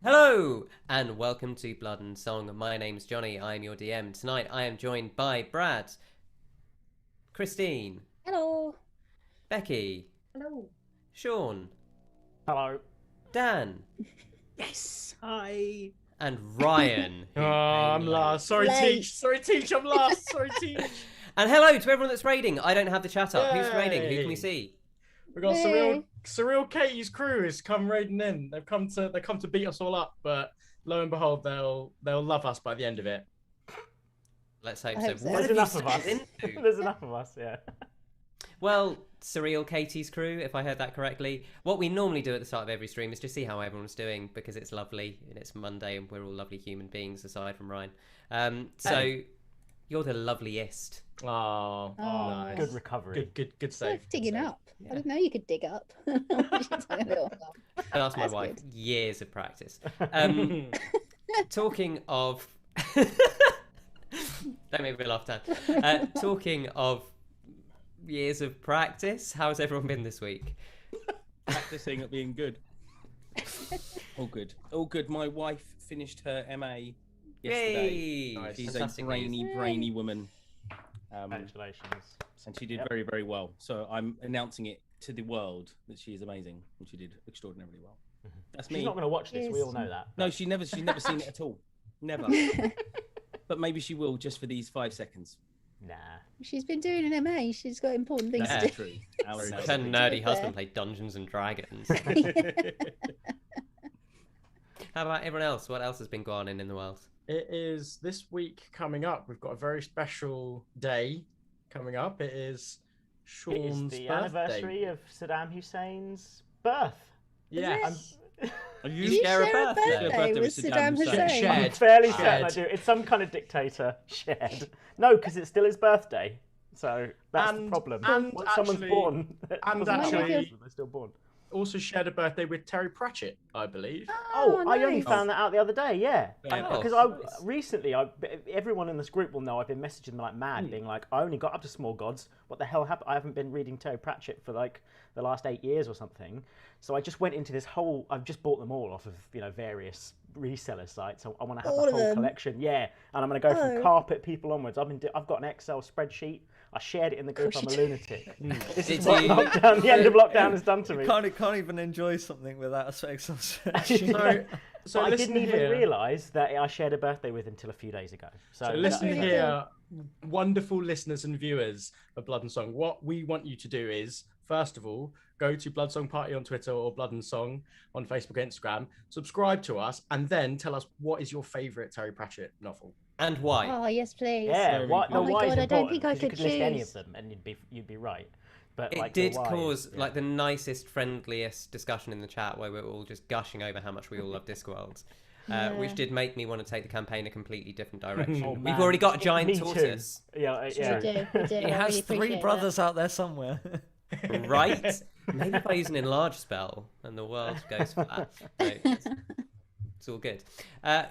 Hello and welcome to Blood and Song. My name's Johnny, I'm your DM. Tonight I am joined by Brad, Christine, Hello. Becki, Hello. Sean, Hello. Dan, Yes. Hi. and Ryan. Oh, I'm last. Sorry, Late. Teach. Sorry, Teach. I'm last. Sorry, Teach. And hello to everyone that's raiding. I don't have the chat up. Who's raiding? Who can we Yay. see? We got Yay. Surreal Katie's crew has come raiding in. They've come to beat us all up, but lo and behold, they'll love us by the end of it. Let's hope I so. hope so. What There's have you enough of settled us. into? There's enough of us, yeah. Well, Surreal Katie's crew, if I heard that correctly. What we normally do at the start of every stream is just see how everyone's doing because it's lovely and it's Monday and we're all lovely human beings aside from Ryan. So you're the loveliest. Oh, nice. Good recovery. Good save. Worth digging Good save. up. I didn't know you could dig up. That's my That's wife. good. Years of practice. Talking of... Don't make me laugh, Dan. Talking of years of practice, how's everyone been this week? Practicing at being good. All good. All good. My wife finished her MA yesterday. Yay! Nice. She's Fantastic a brainy woman. Congratulations. And she did very, very well. So I'm announcing it to the world that she is amazing and she did extraordinarily well. That's me. She's not going to watch this. We all know that. No, she's never seen it at all. Never. But maybe she will just for these 5 seconds. Nah. She's been doing an MA. She's got important things Yeah. to do. True. Her nerdy husband played Dungeons and Dragons. How about everyone else? What else has been going on in the world? It is this week coming up. We've got a very special day coming up. It is Sean's It is the birthday. anniversary of Saddam Hussein's birth. Yes. Are You share a birthday with Saddam Hussein. Shared. I'm fairly certain I Shared. do. It's some kind of dictator. Shared. No, because it's still his birthday. So that's the And- problem. and Once someone's actually- born, and doesn't matter actually- if they're still born. Also shared a birthday with Terry Pratchett, I believe. Oh, I only nice. found that out the other day. Yeah, Yeah, because nice. recently, everyone in this group will know I've been messaging them like mad, being like, I only got up to Small Gods. What the hell happened? I haven't been reading Terry Pratchett for like the last 8 years or something. So I just went into this whole. I've just bought them all off of various reseller sites. So I want to have All the of whole them? collection. Yeah, and I'm going to go from Oh. carpet people onwards. I've got an Excel spreadsheet. I shared it in the group. course I'm a you do. lunatic. This Did is what you- lockdown, the end of lockdown has done to me. Can't even enjoy something without a Excel So, spreadsheet. so But I listen didn't even here. realise that I shared a birthday with until a few days ago. So listen really here, wonderful listeners and viewers of Blood and Song. What we want you to do is, first of all, go to Blood Song Party on Twitter or Blood and Song on Facebook and Instagram. Subscribe to us, and then tell us what is your favourite Terry Pratchett novel. And why? Oh, yes, please. Yeah, Very why, good. no, Oh my why is God, I don't important, think I 'cause you could could list any choose. of them and you'd be right. But It like, the did why cause is- yeah. like the nicest, friendliest discussion in the chat where we were all just gushing over how much we all love Discworld. Which Yeah. did make me want to take the campaign a completely different direction. Oh, We've man. already got a giant Me too. tortoise, Yeah, We yeah. do. We do. It I has really 3 appreciate brothers out there somewhere. right? Maybe if I use an enlarge spell and the world goes flat. So it's all good.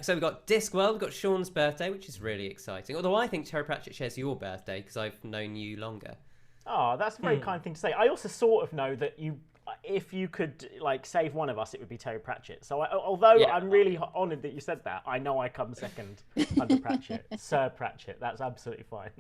So we've got Discworld, we've got Sean's birthday, which is really exciting. Although I think Terry Pratchett shares your birthday because I've known you longer. Oh, that's a very kind thing to say. I also sort of know that if you could like save one of us, it would be Terry Pratchett. So although Yeah. I'm really honoured that you said that, I know I come second under Pratchett, Sir Pratchett. That's absolutely fine.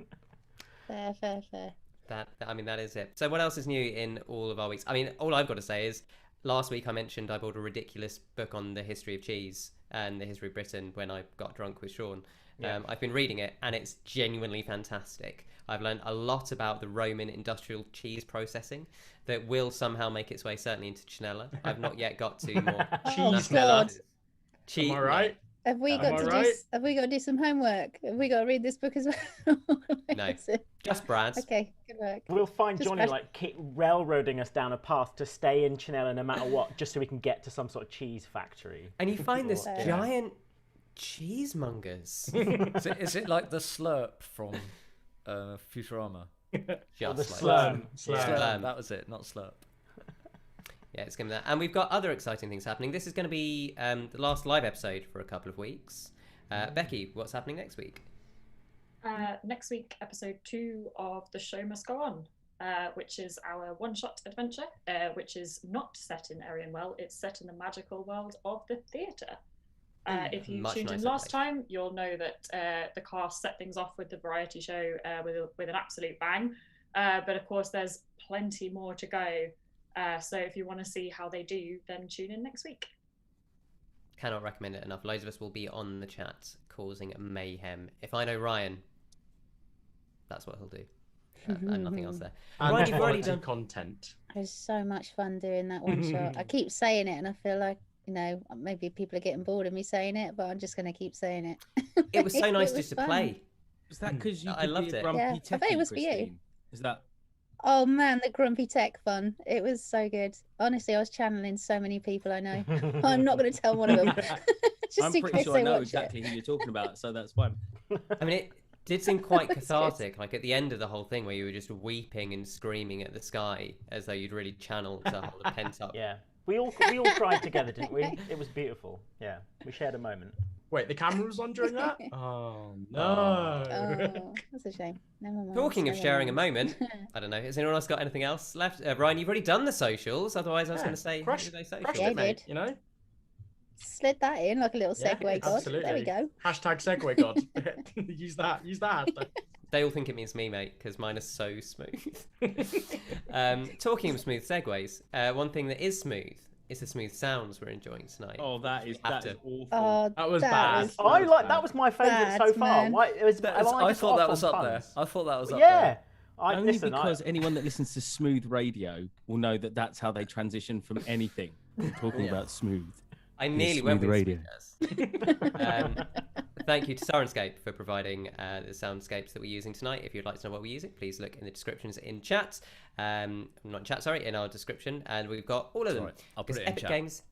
Fair, fair, fair. That is it. So what else is new in all of our weeks? I mean, all I've got to say is last week I mentioned I bought a ridiculous book on the history of cheese and the history of Britain when I got drunk with Sean. Yeah. I've been reading it and it's genuinely fantastic. I've learned a lot about the Roman industrial cheese processing that will somehow make its way certainly into Chinella. I've not yet got to more Cheese God. cheese. Am I right? Have we Am got I to do? right? Have we got to do some homework? Have we got to read this book as well? No. Is it- Just Brad's. Okay, good work. We'll find Just Johnny press- like railroading us down a path to stay in Chinella no matter what, just so we can get to some sort of cheese factory. And you find this Yeah. giant cheesemongers. Is it like the slurp from Futurama? Just the like slurm. Slurm. Slurm. That was it, not slurp. Yeah, it's going to be that. And we've got other exciting things happening. This is going to be the last live episode for a couple of weeks. Becki, what's happening next week? Next week, episode 2 of The Show Must Go On, which is our one-shot adventure, which is not set in Erionwel. It's set in the magical world of the theatre. If you Much tuned in nicer last place. time, you'll know that the cast set things off with the variety show with an absolute bang. But of course, there's plenty more to go. So if you want to see how they do, then tune in next week. Cannot recommend it enough. Loads of us will be on the chat causing mayhem. If I know Ryan, that's what he'll do. And nothing else there. And Ryan, you've already quality done content. It was so much fun doing that one shot. I keep saying it, and I feel like, you know, maybe people are getting bored of me saying it, but I'm just going to keep saying it. It was so nice It just to was fun. play. Was that because you I could loved be a it. grumpy Yeah, I bet it techie, was for you. Christine? Is that Oh man, the grumpy tech fun. It was so good. Honestly, I was channeling so many people I know. I'm not going to tell one of them. Just I'm in pretty case sure I they know watch exactly it. who you're talking about, so that's fine. I mean, it did seem quite That's good. cathartic, like at the end of the whole thing where you were just weeping and screaming at the sky as though you'd really channeled the whole pent up. Yeah, we all cried together, didn't we? It was beautiful. Yeah, we shared a moment. Wait, the camera was on during that? Oh no! Oh, that's a shame. Never mind. Talking of never sharing a mind. moment, I don't know, has anyone else got anything else left? Ryan, you've already done the socials, otherwise I was Yeah, going to say, crushed- who do they Crushed social? Yeah, it, mate. did. You know? Slid that in like a little Yeah, segue god. absolutely. There we go. Hashtag segue god. use that hashtag. They all think it means me, mate, because mine is so smooth. Talking of smooth segues, one thing that is smooth is the smooth sounds we're enjoying tonight. Oh, that is awful. Oh, That was bad. is I like that was my favourite so bad, far. man. Why, it was, That I is- like I it's thought off that was on up there. puns. I thought that was up Yeah. there. Only Listen, because anyone that listens to smooth radio will know that that's how they transition from anything. Talking about smooth. I nearly went smooth with radio. smooth. Thank you to Sirenscape for providing the soundscapes that we're using tonight. If you'd like to know what we're using, please look in the descriptions in chat. Not in chat, sorry, in our description. And we've got all of them. Sorry, I'll put Because it in Epic chat. Games,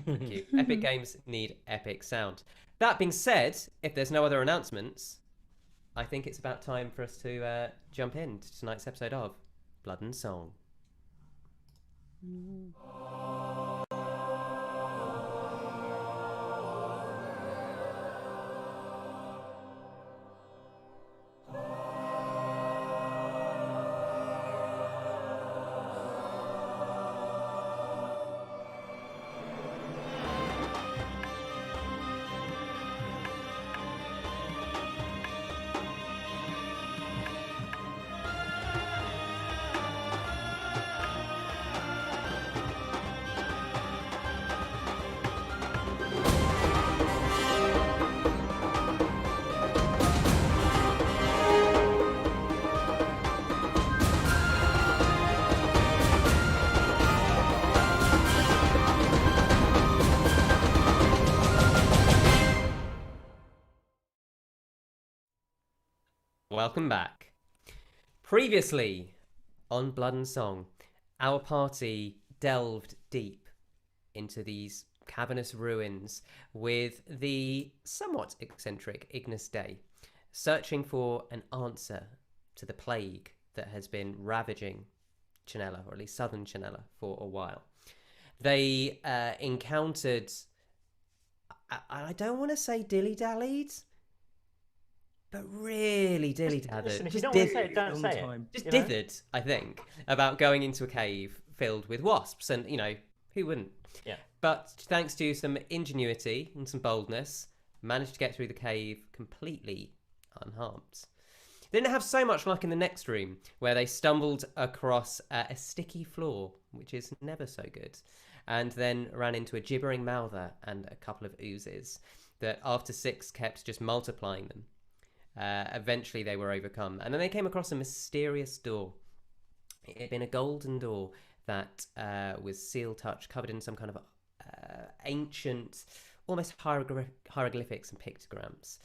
thank you. Epic Games need epic sound. That being said, if there's no other announcements, I think it's about time for us to jump into tonight's episode of Blood and Song. Welcome back. Previously on Blood and Song, our party delved deep into these cavernous ruins with the somewhat eccentric Ignis Day, searching for an answer to the plague that has been ravaging Chanella, or at least southern Chanella, for a while. They encountered, I don't want to say dilly-dallied, but really dilly-dallied. Listen, if you don't want to say it, don't say it. Just you know? dithered, I think, about going into a cave filled with wasps. And, you know, who wouldn't? Yeah. But thanks to some ingenuity and some boldness, managed to get through the cave completely unharmed. They didn't have so much luck in the next room, where they stumbled across a sticky floor, which is never so good, and then ran into a gibbering mouther and a couple of oozes that, after 6, kept just multiplying them. Eventually they were overcome, and then they came across a mysterious door. It had been a golden door that was seal touch, covered in some kind of ancient, almost hieroglyphics and pictograms.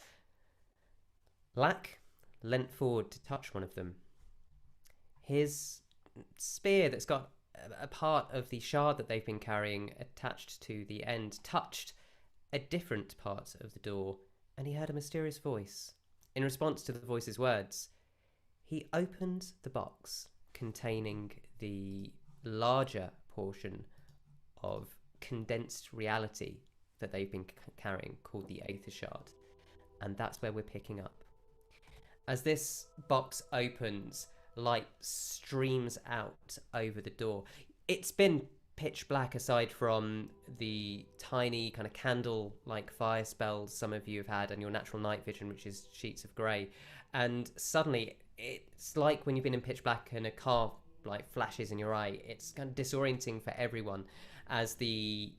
Lak leant forward to touch one of them. His spear, that's got a part of the shard that they've been carrying attached to the end, touched a different part of the door, and he heard a mysterious voice. In response to the voice's words, he opened the box containing the larger portion of condensed reality that they've been carrying, called the Aether Shard. And that's where we're picking up. As this box opens, light streams out over the door. It's been pitch black aside from the tiny kind of candle-like fire spells some of you have had and your natural night vision, which is sheets of grey. And suddenly, it's like when you've been in pitch black and a car like flashes in your eye. It's kind of disorienting for everyone as the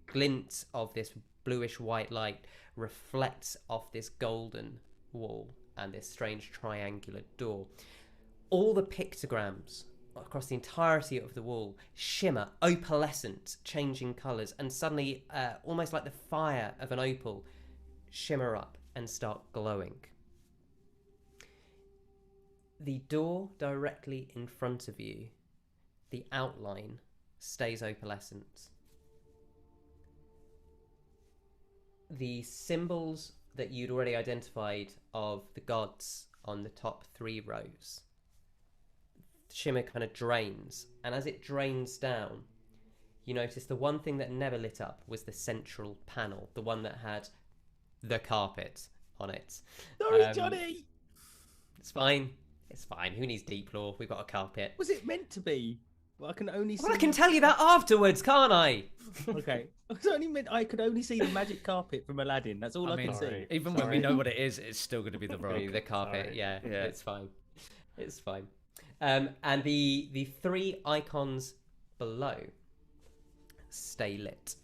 glint of this bluish white light reflects off this golden wall and this strange triangular door. All the pictograms across the entirety of the wall shimmer, opalescent, changing colours, and suddenly, almost like the fire of an opal, shimmer up and start glowing. The door directly in front of you, the outline stays opalescent. The symbols that you'd already identified of the gods on the top 3 rows, shimmer kind of drains, and as it drains down, you notice the one thing that never lit up was the central panel, the one that had the carpet on it. Sorry, Johnny. It's fine. It's fine. Who needs deep lore? We've got a carpet. Was it meant to be? Well, I can only see. Well, I can tell you that afterwards, can't I? Okay. It's only meant I could only see the magic carpet from Aladdin. That's all I can see. Even when we know what it is, it's still going to be the rug. The carpet. Sorry. Yeah, Yeah. it's fine. It's fine. And the 3 icons below stay lit.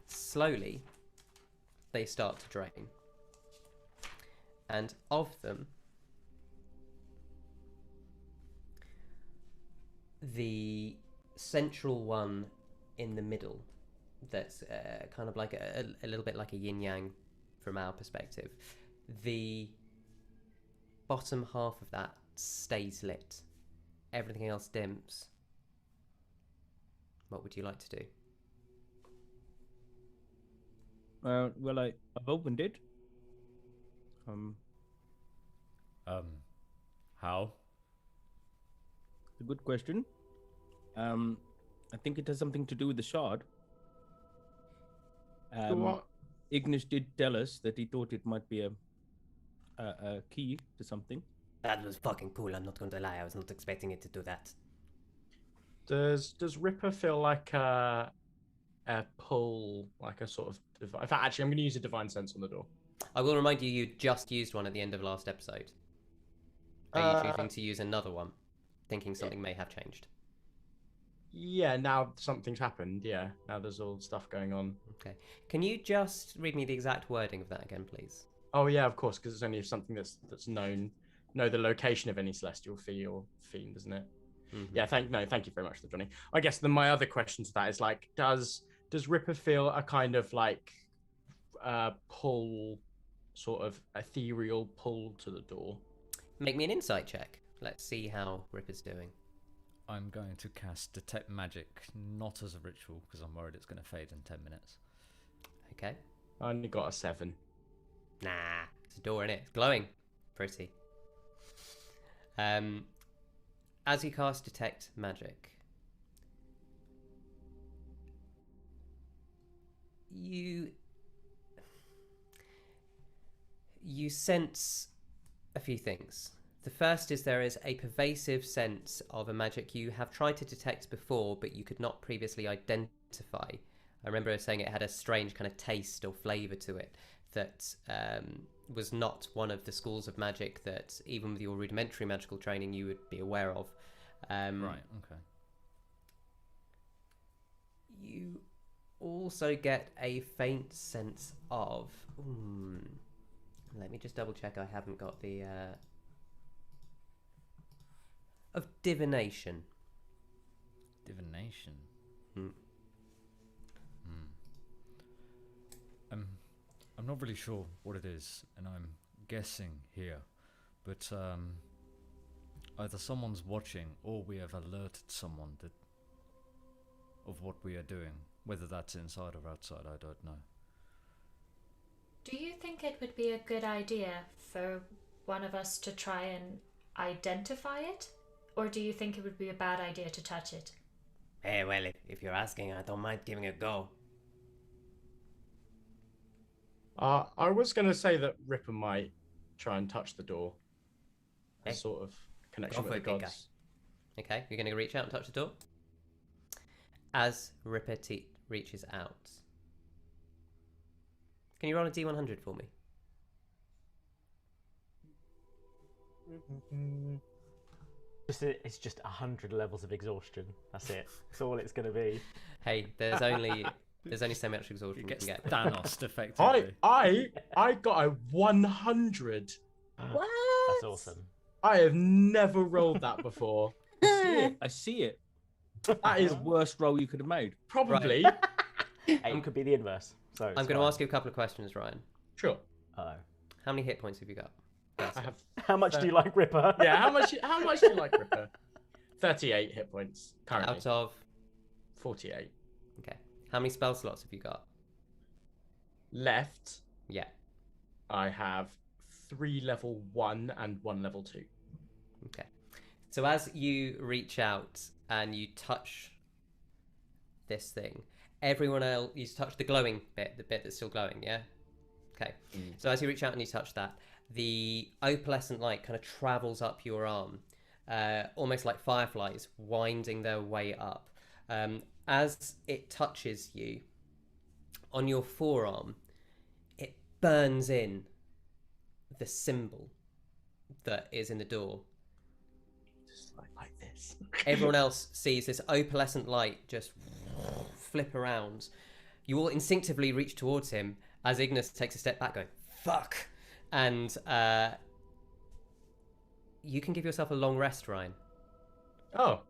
Slowly, they start to drain. And of them, the central one in the middle, that's kind of like a little bit like a yin-yang from our perspective, the bottom half of that stays lit. Everything else dims. What would you like to do? Well, I've opened it. How? A good question. I think it has something to do with the shard. What? Ignis did tell us that he thought it might be a key to something. That was fucking cool, I'm not going to lie. I was not expecting it to do that. Does Ripper feel like a pull, like a sort of... In fact, actually, I'm going to use a divine sense on the door. I will remind you, you just used one at the end of last episode. Are you choosing to use another one, thinking something may have changed? Yeah, now something's happened. Yeah, now there's all stuff going on. Okay. Can you just read me the exact wording of that again, please? Oh yeah, of course, because it's only something that's known. Know the location of any celestial fee or fiend, isn't it? Mm-hmm. Yeah, thank you very much, Johnny. I guess my other question to that is like, does Ripper feel a kind of like pull, sort of ethereal pull to the door? Make me an insight check. Let's see how Ripper's doing. I'm going to cast Detect Magic, not as a ritual, because I'm worried it's going to fade in 10 minutes. Okay. I only got a 7. Nah, it's a door in it. It's glowing. Pretty. As you cast Detect Magic, you sense a few things. The first is there is a pervasive sense of a magic you have tried to detect before, but you could not previously identify. I remember saying it had a strange kind of taste or flavour to it that was not one of the schools of magic that, even with your rudimentary magical training, you would be aware of. Right, okay. You also get a faint sense of... let me just double check I haven't got the... of divination. Divination? I'm not really sure what it is, and I'm guessing here, but either someone's watching or we have alerted someone of what we are doing. Whether that's inside or outside, I don't know. Do you think it would be a good idea for one of us to try and identify it? Or do you think it would be a bad idea to touch it? Well, if you're asking, I don't mind giving it a go. I was going to say that Ripper might try and touch the door. A sort of connection with the gods. Okay, you're going to reach out and touch the door? as Ripper reaches out. Can you roll a D100 for me? It's just 100 levels of exhaustion. That's it. That's all it's going to be. Hey, there's only so much exhaustion you can get. Thanos, effectively. I got a 100. What? That's awesome. I have never rolled that before. I see it. That is The worst roll you could have made. probably It could be the inverse. So I'm going to ask you a couple of questions, Ryan. sure. Uh-oh. How many hit points have you got? I have. How much do you like Ripper? Yeah. How much do you like Ripper? 38 hit points currently. Out of 48 okay. How many spell slots have you got? left. Yeah. I have 3 level 1 and 1 level 2. Okay. So as you reach out and you touch this thing, everyone else, you touch the glowing bit, the bit that's still glowing, yeah? Okay. So as you reach out and you touch that, the opalescent light kind of travels up your arm, almost like fireflies winding their way up. As it touches you, on your forearm, it burns in the symbol that is in the door. Just like this. Everyone else sees this opalescent light just flip around. You all instinctively reach towards him as Ignis takes a step back going, fuck! And you can give yourself a long rest, Ryan. Oh.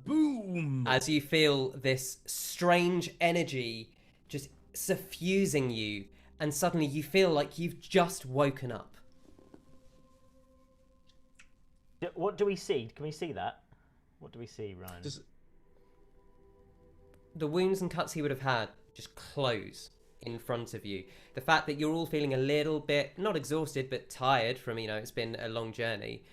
Boom! As you feel this strange energy just suffusing you, and suddenly you feel like you've just woken up. What do we see? Can we see that? What do we see, Ryan? The wounds and cuts he would have had just close in front of you. The fact that you're all feeling a little bit, not exhausted, but tired from, it's been a long journey.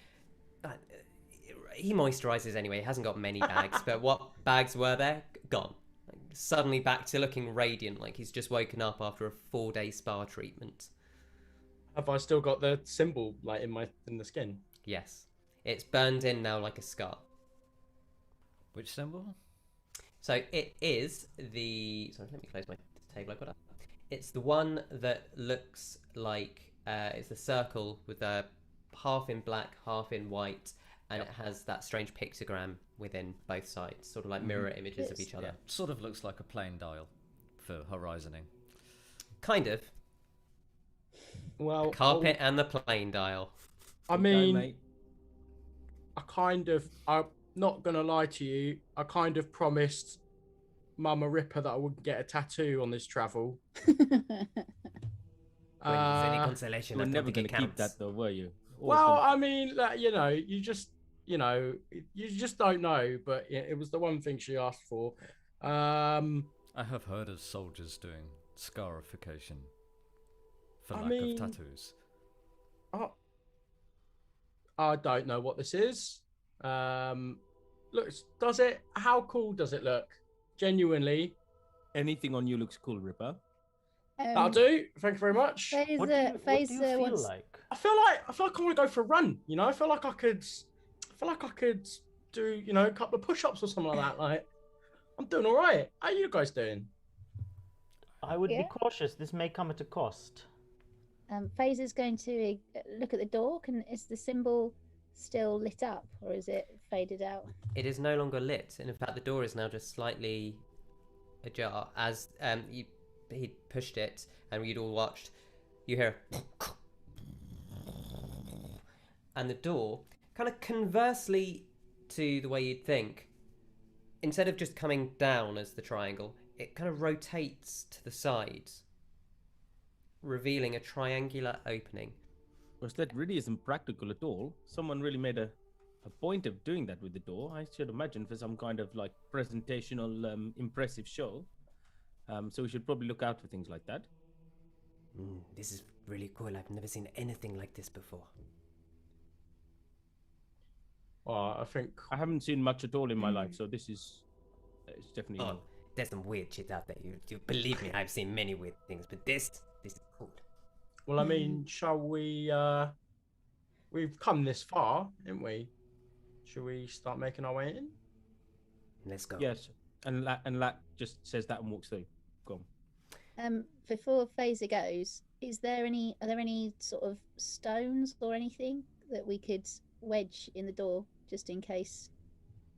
He moisturizes anyway. He hasn't got many bags, but what bags were there? Gone. Suddenly back to looking radiant, like he's just woken up after a 4-day spa treatment. Have I still got the symbol like in the skin? Yes. It's burned in now like a scar. Which symbol? So it is the... Sorry, let me close my table. I've got up. It's the one that looks like... it's the circle with a half in black, half in white, and it has that strange pictogram within both sides, sort of like mirror images of each other. Yeah, sort of looks like a plane dial for horizoning. Kind of. Well, Carpet and the plane dial. I mean, I'm not gonna lie to you, I kind of promised Mama Ripper that I wouldn't get a tattoo on this travel. When there's any consolation, You were I don't never think going it to keep counts. that, though, were you? Well, I mean, you just don't know. But it was the one thing she asked for. I have heard of soldiers doing scarification for lack of tattoos. I don't know what this is. Looks, how cool does it look? Genuinely. Anything on you looks cool, Ripper. That'll do. Thank you very much. What do you feel like? I feel like I want to go for a run. I feel like I could do a couple of push-ups or something like that. Like, I'm doing all right. How are you guys doing? I would be cautious. This may come at a cost. Faeza's going to look at the door. Is the symbol still lit up, or is it faded out? It is no longer lit, and in fact, the door is now just slightly ajar. As he pushed it, and you'd all watched, you hear, and the door, kind of conversely to the way you'd think, instead of just coming down as the triangle, it kind of rotates to the sides, revealing a triangular opening. Well, that really isn't practical at all. Someone really made a point of doing that with the door. I should imagine for some kind of like presentational, impressive show. So we should probably look out for things like that. This is really cool. I've never seen anything like this before. I think I haven't seen much at all in my life, so this is it's definitely. Oh, there's some weird shit out there. You believe me? I've seen many weird things, but this is cool. Well, I mean, shall we? We've come this far, haven't we? Shall we start making our way in? Let's go. Yes, And Lak just says that and walks through. Go on. Before Faeza goes, are there any sort of stones or anything that we could wedge in the door just in case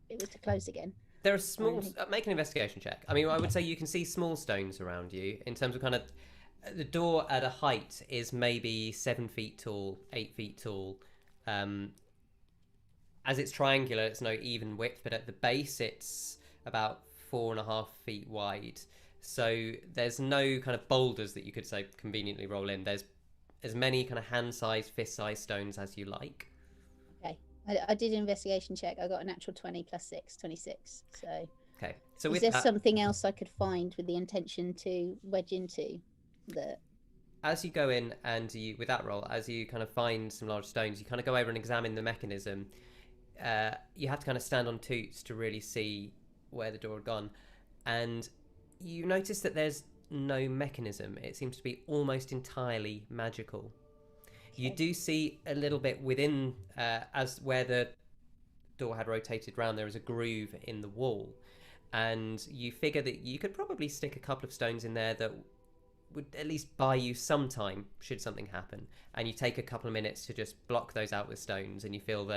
it was to close again? There are small. Make an investigation check. I mean, I would say you can see small stones around you in terms of kind of the door at a height is maybe 7 feet tall, 8 feet tall. As it's triangular, it's no even width, but at the base, it's about 4.5 feet wide. So there's no kind of boulders that you could say conveniently roll in. There's as many kind of hand-sized, fist-sized stones as you like. Okay, I did an investigation check. I got a natural 20 plus 6, 26. So okay. So is there something else I could find with the intention to wedge into the? As you go in and you, with that roll, as you kind of find some large stones, you kind of go over and examine the mechanism. You have to kind of stand on toots to really see where the door had gone, and you notice that there's no mechanism. It seems to be almost entirely magical. Okay. You do see a little bit within, as where the door had rotated round, there is a groove in the wall, and you figure that you could probably stick a couple of stones in there that would at least buy you some time should something happen. And you take a couple of minutes to just block those out with stones, and you feel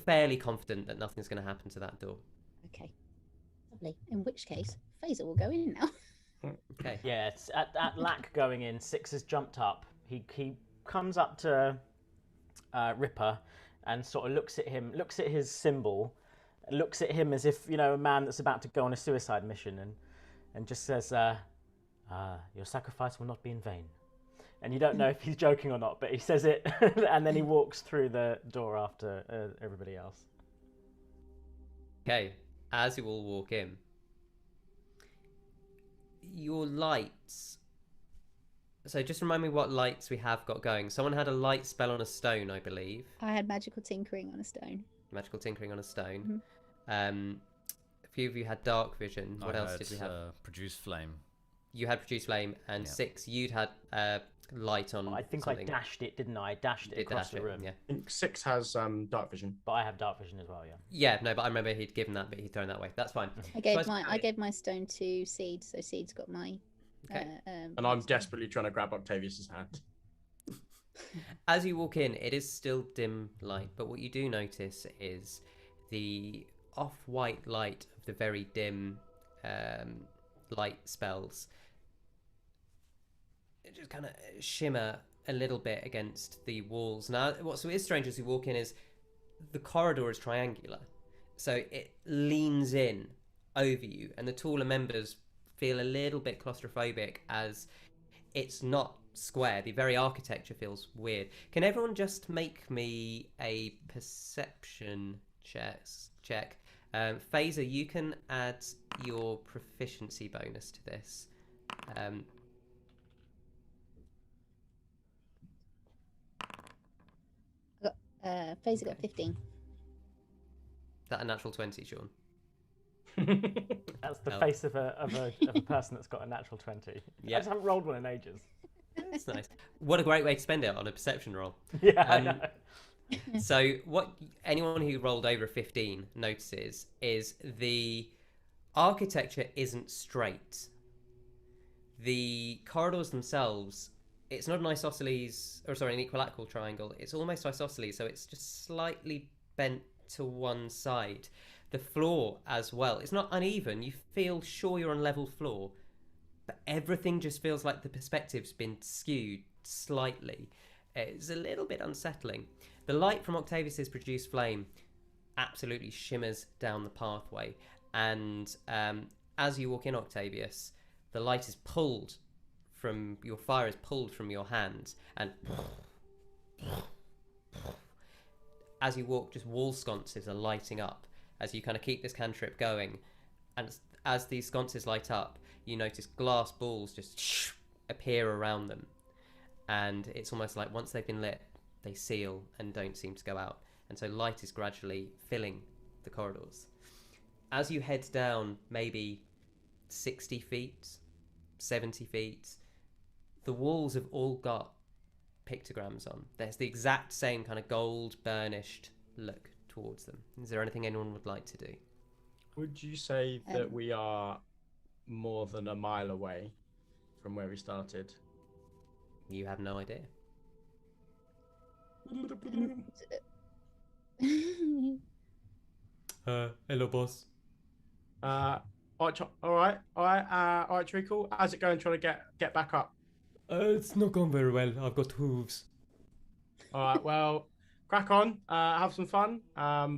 fairly confident that nothing's going to happen to that door. Okay, lovely. In which case, Faeza will go in now. Okay. Yeah, it's at Lak going in. Six has jumped up. He comes up to Ripper and sort of looks at him, looks at his symbol, looks at him as if, you know, a man that's about to go on a suicide mission, and just says, your sacrifice will not be in vain. And you don't know if he's joking or not, but he says it, and then he walks through the door after everybody else. Okay, as you all walk in, your lights. So just remind me what lights we have got going. Someone had a light spell on a stone, I believe. I had magical tinkering on a stone. Magical tinkering on a stone. Mm-hmm. A few of you had dark vision. What else did we have? Produce flame. You had produce flame, and yeah. Six, you'd had light on. I think something. I dashed it, didn't I? I dashed it across the room. Yeah. I think Six has dark vision. But I have dark vision as well, yeah. Yeah, no, but I remember he'd given that, but he'd thrown that away. That's fine. I gave my stone to Seed, so Seed's got my. Okay. And I'm desperately trying to grab Octavius's hand. As you walk in, it is still dim light, but what you do notice is the off-white light of the very dim light spells. It just kind of shimmer a little bit against the walls. Now, what is strange as you walk in is the corridor is triangular, so it leans in over you, and the taller members feel a little bit claustrophobic as it's not square. The very architecture feels weird. Can everyone just make me a perception check? Faeza, you can add your proficiency bonus to this. Faeza got 15. Is that a natural 20, Sean? That's the face of a person that's got a natural 20. Yeah. I just haven't rolled one in ages. That's nice. What a great way to spend it on a perception roll. Yeah. So what anyone who rolled over a 15 notices is the architecture isn't straight. The corridors themselves, it's not an an equilateral triangle. It's almost isosceles, so it's just slightly bent to one side. The floor as well, it's not uneven. You feel sure you're on level floor, but everything just feels like the perspective's been skewed slightly. It's a little bit unsettling. The light from Octavius's produced flame absolutely shimmers down the pathway, and as you walk in, Octavius, the light is pulled from your fire is pulled from your hands, and as you walk, just wall sconces are lighting up as you kind of keep this cantrip going, and as these sconces light up, you notice glass balls just appear around them, and it's almost like once they've been lit, they seal and don't seem to go out, and so light is gradually filling the corridors. As you head down maybe 60 feet, 70 feet, the walls have all got pictograms on. There's the exact same kind of gold burnished look towards them. Is there anything anyone would like to do? Would you say that we are more than a mile away from where we started? You have no idea. Hello, boss. All right, Treacle. How's it going? Trying to get back up. It's not going very well. I've got hooves. All right, well, crack on. Have some fun.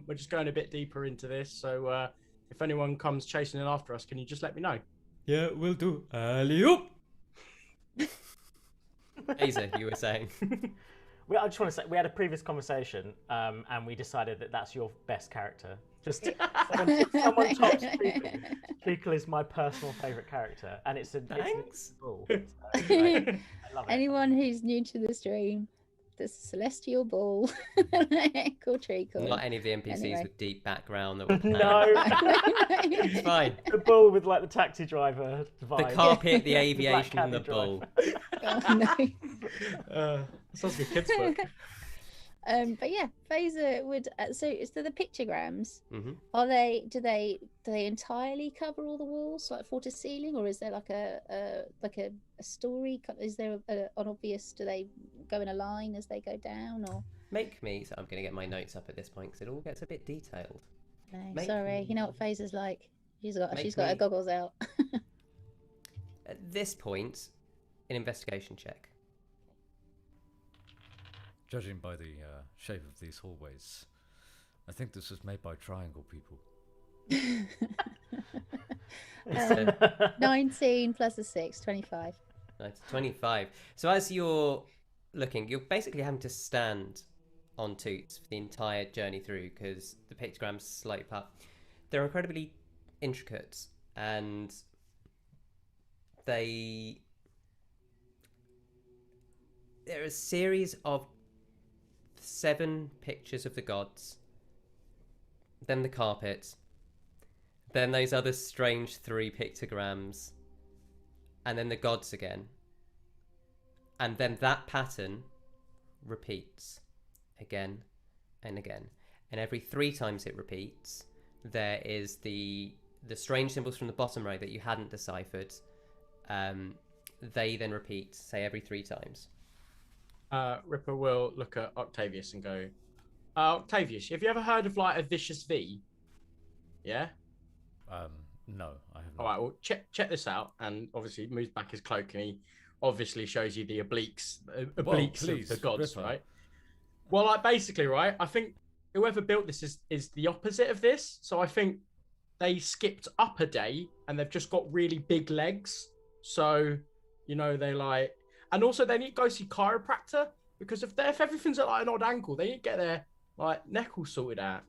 We're just going a bit deeper into this, so if anyone comes chasing in after us, can you just let me know? Yeah, we'll do. Alley-oop! Faeza, you were saying. I just want to say, we had a previous conversation, and we decided that that's your best character. Just someone tops Treacle. Treacle is my personal favourite character, and it's a Thanks. bull. So, I love it. Anyone who's new to the stream, there's a celestial ball called Treacle. Not any of the NPCs Anyway. with deep background that were No, It's fine. the bull with like the taxi driver vibe. The carpet, the Black aviation, and the cabby bull. Oh, no. Sounds like a kid's book. But yeah, Faeza would. So the pictograms. Mhm. Do they entirely cover all the walls, like floor to ceiling, or is there like a story? Is there an obvious? Do they go in a line as they go down, or? Make me. So I'm going to get my notes up at this point because it all gets a bit detailed. No, Make sorry. me- You know what Faeza's like. She's got Make her me- goggles out. At this point, an investigation check. Judging by the shape of these hallways, I think this was made by triangle people. 19 plus a 6, 25. Right, 25. So as you're looking, you're basically having to stand on toots for the entire journey through because the pictograms slope up. They're incredibly intricate and there are a series of 7 pictures of the gods, then the carpet, then those other strange 3 pictograms, and then the gods again. And then that pattern repeats again and again. And every 3 times it repeats, there is the strange symbols from the bottom row that you hadn't deciphered. They then repeat, say, every 3 times. Ripper will look at Octavius and go, Octavius, have you ever heard of like a vicious V? Yeah? No, I have not. All right, well, check this out. And obviously moves back his cloak and he obviously shows you the obliques please, of the gods, Ripper. right? Well, like basically, right, I think whoever built this is the opposite of this. So I think they skipped up a day and they've just got really big legs. So, you know, they like... And also, they need to go see chiropractor because if everything's at like an odd angle, they need to get their like neck all sorted out.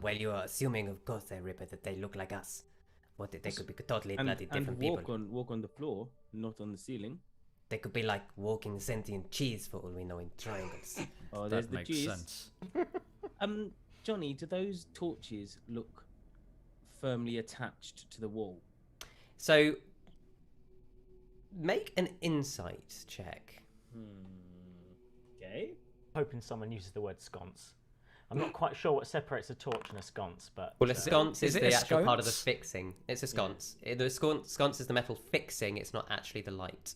Well, you are assuming, of course, Ripper, that they look like us. What they could be totally bloody And different people. walk on the floor, not on the ceiling. They could be like walking sentient cheese for all we know in triangles. Oh, there's That the makes cheese. sense. Johnny, do those torches look firmly attached to the wall? So, make an insight check. Okay. Hoping someone uses the word sconce. I'm not quite sure what separates a torch and a sconce, but Well, a sconce Is is it the a actual part of the sconce? fixing. It's a sconce. The sconce is the metal fixing. It's not actually the light.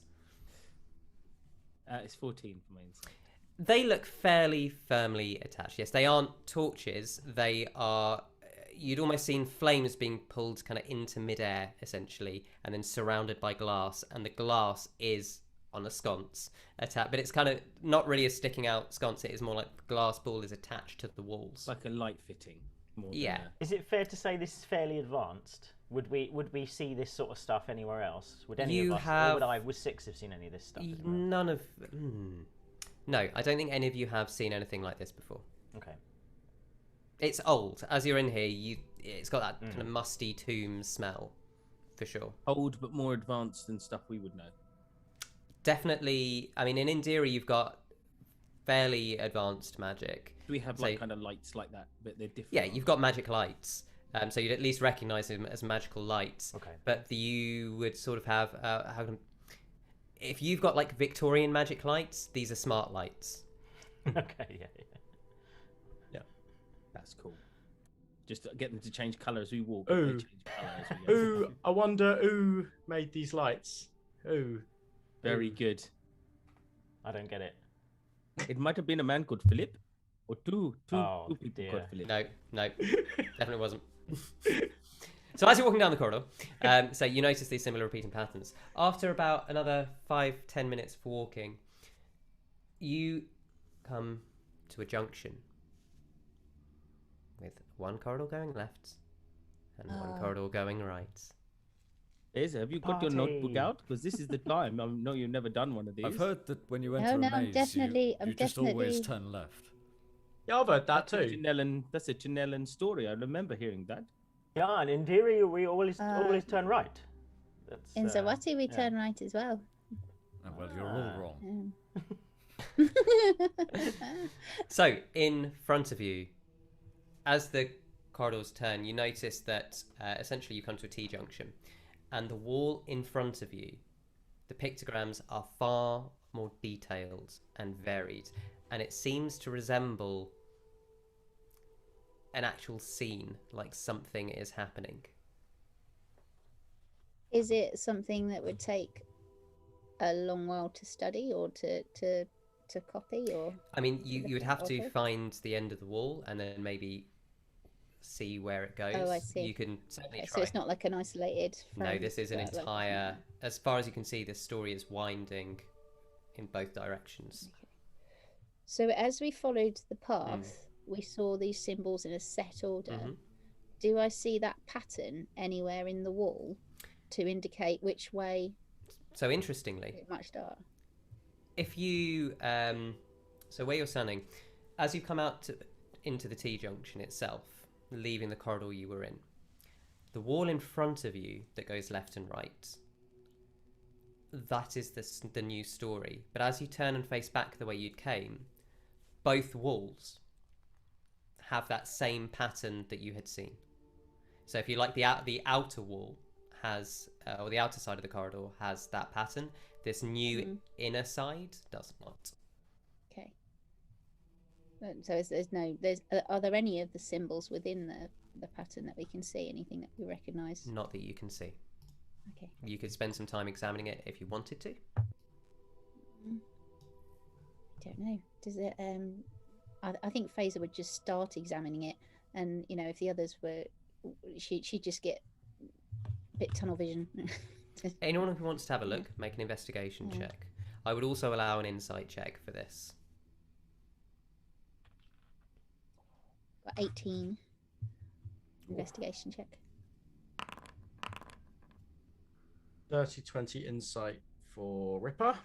It's 14 for my insight. They look fairly firmly attached. Yes, they aren't torches. They are... You'd almost seen flames being pulled kind of into midair, essentially, and then surrounded by glass. And the glass is on a sconce attached. But it's kind of not really a sticking out sconce. It is more like the glass ball is attached to the walls. It's like a light fitting. More than Yeah. is it fair to say this is fairly advanced? Would we see this sort of stuff anywhere else? Would any You of us, have- or would Six have seen any of this stuff? anywhere else? None of... No, I don't think any of you have seen anything like this before. Okay. It's old. As you're in here, it's got that kind of musty tomb smell, for sure. Old but more advanced than stuff we would know. Definitely. I mean, in Indira, you've got fairly advanced magic. Do we have So- like kind of lights like that, but they're different? Yeah, you've got magic lights. So you'd at least recognize them as magical lights. Okay. But you would sort of have... if you've got like Victorian magic lights, these are smart lights. Okay. Yeah. That's cool. Just to get them to change colour as we walk. They Ooh. change colour as we go. Who? I wonder who made these lights. Who? Very good. I don't get it. It might have been a man called Philip, or two Oh, people dear. called Philip. No, definitely wasn't. So as you're walking down the corridor, so you notice these similar repeating patterns. After about another 5-10 minutes of walking, you come to a junction with one corridor going left and one corridor going right. Faeza, have you got your notebook out? Because this is the time. I know you've never done one of these. I've heard that when you enter No, a I'm maze, definitely- you just always turn left. Yeah, I've heard that That's a too. Chinellan story. I remember hearing that. Yeah, and in theory, we always turn right. That's, In Zawati, we yeah. turn right as well. Oh, well, you're all wrong. So in front of you, as the corridors turn, you notice that essentially you come to a T-junction, and the wall in front of you, the pictograms are far more detailed and varied, and it seems to resemble an actual scene, like something is happening. Is it something that would take a long while to study or to copy? Or I mean, you would have to Okay. find the end of the wall and then maybe see where it goes. Oh, I see. You can certainly okay, try. so it's not like an isolated. No, frame, this is an but like- entire. As far as you can see, this story is winding in both directions. So as we followed the path, we saw these symbols in a set order. Mhm. Do I see that pattern anywhere in the wall to indicate which way So interestingly, it might start? if you so where you're standing, as you come out into the T-junction itself, leaving the corridor you were in, the wall in front of you that goes left and right, that is the new story. But as you turn and face back the way you came, both walls have that same pattern that you had seen. So if you like, the outer wall has, or the outer side of the corridor has that pattern. This new inner side does not. Okay. So are there any of the symbols within the pattern that we can see? Anything that we recognise? Not that you can see. Okay. You could spend some time examining it if you wanted to. Don't know. Does it? I think Faeza would just start examining it, and if the others were, she'd just get a bit tunnel vision. Anyone who wants to have a look, make an investigation check. I would also allow an insight check for this. Got 18. Investigation check. Dirty 20 insight for Ripper.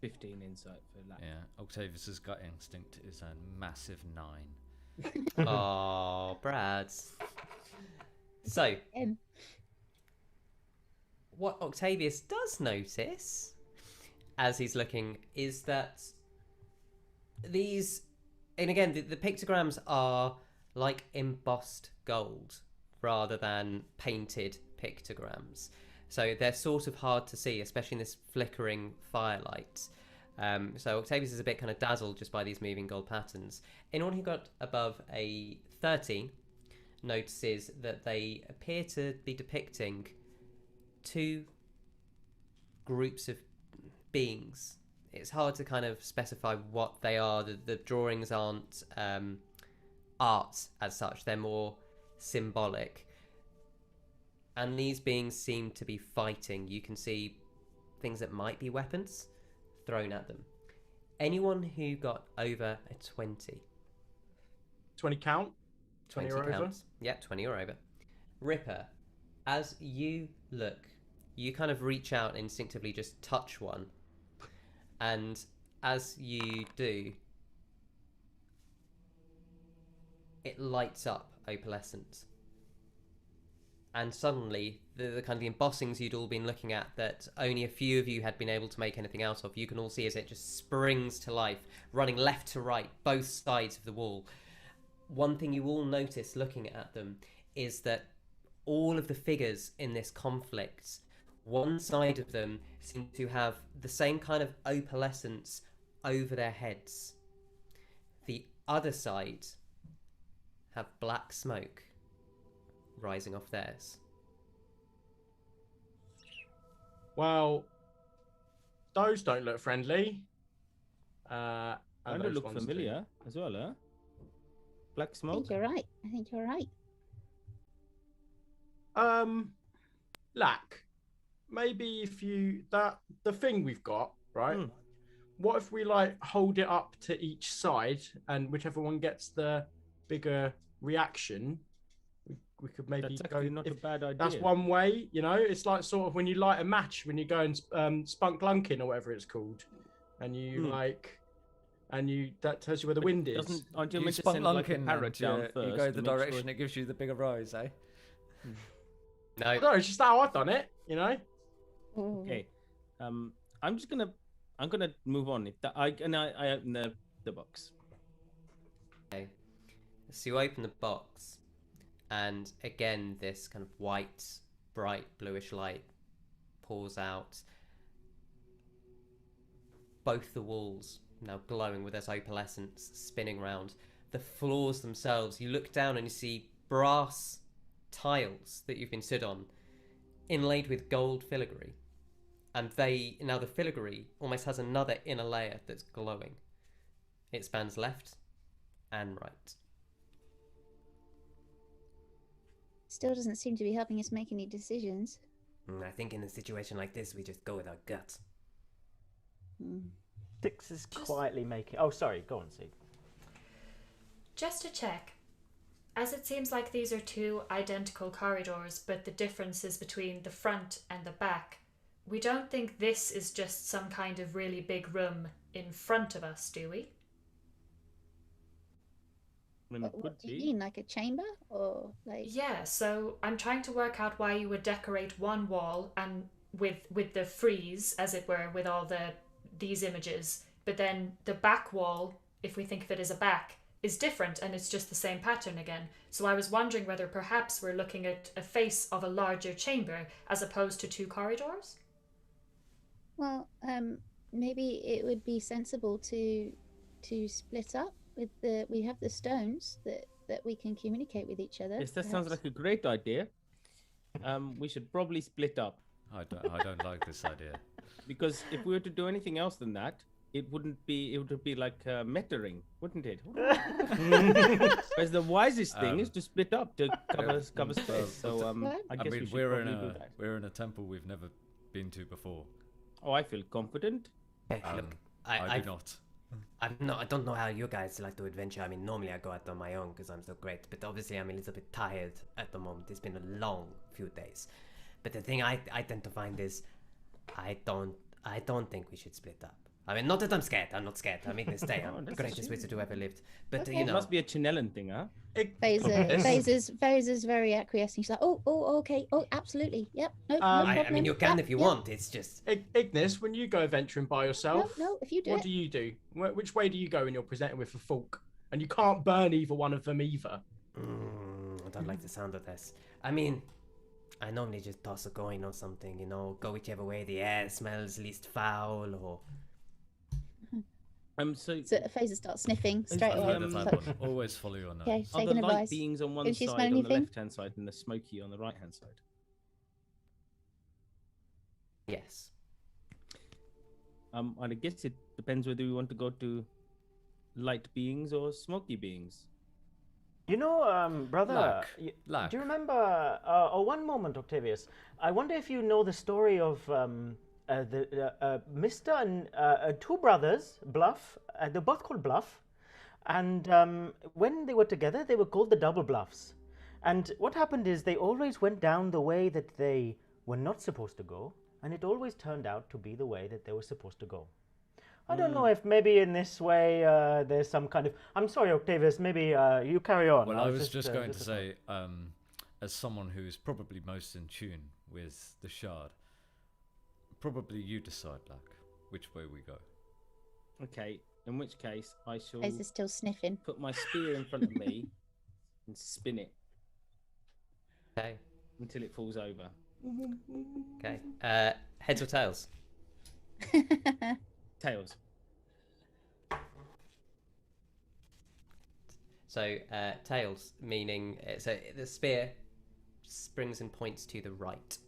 15 insight for that. Yeah, Octavius's gut instinct is a massive 9. Oh, Brad. So, what Octavius does notice as he's looking is that these, and again, the pictograms are like embossed gold rather than painted pictograms. So they're sort of hard to see, especially in this flickering firelight. So Octavius is a bit kind of dazzled just by these moving gold patterns. Anyone who got above a 13 notices that they appear to be depicting two groups of beings. It's hard to kind of specify what they are. The drawings aren't art as such. They're more symbolic. And these beings seem to be fighting. You can see things that might be weapons thrown at them. Anyone who got over a 20. 20 count? 20 or over? Counts. Yep, 20 or over. Ripper, as you look, you kind of reach out and instinctively just touch one. And as you do, it lights up opalescent. And suddenly, the kind of the embossings you'd all been looking at that only a few of you had been able to make anything out of, you can all see as it just springs to life, running left to right, both sides of the wall. One thing you all notice looking at them is that all of the figures in this conflict, one side of them seem to have the same kind of opalescence over their heads. The other side have black smoke rising off theirs. Well, those don't look friendly. I And don't those look ones do. familiar as well, huh? Black I smoke. think you're right. I think you're right. Lack. Maybe if you the thing we've got, right? Hmm. What if we like hold it up to each side, and whichever one gets the bigger reaction, we could maybe That's go. actually not a bad idea. That's one way, you know. It's like sort of when you light a match when you go and spunk lunking or whatever it's called, and you that tells you where the wind is. Aren't you You meant to spunk send like a lunking parrot and down you first go to the make sure direction it gives you the bigger rise, eh? No. No, it's just how I've done it, you know. Okay. I'm gonna move on. If I open the box. Okay. So you open the box, and again, this kind of white, bright, bluish light pours out. Both the walls now glowing with this opalescence spinning round. The floors themselves, you look down and you see brass tiles that you've been stood on, inlaid with gold filigree. And now the filigree almost has another inner layer that's glowing. It spans left and right. Still doesn't seem to be helping us make any decisions. I think in a situation like this, we just go with our gut. Six is quietly making. Oh, sorry. Go on, Sig. Just to check, as it seems like these are two identical corridors, but the difference is between the front and the back, we don't think this is just some kind of really big room in front of us, do we? I mean, it What could do you be. mean, like a chamber or like? Yeah, so I'm trying to work out why you would decorate one wall and with the frieze, as it were, with all these images, but then the back wall, if we think of it as a back, is different and it's just the same pattern again. So I was wondering whether perhaps we're looking at a face of a larger chamber as opposed to two corridors? Well, maybe it would be sensible to split up with we have the stones that we can communicate with each other. Yes, that sounds like a great idea. We should probably split up I don't like this idea. because if we were to do anything else than that, it would be like metaring, wouldn't it? Whereas the wisest thing is to split up to cover space. So I guess we should probably do that. we're in a temple we've never been to before. Oh, I feel confident. Look, I do not. I don't know how you guys like to adventure. I mean, normally I go out on my own because I'm so great, but obviously I'm a little bit tired at the moment. It's been a long few days. But the thing I tend to find is I don't think we should split up. I mean, not that I'm scared. I'm not scared. I'm Ignis Day. I'm the that's a greatest shame. wizard who ever lived. But Okay. you It know, must be a Chinellan thing, huh? Faeza's very acquiescing. She's like, oh, okay, oh, absolutely, yep, no problem. I mean, you can Yep, if you yep. want. It's just Ignis, when you go adventuring by yourself, No, if you do what it. do you do? Which way do you go when you're presented with a fork? And you can't burn either one of them either. I don't like the sound of this. I mean, I normally just toss a coin or something. You know, go whichever way the air smells least foul, or So So Faeza starts sniffing straight I've away. heard of that Like, one. Always follow your nose. okay, are the taking light advice. beings on one Can she side, smell on the anything? left-hand side, and the smoky on the right-hand side? yes. And I guess it depends whether we want to go to light beings or smoky beings. You know, brother, Lack. do Lack. you remember? One moment, Octavius. I wonder if you know the story of Mr. and two brothers, Bluff. They're both called Bluff, and when they were together, they were called the Double Bluffs. And what happened is they always went down the way that they were not supposed to go, and it always turned out to be the way that they were supposed to go. I don't know if maybe in this way there's some kind of. I'm sorry, Octavius. Maybe you carry on. Well, I was just going to say, as someone who's probably most in tune with the shard, probably you decide, Lack, which way we go. Okay, in which case I shall Faeza's still sniffing. put my spear in front of me and spin it Okay. until it falls over. Okay. Heads or tails? Tails. So tails, meaning the spear springs and points to the right.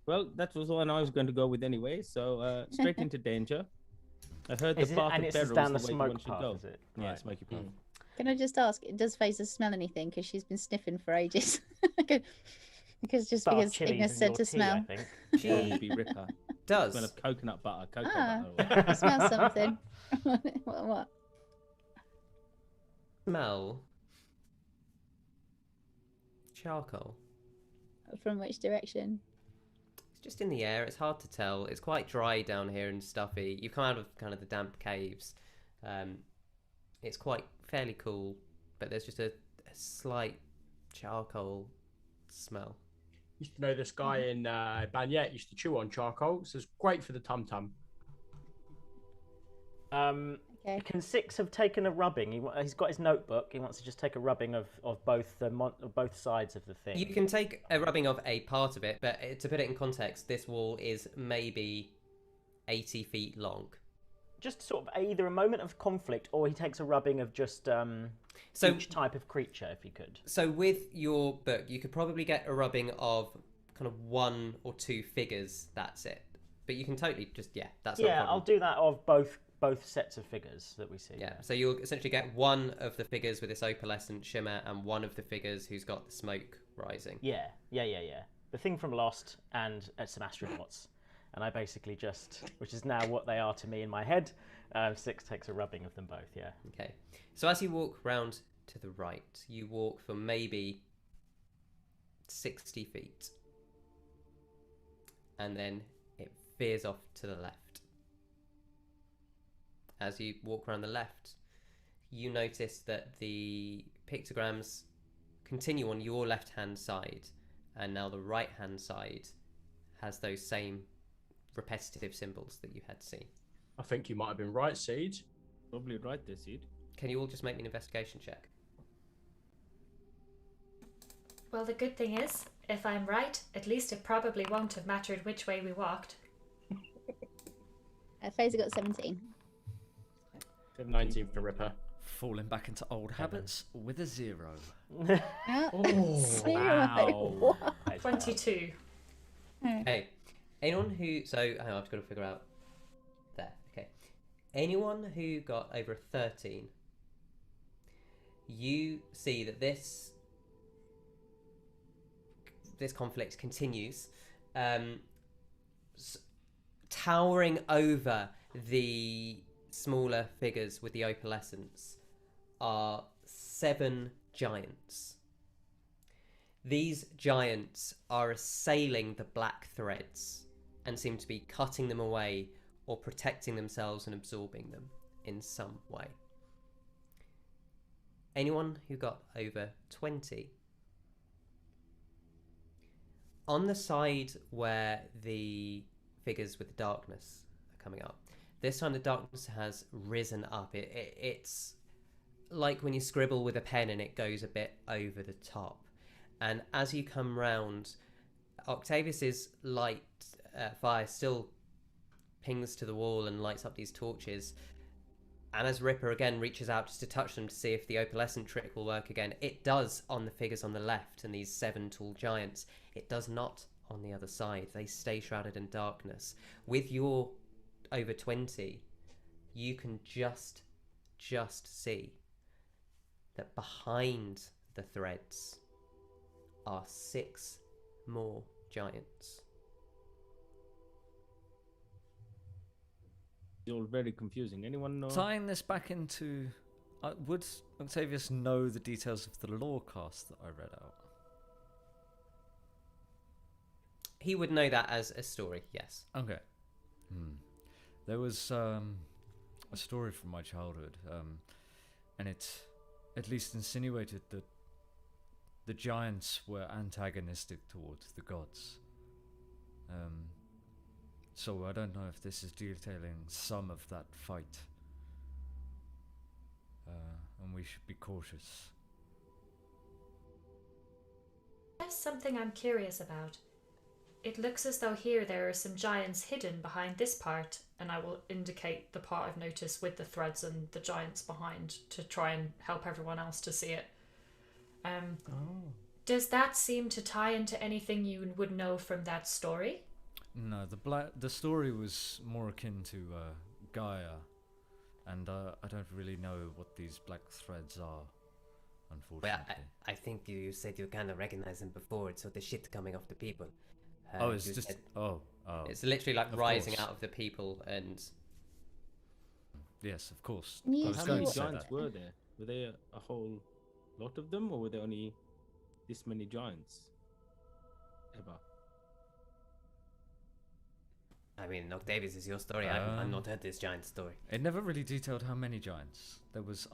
Well, that was the one I was going to go with anyway. So straight into danger. I heard the Is it, path and of it's peril down is the the way smoke one should path, go. is it? Yeah, Right. smoky path. Can I just ask, does Faeza smell anything? Because she's been sniffing for ages. because Chilies Ignis in said your to tea, I smell. think. She be Ripper. Does Smell of coconut butter. I smell something. what? smell charcoal. From which direction? It's just in the air. It's hard to tell. It's quite dry down here and stuffy. You've come out of kind of the damp caves. It's quite fairly cool, but there's just a slight charcoal smell. Used to know this guy in Bagnet used to chew on charcoal, so it's great for the tum tum. Okay. Can Six have taken a rubbing? He's got his notebook. He wants to just take a rubbing of both both sides of the thing. You can take a rubbing of a part of it, but to put it in context, this wall is maybe 80 feet long. Just sort of either a moment of conflict, or he takes a rubbing of just each type of creature, if he could. So with your book, you could probably get a rubbing of kind of 1 or 2 figures. That's it. But you can totally just that's not a problem. I'll do that of both sets of figures that we see. Yeah, so you'll essentially get one of the figures with this opalescent shimmer and one of the figures who's got the smoke rising. Yeah. The thing from Lost and some astronauts. And I basically just, which is now what they are to me in my head, Six takes a rubbing of them both, yeah. Okay. So as you walk round to the right, you walk for maybe 60 feet. And then it veers off to the left. As you walk around the left, you notice that the pictograms continue on your left-hand side, and now the right-hand side has those same repetitive symbols that you had seen. I think you might have been right, Seed. Probably right there, Seed. Can you all just make me an investigation check? Well, the good thing is, if I'm right, at least it probably won't have mattered which way we walked. Faeza got 17. 19 for Ripper. Falling back into old habits with a 0. Zero. Wow. 22. Hey, anyone who... So, I've got to figure out... There, okay. Anyone who got over a 13, you see that this conflict continues. Towering over the smaller figures with the opalescence are 7 giants. These giants are assailing the black threads and seem to be cutting them away or protecting themselves and absorbing them in some way. Anyone who got over 20, on the side where the figures with the darkness are coming up, this time the darkness has risen up. It's like when you scribble with a pen and it goes a bit over the top. And as you come round, Octavius's light fire still pings to the wall and lights up these torches. And as Ripper again reaches out just to touch them to see if the opalescent trick will work again, it does on the figures on the left and these 7 tall giants. It does not on the other side. They stay shrouded in darkness. With your over 20, you can just see that behind the threads are 6 more giants. It's all very confusing. Anyone know? Tying this back into... would Octavius know the details of the lore cast that I read out? He would know that as a story, yes. Okay. There was a story from my childhood, and it at least insinuated that the giants were antagonistic towards the gods. So I don't know if this is detailing some of that fight. And we should be cautious. There's something I'm curious about. it looks as though here there are some giants hidden behind this part, and I will indicate the part I've noticed with the threads and the giants behind to try and help everyone else to see it. Does that seem to tie into anything you would know from that story? No, the story was more akin to Gaia, and I don't really know what these black threads are, unfortunately. Well, I think you said you kind of recognized them before. It's sort of shit coming off the people. It's just It's literally like Of rising course. out of the people, and yes, of course. Can you I was How going many to say giants that. were there? Were there a whole lot of them, or were there only this many giants? Ever? I mean, Octavius, is your story. I've not heard this giant story. It never really detailed how many giants. There was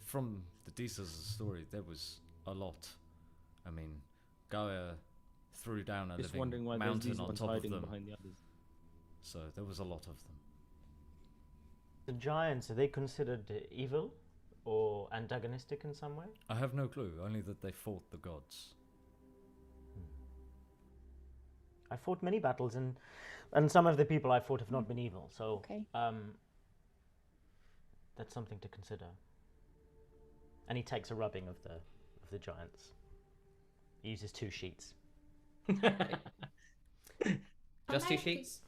from the details of the story, there was a lot. I mean, Gaia threw down a Just living wondering why there's mountain these on ones top of hiding them. behind the others. So there was a lot of them. The giants, are they considered evil or antagonistic in some way? I have no clue, only that they fought the gods. I fought many battles, and some of the people I fought have not been evil. So Okay. that's something to consider. And he takes a rubbing of the giants. He uses 2 sheets. Just 2 sheets?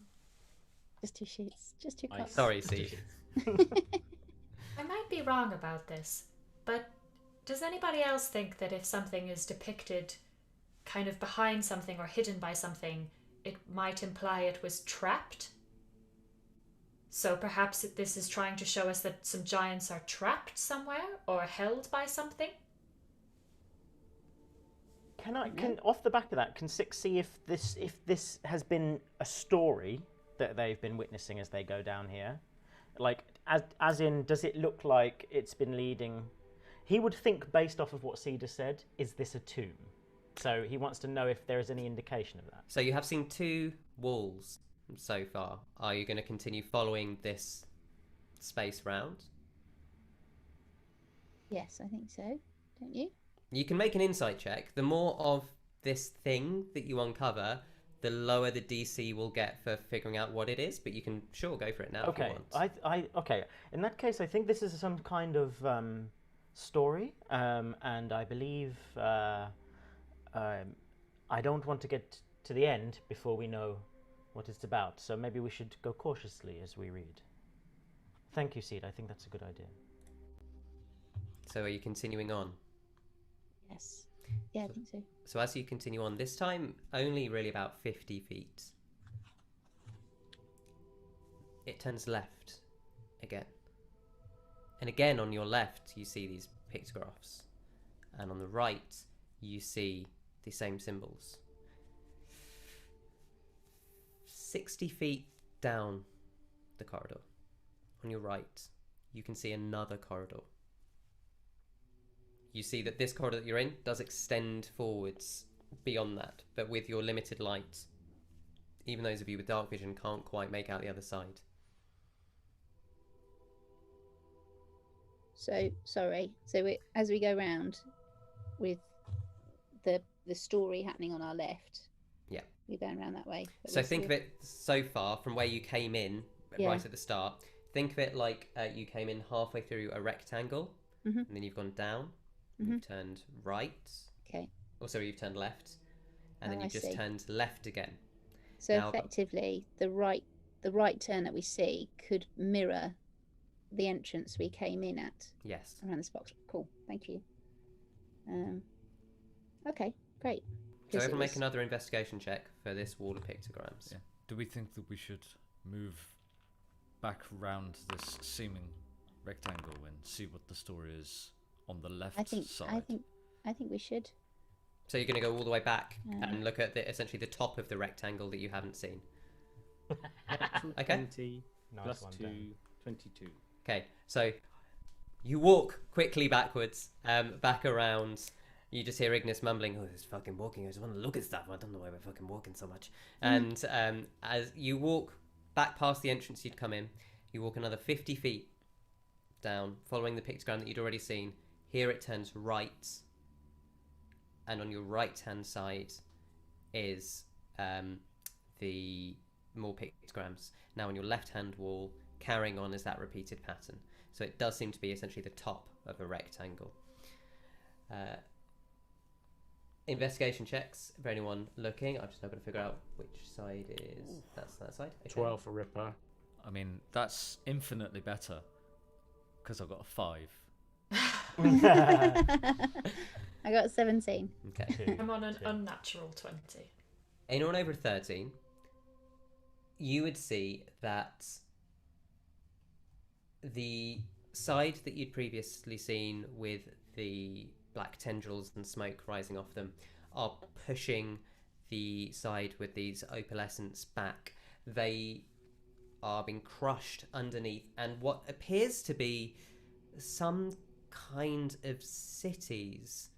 Just 2 sheets. Just 2 I cups. Sorry, Steve. I might be wrong about this, but does anybody else think that if something is depicted kind of behind something or hidden by something, it might imply it was trapped? So perhaps this is trying to show us that some giants are trapped somewhere or held by something? Can off the back of that, can Six see if this has been a story that they've been witnessing as they go down here? Like, as in, does it look like it's been leading? He would think, based off of what Cedar said, is this a tomb? So he wants to know if there is any indication of that. So you have seen 2 walls so far. Are you going to continue following this space round? Yes, I think so. Don't you? You can make an insight check. The more of this thing that you uncover, the lower the DC will get for figuring out what it is. But you can sure go for it now if you Okay, want. okay. In that case, I think this is some kind of story, and I believe I don't want to get to the end before we know what it's about. So maybe we should go cautiously as we read. Thank you, Seed. I think that's a good idea. So are you continuing on? Yes. Yeah, I think so. So as you continue on, this time only really about 50 feet. It turns left again. And again on your left you see these pictographs. And on the right you see the same symbols. 60 feet down the corridor, on your right, you can see another corridor. You see that this corridor that you're in does extend forwards beyond that, but with your limited light, even those of you with dark vision can't quite make out the other side. So, sorry. So as we go round with the story happening on our left, Yeah. we're going around that way. but So we're think of still- it so far from where you came in, Yeah. right at the start. Think of it like you came in halfway through a rectangle, Mhm. and then you've gone down, and Mhm. you've turned right, Okay. or sorry, you've turned left, and then Oh, you've I just see. turned left again. So Now- effectively, the right turn that we see could mirror the entrance we came in at Yes. around this box. Cool. Thank you. Okay. Great. So 'Cause it everyone make was- another investigation check for this wall of pictograms. Yeah. Do we think that we should move back round this seeming rectangle and see what the story is on the left side? I think we should. So you're going to go all the way back Yeah. and look at essentially the top of the rectangle that you haven't seen. Okay. 20 Nice plus one, 2, Dan. 22. Okay, so you walk quickly backwards, back around. You just hear Ignis mumbling, "Oh, this fucking walking. I just want to look at stuff. I don't know why we're fucking walking so much." And as you walk back past the entrance you'd come in, you walk another 50 feet down, following the pictogram that you'd already seen. Here it turns right, and on your right-hand side is the more pictograms now on your left-hand wall, carrying on as that repeated pattern. So it does seem to be essentially the top of a rectangle. Investigation checks for anyone looking. I'm just not going to figure out which side is. That's that side. Okay. 12 for Ripper. I mean, that's infinitely better because I've got a 5. I got 17. Okay. I'm on an unnatural 20. Anyone over 13, you would see that the side that you'd previously seen with the black tendrils and smoke rising off them are pushing the side with these opalescents back. They are being crushed underneath, and what appears to be some kind of cities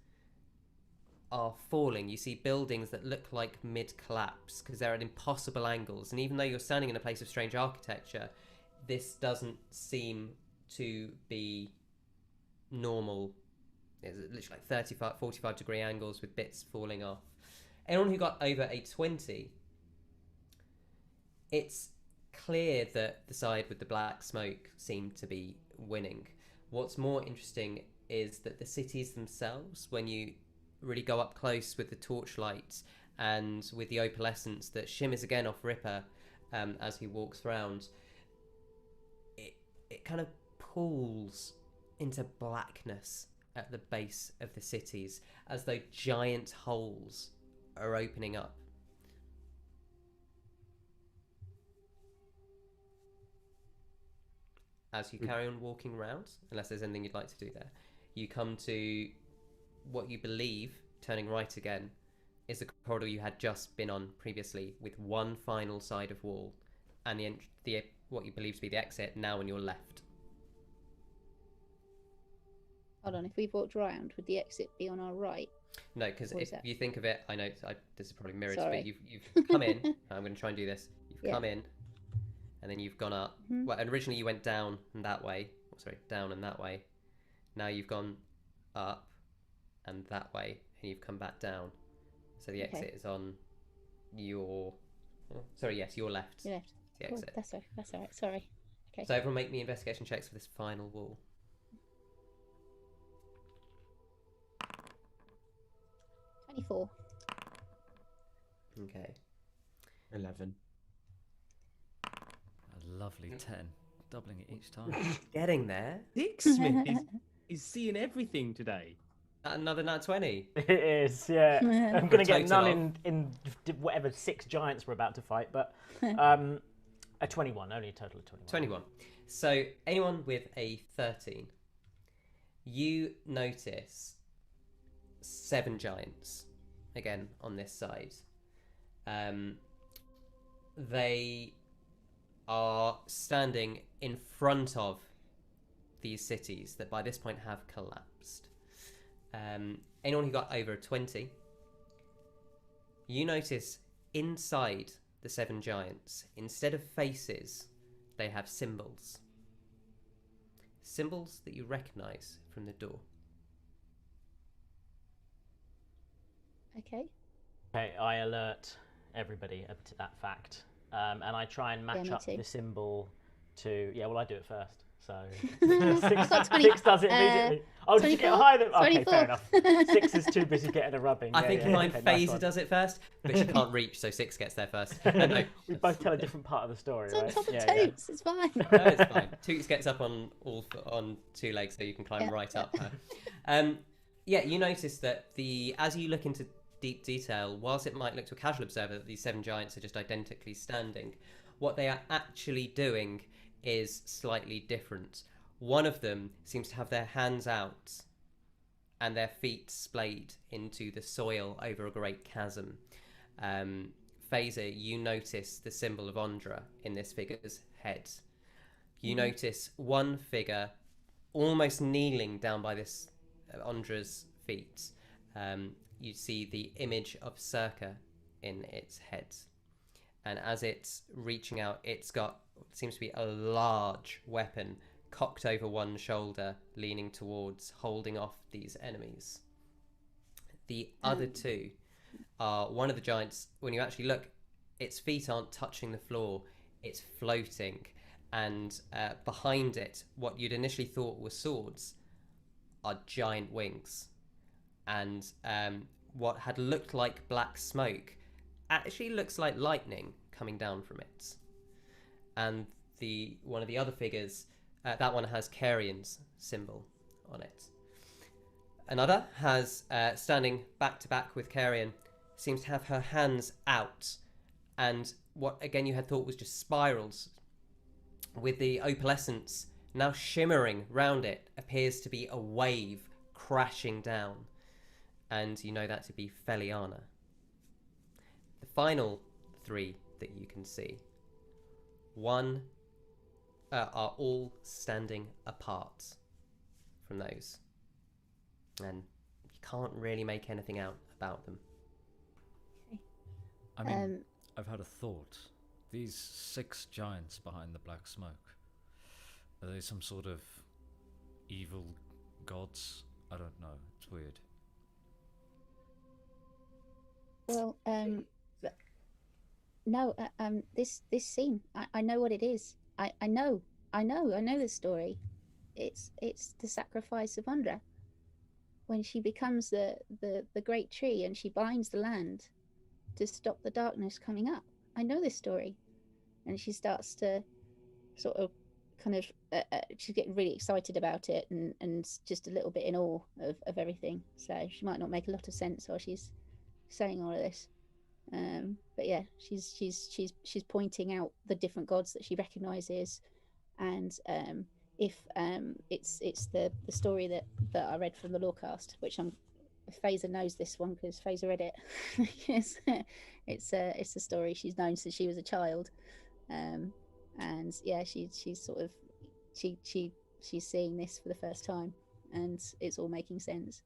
are falling. You see buildings that look like mid-collapse because they're at impossible angles, and even though you're standing in a place of strange architecture, this doesn't seem to be normal. It's literally like 35, 45 degree angles with bits falling off. Anyone who got over a 20, it's clear that the side with the black smoke seemed to be winning. What's more interesting is that the cities themselves, when you really go up close with the torchlight and with the opalescence that shimmers again off Ripper as he walks around, it kind of pools into blackness at the base of the cities, as though giant holes are opening up. As you carry on walking around, unless there's anything you'd like to do there, you come to what you believe, turning right again, is the corridor you had just been on previously, with one final side of wall, and the what you believe to be the exit now on your left. Hold on, if we've walked around, would the exit be on our right? No, because if you think of it, I know this is probably mirrored, Sorry. but you've come in. I'm going to try and do this. You've come in, and then you've gone up. Mhm. Well, and originally you went down and that way. Oh, sorry, down and that way. Now you've gone up and that way, and you've come back down. So the exit is on your... Oh, sorry, yes, your left. Your left. The Cool. exit. That's all right. Sorry. Okay. So everyone make me investigation checks for this final wall. 24. Okay. 11. A lovely 10, doubling it each time. Getting there. Sixsmith is seeing everything today. Another nat 20. It is, yeah. I'm going to get Total none in whatever 6 giants we're about to fight, but a 21, only a total of 21. 21. So anyone with a 13, you notice 7 giants again on this side. They are standing in front of these cities that by this point have collapsed. Anyone who got over a 20, you notice inside the 7 giants, instead of faces, they have symbols. Symbols that you recognise from the door. Okay. Okay, I alert everybody to that fact, and I try and match me up too. the symbol to. Yeah, well, I do it first. So I've got 20, 6 does it immediately. Oh, did you get 24, higher than? Okay, 24. fair enough. 6 is too busy getting a rubbing. I think you mind okay, nice Faeza one. does it first, but she can't reach, so 6 gets there first. No, We both tell a different part of the story, It's on right? top of yeah, Toots. It's fine. no, it's fine. Toots gets up on 2 legs, so you can climb Yeah, right yeah. up her. Yeah, you notice that as you look into deep detail, whilst it might look to a casual observer that these 7 giants are just identically standing, what they are actually doing is slightly different. One of them seems to have their hands out and their feet splayed into the soil over a great chasm. Faeza, you notice the symbol of Ondra in this figure's head. You notice one figure almost kneeling down by this Ondra's feet. You see the image of Circa in its head. And as it's reaching out, it's got what seems to be a large weapon cocked over one shoulder, leaning towards, holding off these enemies. The other 2 are one of the giants. When you actually look its feet aren't touching the floor, it's floating, and behind it, what you'd initially thought were swords are giant wings, and what had looked like black smoke actually looks like lightning coming down from it. And one of the other figures, that one has Carrion's symbol on it. Another has, standing back to back with Carrion, seems to have her hands out, and what again you had thought was just spirals, with the opalescence now shimmering round it, appears to be a wave crashing down, and you know that to be Feliana. The final three that you can see, one are all standing apart from those, and you can't really make anything out about them. I mean, I've had a thought. These 6 giants behind the black smoke, are they some sort of evil gods? I don't know. It's weird. Well, no, this scene, I know what it is. I know the story. It's the sacrifice of Undra. When she becomes the great tree and she binds the land to stop the darkness coming up. I know this story. And she starts to sort of kind of, she's getting really excited about it and just a little bit in awe of everything. So she might not make a lot of sense while she's saying all of this. But yeah, she's pointing out the different gods that she recognizes, and if it's the story that I read from the Lorecast, which Faeza knows this one because Faeza read it. it's a story she's known since she was a child, and yeah, she's sort of she's seeing this for the first time, and it's all making sense.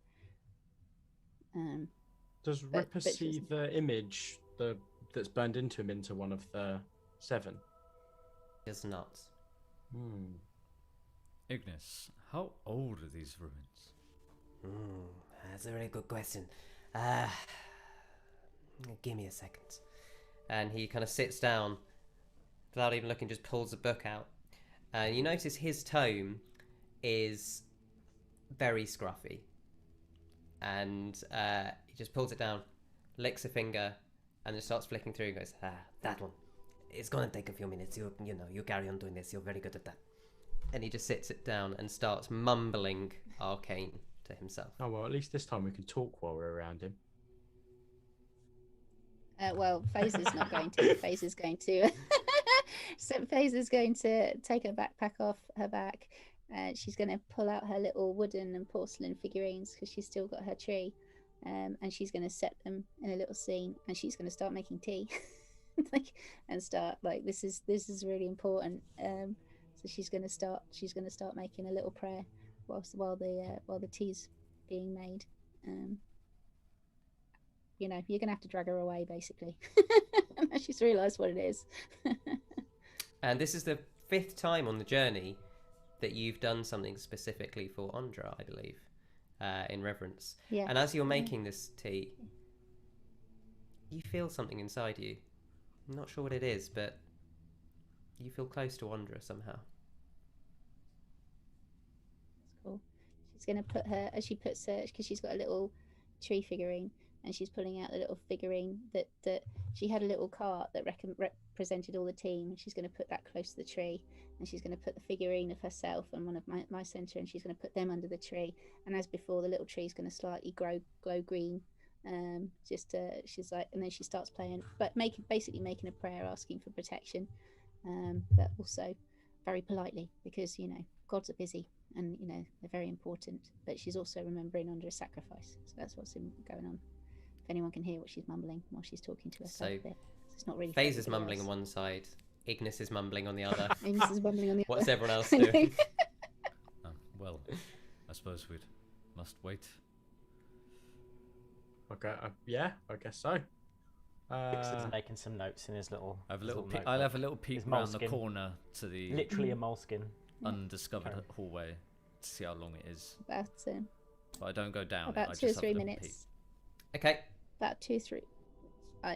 Does Ripper see the image that's burned into him into one of the 7? Does not. Ignis, how old are these ruins? That's a really good question. Give me a second. And he kind of sits down, without even looking, just pulls a book out. And you notice his tome is very scruffy. And he just pulls it down, licks a finger, and just starts flicking through and goes, that one. It's going to take a few minutes. You carry on doing this. You're very good at that. And he just sits it down and starts mumbling arcane to himself. Oh, well, at least this time we can talk while we're around him. Well, Faeza's not going to. Faeza's going to. So Faeza's going to take her backpack off her back. She's going to pull out her little wooden and porcelain figurines because she's still got her tree, and she's going to set them in a little scene, and she's going to start making tea, and start this is really important. So she's going to start making a little prayer while the tea's being made. You're going to have to drag her away, basically. She's realised what it is. And this is the 5th time on the journey that you've done something specifically for Undra, I believe, in reverence. Yeah. And as you're making this tea, you feel something inside you. I'm not sure what it is, but you feel close to Undra somehow. That's cool. She's going to put her, as she puts her, because she's got a little tree figurine, and she's pulling out the little figurine that she had a little cart that represented all the team, and she's going to put that close to the tree, and she's going to put the figurine of herself and one of my center, and she's going to put them under the tree, and as before, the little tree's going to slightly glow green. She's like, and then she starts playing, but basically making a prayer, asking for protection, but also very politely, because gods are busy and they're very important, but she's also remembering under a sacrifice, so that's what's going on. If anyone can hear what she's mumbling while she's talking to herself, so it's not really. Faeza's mumbling on one side, Ignis is mumbling on the other. Ignis is mumbling on the other. What's everyone else doing? Well, I suppose we must wait. Okay, yeah, I guess so. He's making some notes in his little. I'll have a little peek around the corner to the literally a moleskin undiscovered hallway to see how long it is. But I don't go down. About 2 or 3 minutes. Okay. About 2 or 3.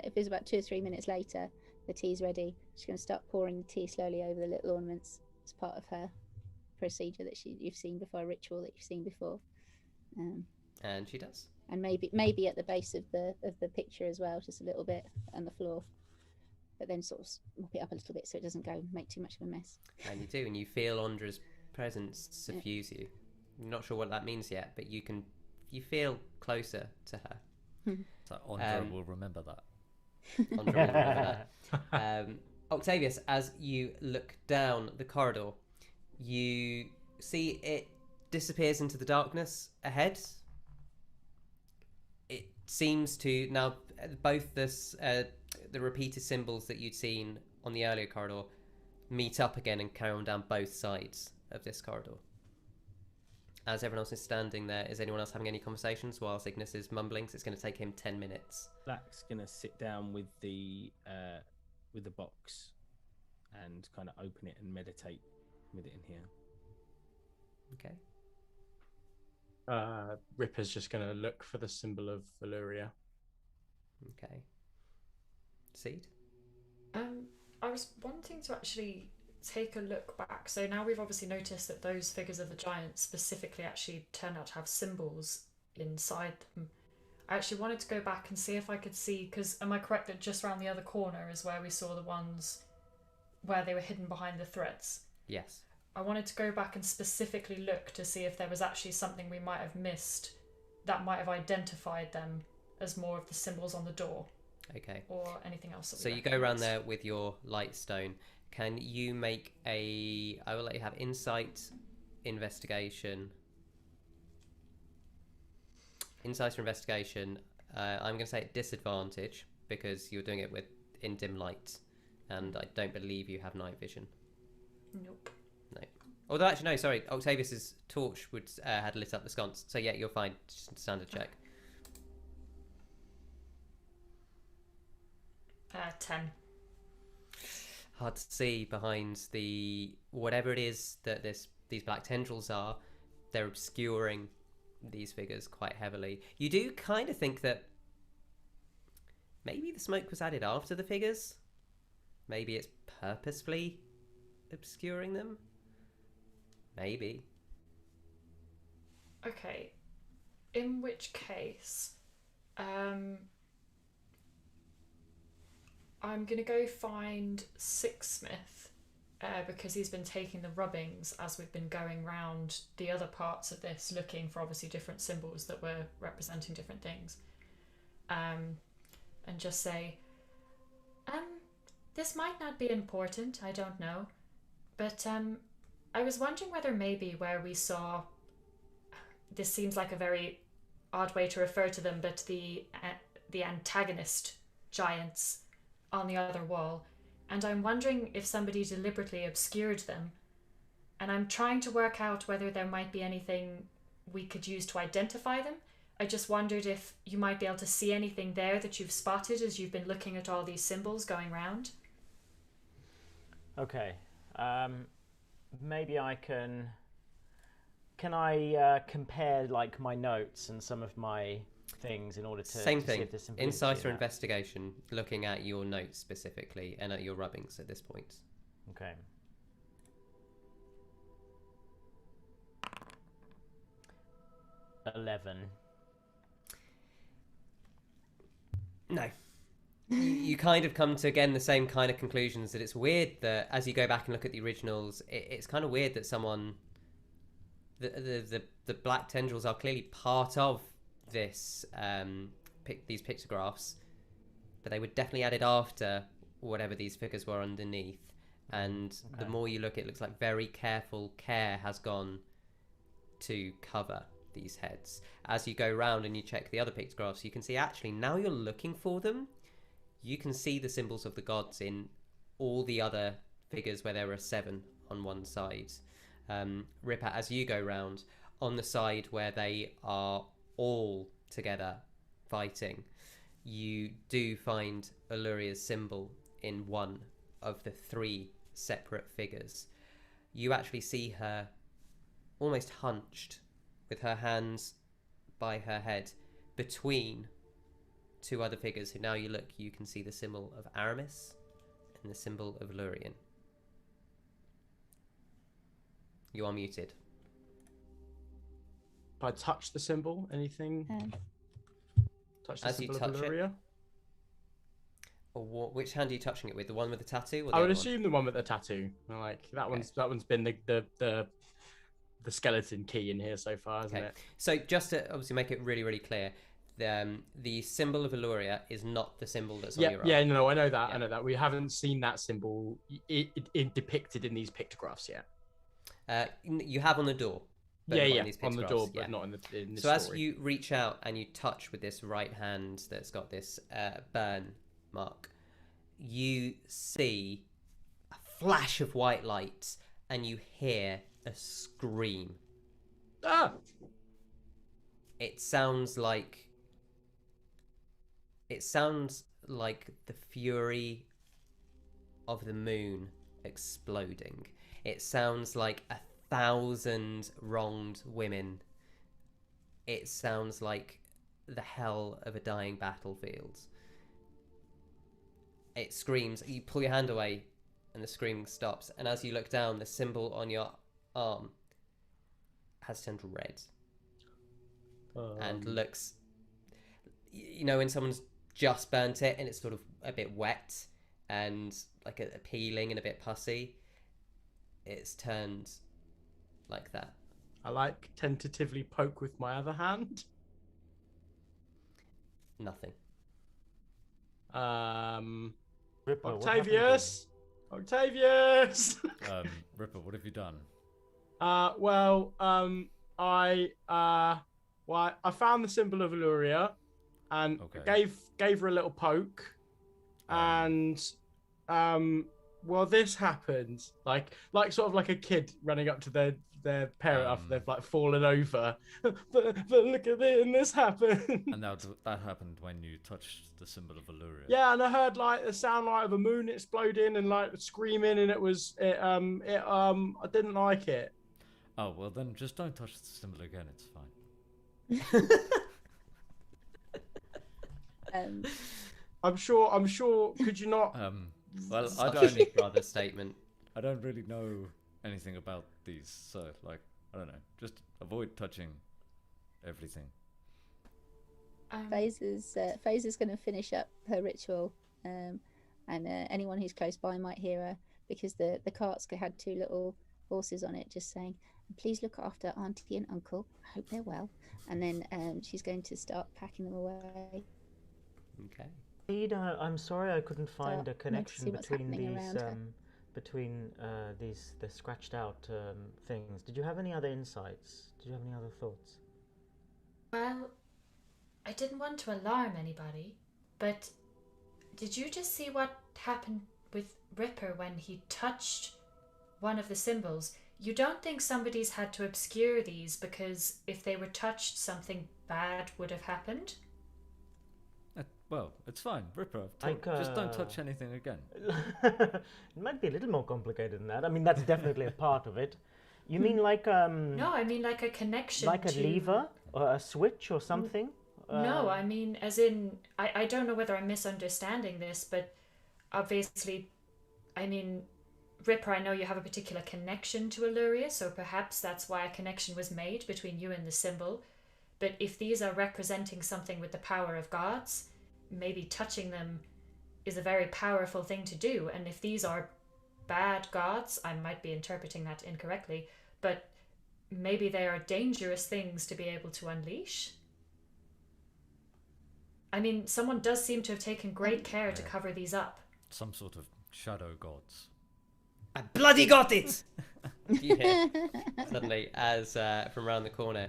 If it's about 2 or 3 minutes later, the tea's ready, she's going to start pouring the tea slowly over the little ornaments as part of her procedure that you've seen before, a ritual that you've seen before. And she does. And maybe at the base of the picture as well, just a little bit on the floor. But then sort of mop it up a little bit so it doesn't make too much of a mess. And you do, and you feel Ondra's presence suffuse you. You're not sure what that means yet, but you feel closer to her. So Ondra will remember that. Ondra will remember that. Octavius, as you look down the corridor, you see it disappears into the darkness ahead. It seems to now both the repeated symbols that you'd seen on the earlier corridor meet up again and carry on down both sides of this corridor. As everyone else is standing there, is anyone else having any conversations whilst Ignis is mumbling? So it's going to take him 10 minutes. Black's gonna sit down with the box and kind of open it and meditate with it in here. Okay. Ripper's just going to look for the symbol of Valyria. Okay. Seed? I was wanting to actually take a look back. So now we've obviously noticed that those figures of the giants specifically actually turn out to have symbols inside them. I actually wanted to go back and see if I could see, because am I correct that just around the other corner is where we saw the ones where they were hidden behind the threads? Yes. I wanted to go back and specifically look to see if there was actually something we might have missed that might have identified them as more of the symbols on the door. Okay. Or anything else. That So you go around there with your light stone. Can you make I will let you have insight, investigation. Insight or investigation. I'm going to say at disadvantage because you're doing it in dim light, and I don't believe you have night vision. Nope. No. Although actually no, sorry. Octavius's torch had lit up the sconce. So yeah, you're fine. Just a standard check. 10. Hard to see behind the whatever it is that these black tendrils are. They're obscuring these figures quite heavily. You do kind of think that maybe the smoke was added after the figures. Maybe it's purposefully obscuring them. Maybe. Okay. In which case, I'm going to go find Sixsmith because he's been taking the rubbings as we've been going round the other parts of this, looking for obviously different symbols that were representing different things. And just say, this might not be important, I don't know. But I was wondering whether maybe where we saw, this seems like a very odd way to refer to them, but the antagonist giants on the other wall, and I'm wondering if somebody deliberately obscured them, and I'm trying to work out whether there might be anything we could use to identify them. I just wondered if you might be able to see anything there that you've spotted as you've been looking at all these symbols going round. Okay, maybe I can I compare like my notes and some of my things in order to Same to thing. see if there's some Insight validity or in that? investigation, looking at your notes specifically and at your rubbings at this point. Okay. $11. No. You kind of come to again the same kind of conclusions, that it's weird that as you go back and look at the originals, it's kind of weird that someone the black tendrils are clearly part of this these pictographs, but they were definitely added after whatever these figures were underneath. And the more you look, it looks like very careful care has gone to cover these heads. As you go round and you check the other pictographs, you can see actually now you're looking for them, you can see the symbols of the gods in all the other figures where there are 7 on one side. Ripper, as you go round, on the side where they are all together fighting, you do find Alluria's symbol in one of the 3 separate figures. You actually see her almost hunched with her hands by her head between 2 other figures who, now you look, you can see the symbol of Aramis in the symbol of Lurien. You are muted. If I touch the symbol, anything? Touch the As you symbol of touch it, Illyria? Or which hand are you touching it with? The one with the tattoo? Or the I would other one? assume the one with the tattoo. Like that one's been the skeleton key in here so far, hasn't it? So just to obviously make it really, really clear, the symbol of Illyria is not the symbol that's on your arm. Yeah, no, I know that. Yeah. I know that. We haven't seen that symbol depicted in these pictographs yet. You have on the door. But Yeah, not yeah, in these on the pictographs, door, yeah. but not in the So story. as you reach out and you touch with this right hand that's got this burn mark, you see a flash of white light and you hear a scream. Ah! It sounds like the fury of the moon exploding. It sounds like 1,000 wronged women. It sounds like the hell of a dying battlefield. It screams. You pull your hand away and the screaming stops. And as you look down, the symbol on your arm has turned red. And looks, you know, when someone's just burnt it and it's sort of a bit wet and like a peeling and a bit pussy, it's turned like that. I like tentatively poke with my other hand. Nothing. Ripper, what Octavius! Octavius! Ripper, what have you done? I found the symbol of Illyria and Okay. gave her a little poke, and well, this happened. Like sort of like a kid running up to their parent after they've like fallen over. but look at it, and this happened. And that happened when you touched the symbol of Illyria. Yeah, and I heard like the sound like of a moon exploding and like screaming, and I didn't like it. Oh, well then just don't touch the symbol again, it's fine. I'm sure. Could you not? Well, Such a brother statement. I don't really know anything about these, so like, I don't know. Just avoid touching everything. Faeza's going to finish up her ritual, and anyone who's close by might hear her, because the carts had two little horses on it, just saying, "Please look after Auntie and Uncle. I hope they're well." And then she's going to start packing them away. Okay. Ida, I'm sorry I couldn't find a connection see what's between happening these around her. the scratched out things. Did you have any other insights? Did you have any other thoughts? Well, I didn't want to alarm anybody, but did you just see what happened with Ripper when he touched one of the symbols? You don't think somebody's had to obscure these because if they were touched, something bad would have happened? Well, it's fine, Ripper. Like, just don't touch anything again. It might be a little more complicated than that. I mean, that's definitely a part of it. You mean like No, I mean like a connection like a to... lever or a switch or something? No, I mean as in I don't know whether I'm misunderstanding this, but obviously, I mean, Ripper, I know you have a particular connection to Illyria, so perhaps that's why a connection was made between you and the symbol. But if these are representing something with the power of gods, maybe touching them is a very powerful thing to do. And if these are bad gods, I might be interpreting that incorrectly, but maybe they are dangerous things to be able to unleash. I mean, someone does seem to have taken great care to cover these up. Some sort of shadow gods. I bloody got it! You hear suddenly, as from around the corner,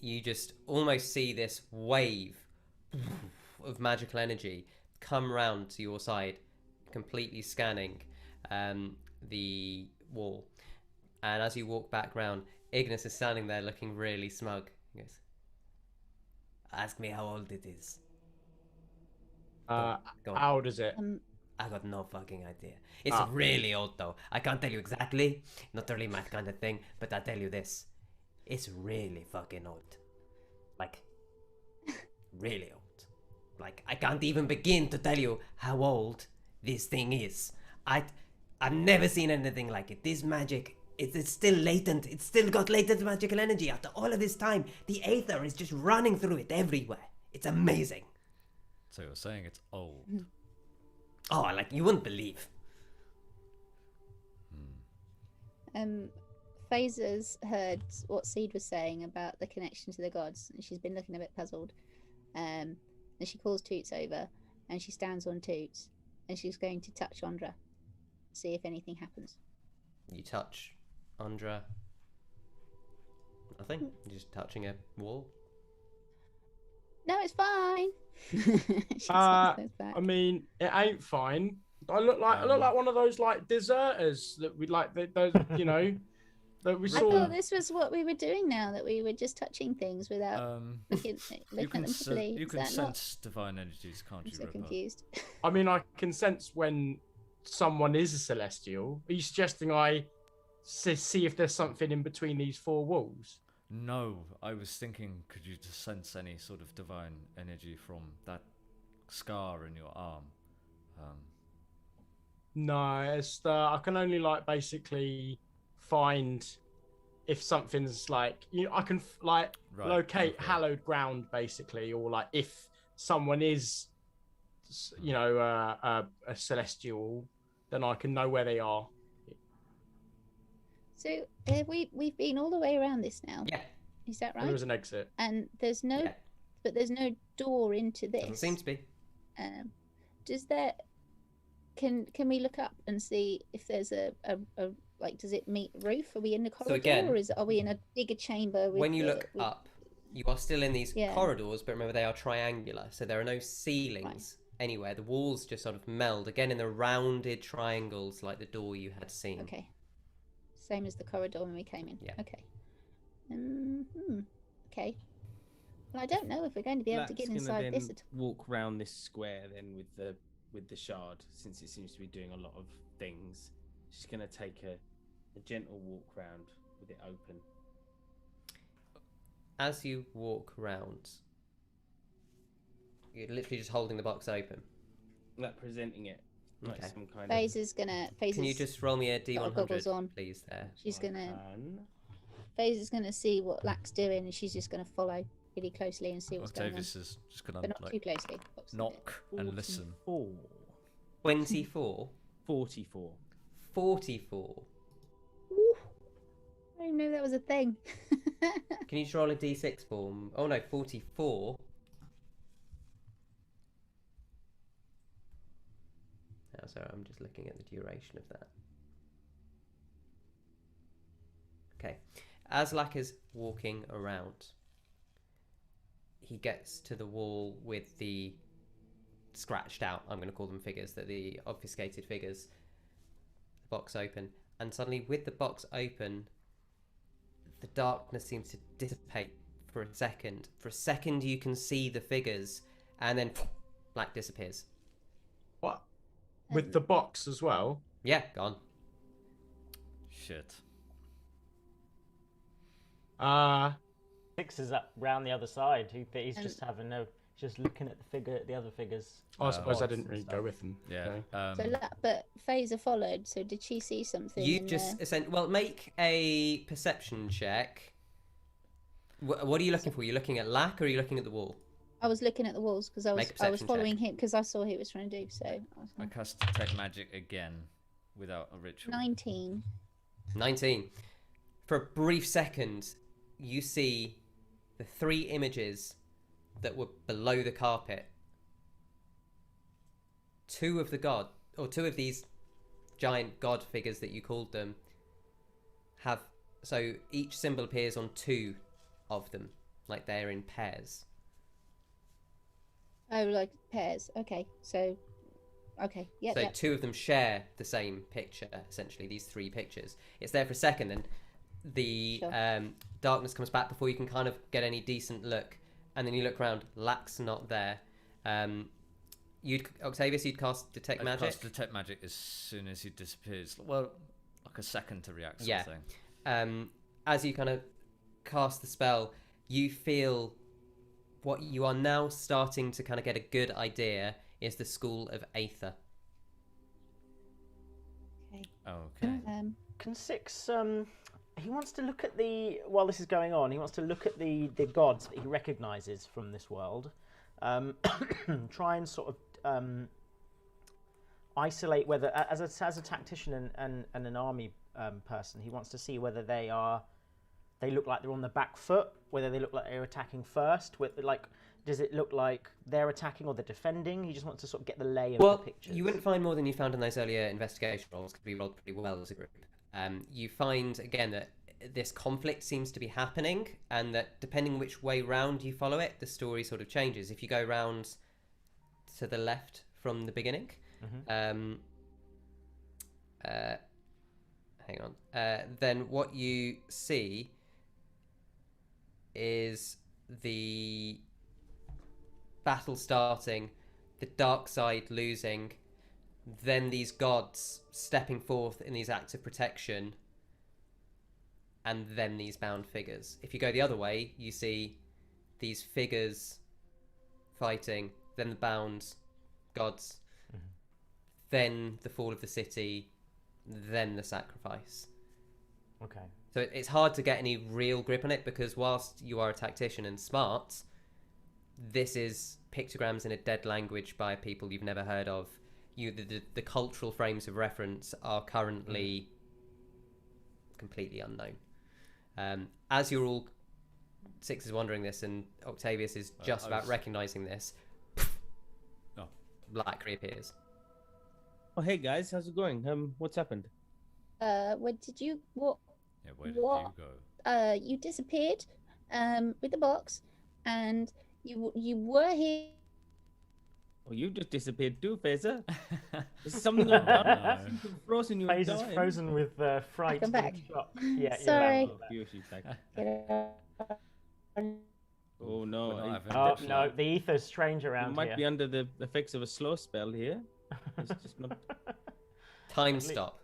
you just almost see this wave of magical energy come round to your side, completely scanning the wall. And as you walk back round, Ignis is standing there looking really smug. He goes, "Ask me how old it is." Go on. How old is it? I got no fucking idea. It's really old though. I can't tell you exactly. Not really my kind of thing, but I'll tell you this. It's really fucking old. Like, really old. Like, I can't even begin to tell you how old this thing is. I've never seen anything like it. This magic, it's still latent. It's still got latent magical energy after all of this time. The aether is just running through it everywhere. It's amazing. So you're saying it's old? Oh, like you wouldn't believe. Faeza's heard what Seed was saying about the connection to the gods, and she's been looking a bit puzzled. And she calls Toots over, and she stands on Toots, and she's going to touch Andra, see if anything happens. You touch Andra. Nothing. You're just touching a wall. No, it's fine. She goes back. I mean, it ain't fine. I look like one of those like deserters that we like those, you know, that we I saw. thought this was what we were doing now, that we were just touching things without looking at them properly. You Is can that not? sense divine energies, can't I'm you, so Ripper? confused. I mean, I can sense when someone is a celestial. Are you suggesting I see if there's something in between these four walls? No, I was thinking, could you just sense any sort of divine energy from that scar in your arm? No, it's I can only like basically find if something's like I can like locate okay. hallowed ground basically, or like if someone is a celestial, then I can know where they are. So we've been all the way around this now. Yeah. Is that There right? was an exit. And there's no, Yeah. but there's no door into this. Doesn't seem to be. Does there? Can we look up and see if there's a like? Does it meet roof? Are we in the corridor, again, or are we in a bigger chamber? With When you the- look with- up, you are still in these Yeah. corridors, but remember they are triangular, so there are no ceilings anywhere. The walls just sort of meld again in the rounded triangles like the door you had seen. Okay. Same as the corridor when we came in. Yeah. Okay. Okay. Well, I don't know if we're going to be able to get inside this at all. Walk round this square then with the shard, since it seems to be doing a lot of things. She's gonna take a gentle walk round with it open. As you walk round, you're literally just holding the box open. Like presenting it. Like Okay. some kind Faeza's gonna. Can you just roll me a goggles on. D100, please? There. She's gonna. of Faeza's gonna see what Lack's doing, and she's just gonna follow really closely and see what's Octavius is just going gonna on. But not too closely. obviously. knock and listen. 24. 44. 44. Ooh. I didn't know that was a thing. Can you just roll a D6 form? Oh no, 44. Oh, sorry, I'm just looking at the duration of that. Okay. As Lack is walking around, he gets to the wall with the scratched out, I'm going to call them figures, the obfuscated figures, the box open, and suddenly with the box open, the darkness seems to dissipate for a second. For a second you can see the figures, and then Lack disappears. What? With the box as well? Yeah, gone. Shit. Six is up round the other side. He's just having just looking at the other figures. I suppose I bots didn't and really stuff. go with them. Yeah. Okay. So, but Faeza followed. So, did she see something? You in just the... well, make a perception check. What are you looking for? You're looking at Lack, or are you looking at the wall? I was looking at the walls because I was perception following him because I saw what he was trying to do. So, I was I like, cast detect magic again without a ritual. 19. 19. For a brief second, you see the three images that were below the carpet. Two of these giant god figures that you called them have, so each symbol appears on two of them, like they're in pairs. Oh, like pairs. Okay. So, okay. Yeah. So two of them share the same picture, essentially, these three pictures. It's there for a second, and the darkness comes back before you can kind of get any decent look. And then you look around, Lack's not there. Octavius, you'd cast Detect Magic? Cast Detect Magic as soon as he disappears. Well, like a second to react sort Yeah. of thing. As you kind of cast the spell, you feel what you are now starting to kind of get a good idea is the School of Aether. Okay. Can Six? He wants to look at the while this is going on. He wants to look at the gods that he recognises from this world. Try and sort of isolate whether, as a tactician and an army person, he wants to see whether they look like they're on the back foot, whether they look like they're attacking first. Does it look like they're attacking or they're defending? He just wants to sort of get the lay of the pictures. You wouldn't find more than you found in those earlier investigation rolls, because we rolled pretty well as a group. You find, again, that this conflict seems to be happening, and that depending which way round you follow it, the story sort of changes. If you go round to the left from the beginning, hang on, then what you see is the battle starting, the dark side losing, then these gods stepping forth in these acts of protection, and then these bound figures. If you go the other way, you see these figures fighting, then the bound gods, then the fall of the city, then the sacrifice. Okay. So it's hard to get any real grip on it, because whilst you are a tactician and smart, this is pictograms in a dead language by people you've never heard of. The cultural frames of reference are currently completely unknown. As you're all, Six is wondering this, and Octavius is just about recognizing this. Black reappears. Oh, hey guys, how's it going? What's happened? Where did you what? Yeah, where did you go? You disappeared, with the box, and you were here. Oh, you just disappeared too, Faeza. There's something done. Frozen, you Faeza's frozen with fright. Come back. Yeah, Sorry. Oh no! Oh no, the ether's strange around You might here. be under the effects of a slow spell here. It's just not. Time stop.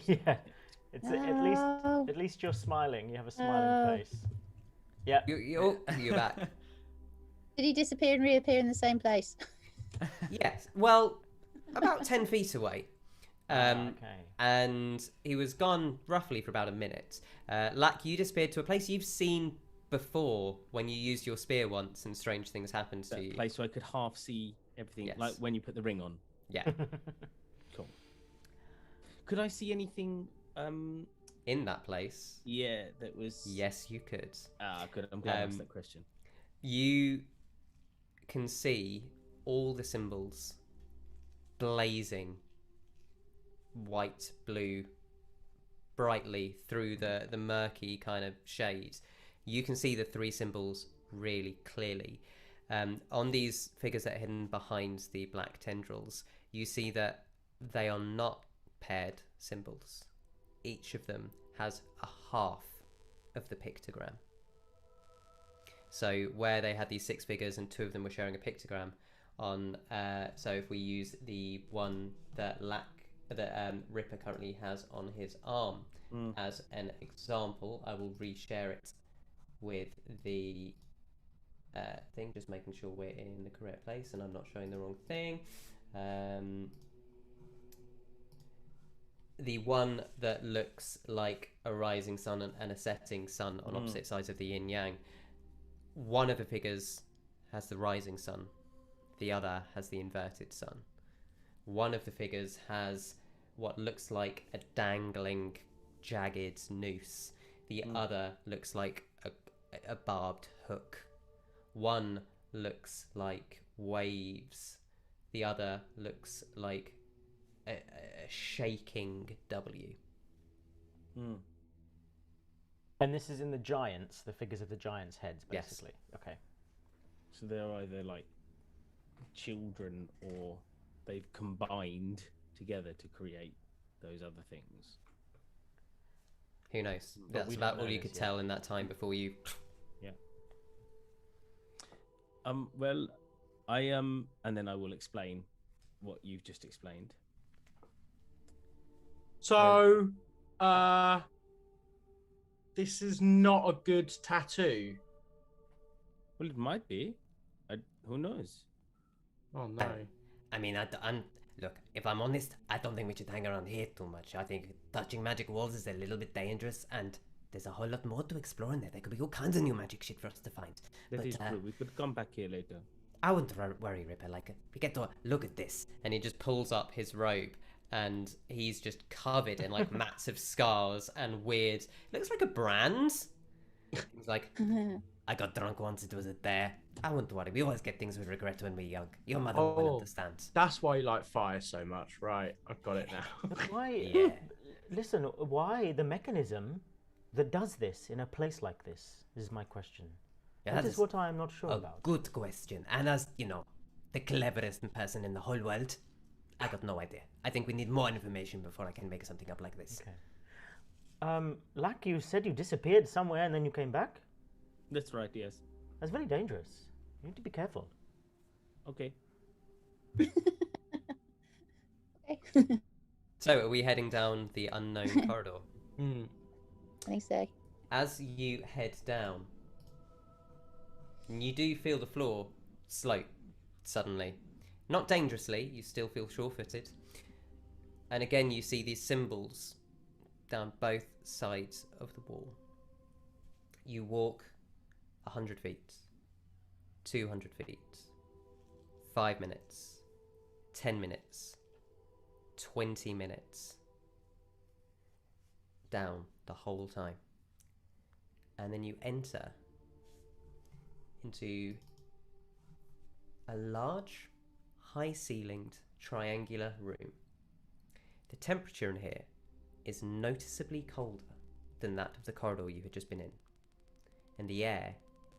Yeah, it's No. at least you're smiling. You have a smiling face. Yeah. You're back. Did he disappear and reappear in the same place? Yes. Well, about 10 feet away. Okay. And he was gone roughly for about a minute. Lack, you disappeared to a place you've seen before when you used your spear once and strange things happened to That you. place where I could half see everything, Yes. like when you put the ring on. Yeah. Cool. Could I see anything? In that place. Yeah, that was. Yes, you could. Ah, good. I'm glad I asked that question. You can see all the symbols blazing white, blue, brightly through the murky kind of shades. You can see the three symbols really clearly. On these figures that are hidden behind the black tendrils, you see that they are not paired symbols. Each of them has a half of the pictogram. So where they had these six figures and two of them were sharing a pictogram on, so if we use the one that Ripper currently has on his arm as an example, I will reshare it with the thing, just making sure we're in the correct place and I'm not showing the wrong thing. The one that looks like a rising sun and a setting sun on opposite sides of the yin yang, one of the figures has the rising sun, the other has the inverted sun. One of the figures has what looks like a dangling, jagged noose. The other looks like a barbed hook. One looks like waves. The other looks like a shaking W. And this is in the giants, the figures of the giants' heads, Yes. basically. Okay. So they're either like children or they've combined together to create those other things. Who knows? But That's we about don't all know you this could yet. tell in that time before you. Yeah. Well, I and then I will explain what you've just explained. So, this is not a good tattoo. Well, it might be. Who knows? Oh no. I mean, Look, if I'm honest, I don't think we should hang around here too much. I think touching magic walls is a little bit dangerous, and there's a whole lot more to explore in there. There could be all kinds of new magic shit for us to find. That is true. We could come back here later. I wouldn't worry, Ripper. Like, we get to look at this. And he just pulls up his robe, and he's just covered in, like, mats of scars and weird... Looks like a brand. He's like, I got drunk once, it was a dare. I wouldn't worry. We always get things we regret when we're young. Your mother will understand. That's why you like fire so much, right? I've got it now. But why? Yeah. Listen, why the mechanism that does this in a place like this is my question. Yeah, that is what I'm not sure a about. Good question. And as, you know, the cleverest person in the whole world, I got no idea. I think we need more information before I can make something up like this. Okay. Lack, you said you disappeared somewhere and then you came back? That's right, yes. That's very dangerous. You need to be careful. Okay. Okay. So, are we heading down the unknown corridor? I think so. As you head down, you do feel the floor slope suddenly. Not dangerously, you still feel sure-footed. And again, you see these symbols down both sides of the wall. You walk 100 feet, 200 feet, 5 minutes, 10 minutes, 20 minutes, down the whole time. And then you enter into a large, high-ceilinged, triangular room. The temperature in here is noticeably colder than that of the corridor you had just been in, and the air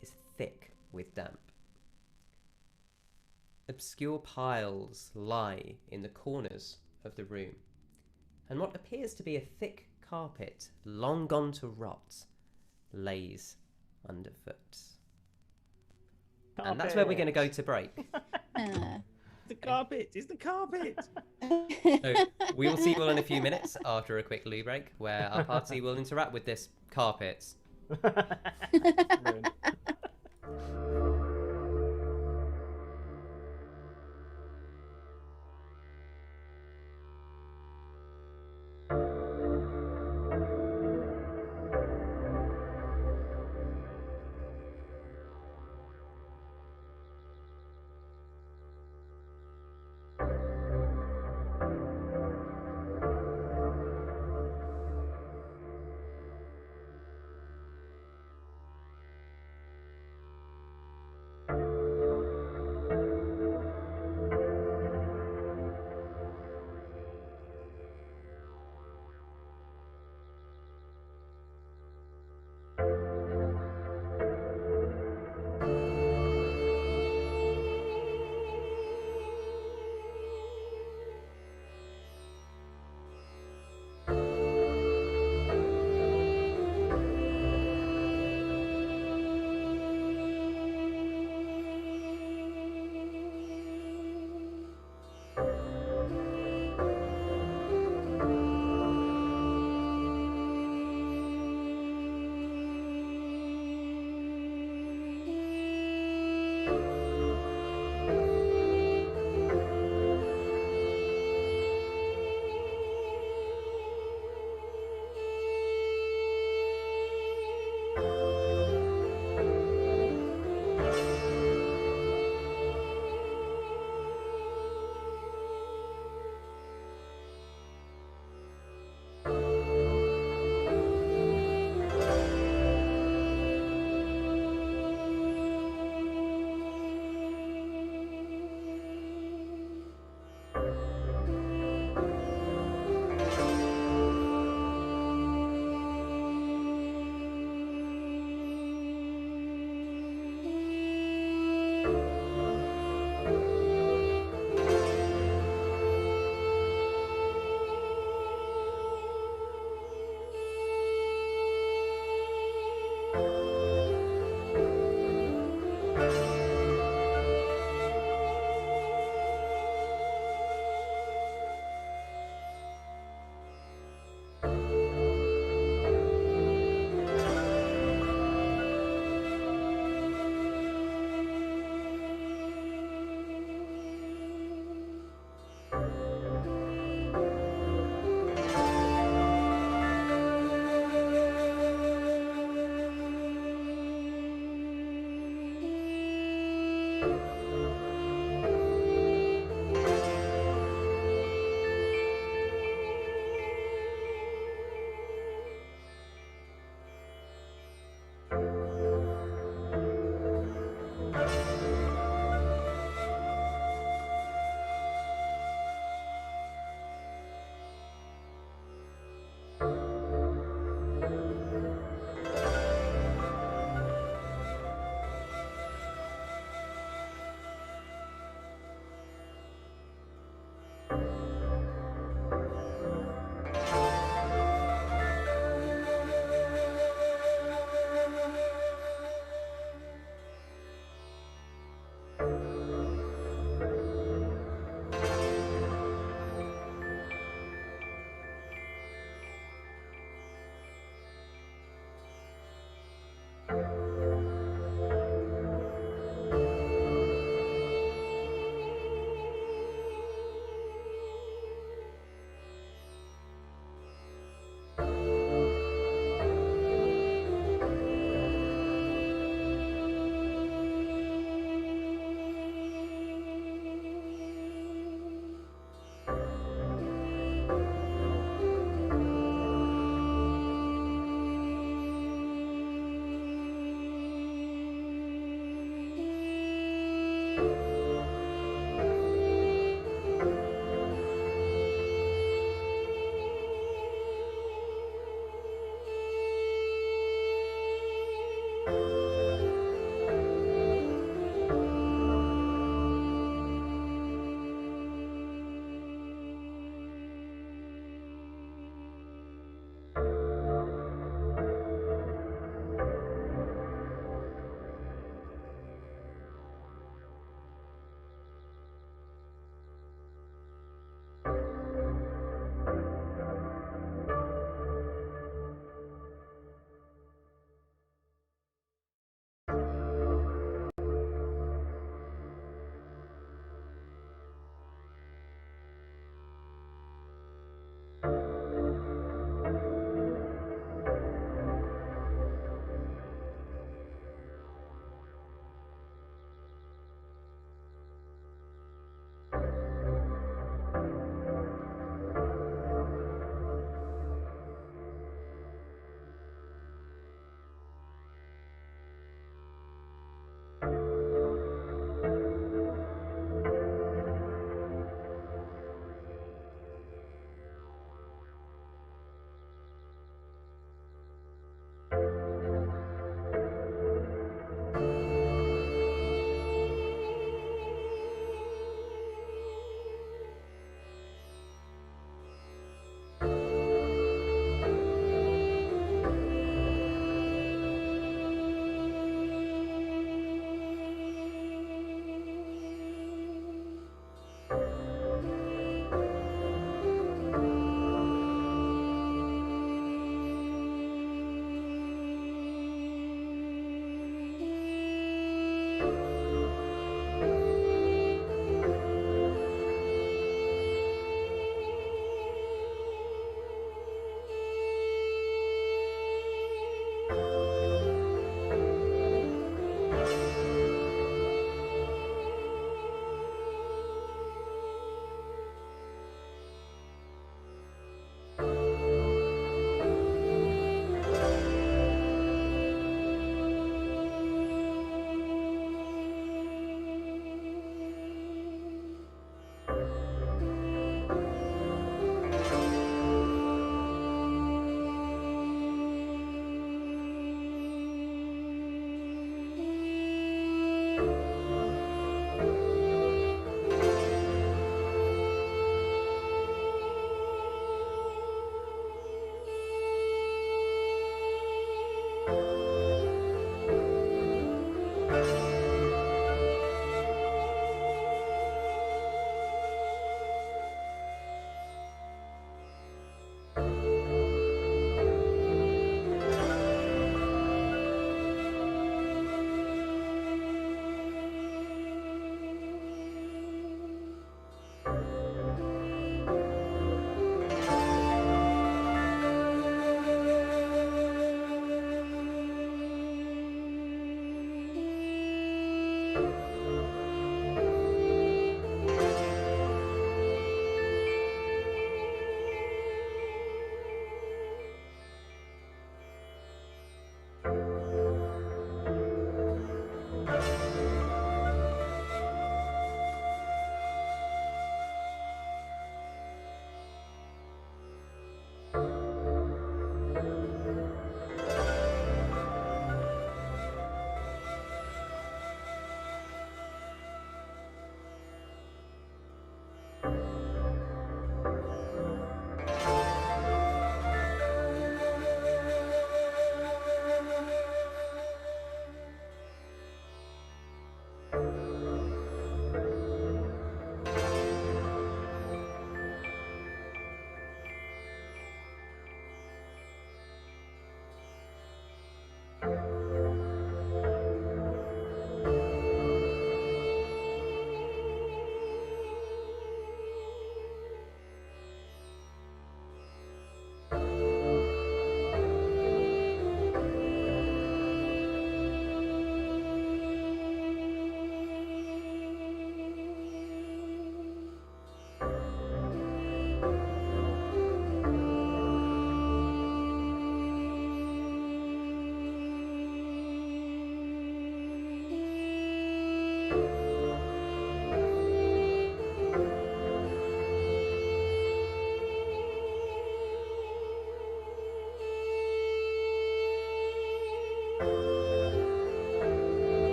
is thick with damp. Obscure piles lie in the corners of the room, and what appears to be a thick carpet, long gone to rot, lays underfoot. And that's where we're going to go to break. The carpet! It's the carpet! So we will see you all in a few minutes after a quick loo break, where our party will interact with this carpet. Brilliant.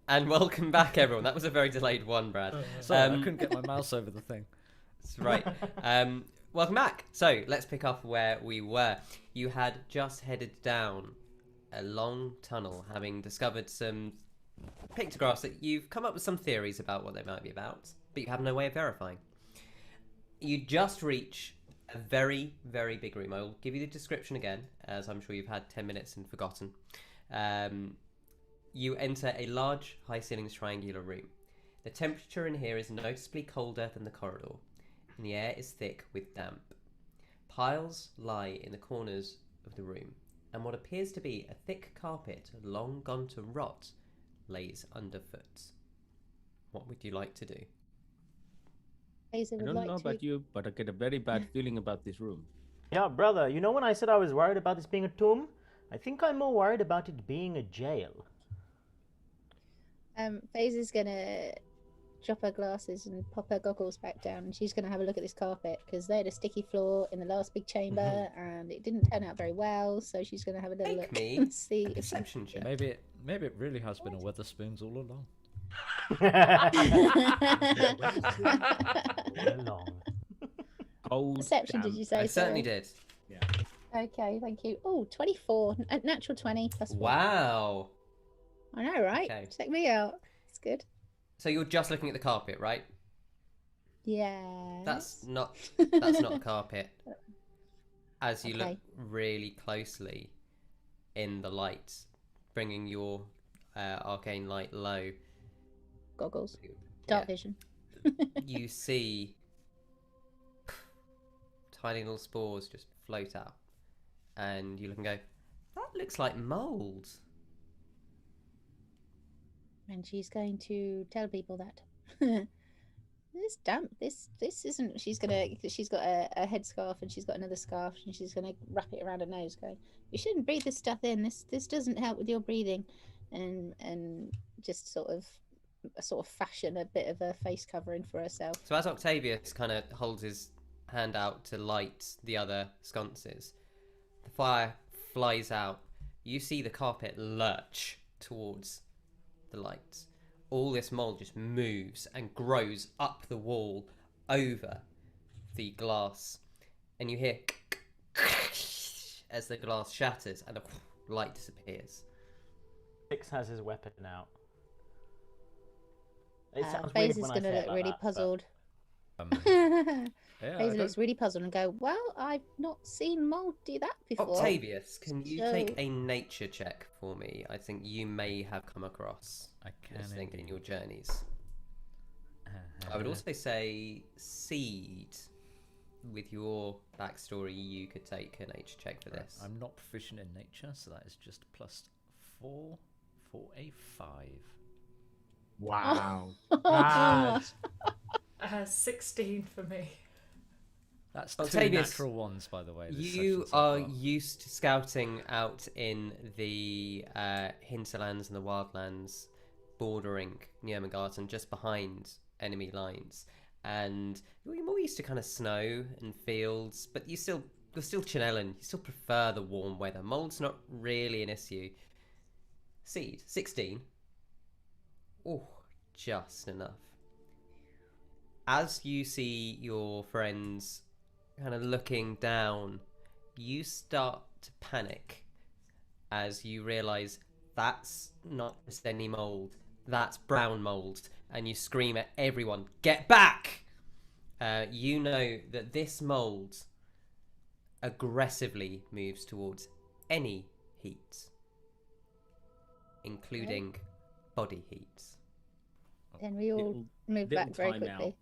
And welcome back, everyone. That was a very delayed one, Brad. Sorry, I couldn't get my mouse over the thing. That's right. Welcome back. So let's pick up where we were. You had just headed down a long tunnel, having discovered some pictographs that you've come up with some theories about what they might be about, but you have no way of verifying. You just reach a very, very big room. I will give you the description again, as I'm sure you've had 10 minutes and forgotten. You enter a large, high-ceilinged triangular room. The temperature in here is noticeably colder than the corridor, and the air is thick with damp. Piles lie in the corners of the room, and what appears to be a thick carpet, long gone to rot, lays underfoot. What would you like to do? Faeza I would don't like know to. about you, but I get a very bad feeling about this room. Yeah, brother, you know when I said I was worried about this being a tomb? I think I'm more worried about it being a jail. Faeza's gonna drop her glasses and pop her goggles back down, and she's gonna have a look at this carpet because they had a sticky floor in the last big chamber, and it didn't turn out very well. So she's gonna have a little Make look me and see a if perception check. Maybe it really has been a Weatherspoons all along. Cold, Perception, did damp. you say? I certainly sorry? did. Okay, thank you. Oh, 24, natural 20 plus 1. Wow. I know, right? Okay. Check me out. It's good. So you're just looking at the carpet, right? Yeah. That's not the carpet. As you look Okay. really closely in the light, bringing your arcane light low, Goggles. Dark yeah, vision. you see tiny little spores just float out, and you look and go, that looks like mold. And she's going to tell people that. This damp. This isn't. She's got a headscarf, and she's got another scarf, and she's gonna wrap it around her nose, going, "You shouldn't breathe this stuff in. This doesn't help with your breathing," and just sort of fashion a bit of a face covering for herself. So as Octavius kind of holds his hand out to light the other sconces, the fire flies out. You see the carpet lurch towards the light. All this mold just moves and grows up the wall over the glass, and you hear as the glass shatters and the light disappears. Six has his weapon out. It sounds Faze weird is when I going to say it look like really that, but- puzzled. Yeah, Faze looks really puzzled and go, "Well, I've not seen mold do that before." Octavius, can you So- take a nature check for me? I think you may have come across I can this thing in indeed. your journeys. I would also say Seed. With your backstory, you could take a nature check for this. I'm not proficient in nature, so that is just +4 for a 5. Wow. Oh. Brad. 16 for me. That's 2 Octavius, natural ones, by the way. this You session so are far. used to scouting out in the hinterlands and the wildlands bordering Njermungand, just behind enemy lines. And you're more used to kind of snow and fields, but you're still Chinellan. You still prefer the warm weather. Mold's not really an issue. Seed, 16. Oh, just enough. as you see your friends kind of looking down, you start to panic as you realize that's not just any mold, that's brown mold, and you scream at everyone, get back! You know that this mold aggressively moves towards any heat, including body heats. Then we all move back very time quickly. out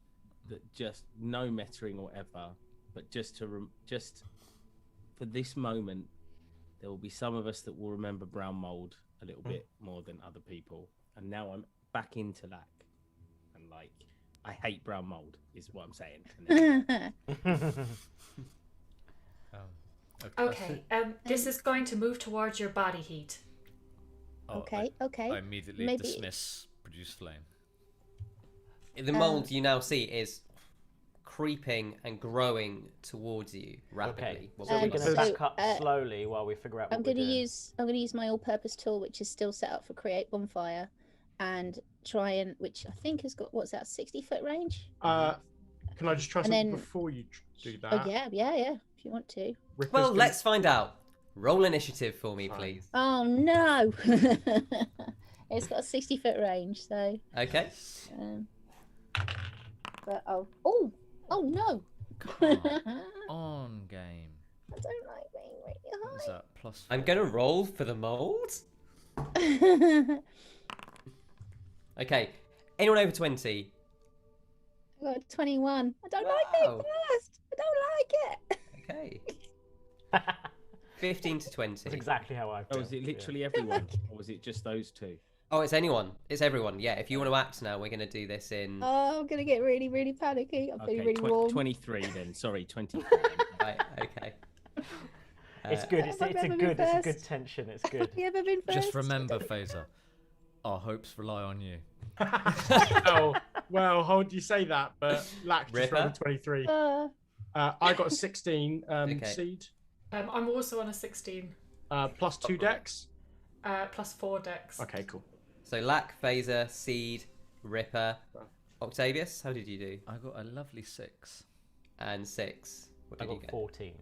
that just no mettering or whatever, but just to just for this moment, there will be some of us that will remember brown mold a little bit more than other people. And now I'm back into lack, and like I hate brown mold is what I'm saying. Okay. This is going to move towards your body heat. Okay. I immediately Maybe- dismiss produce flame. The mold you now see is creeping and growing towards you rapidly. Okay, What so would we're you going like to to do? back up slowly while we figure out what I'm we're going to doing. use my all-purpose tool, which is still set up for create bonfire, and try and which I think has got what's that 60-foot range? Can I just try And something then- before you do that? Oh yeah. If you want to. Ripper's Well, gonna- let's find out. Roll initiative for me, Fine. please. Oh no! It's got a 60-foot range, so. Okay. But oh no! Come on, game. I don't like being really Is that plus? I'm going to roll for the mold. high. Okay. Anyone over 20? I got a 21. I don't like being Wow. first. I don't like it. Okay. 15 to 20. That's exactly how I feel. Oh, was it literally everyone, or was it just those two? Oh, it's anyone. It's everyone. Yeah, if you want to act now, we're going to do this in... Oh, I'm gonna get really, really panicky. I'm feeling really Okay, warm. 23 then. Sorry, 23. Right, okay. It's good. It's I've a never good. been It's a good first. tension. It's good. Have you ever been first? Just remember, Faeza, our hopes rely on you. well, hold you say that, but Lack just Ripper? rolled a 23. I got a 16 Okay. seed, I'm also on a 16, plus 2 decks. plus 4 decks. Okay, cool. So, Lack, Faeza, Seed, Ripper. Octavius, how did you do? I got a lovely 6. And 6. What I did you got get? 14.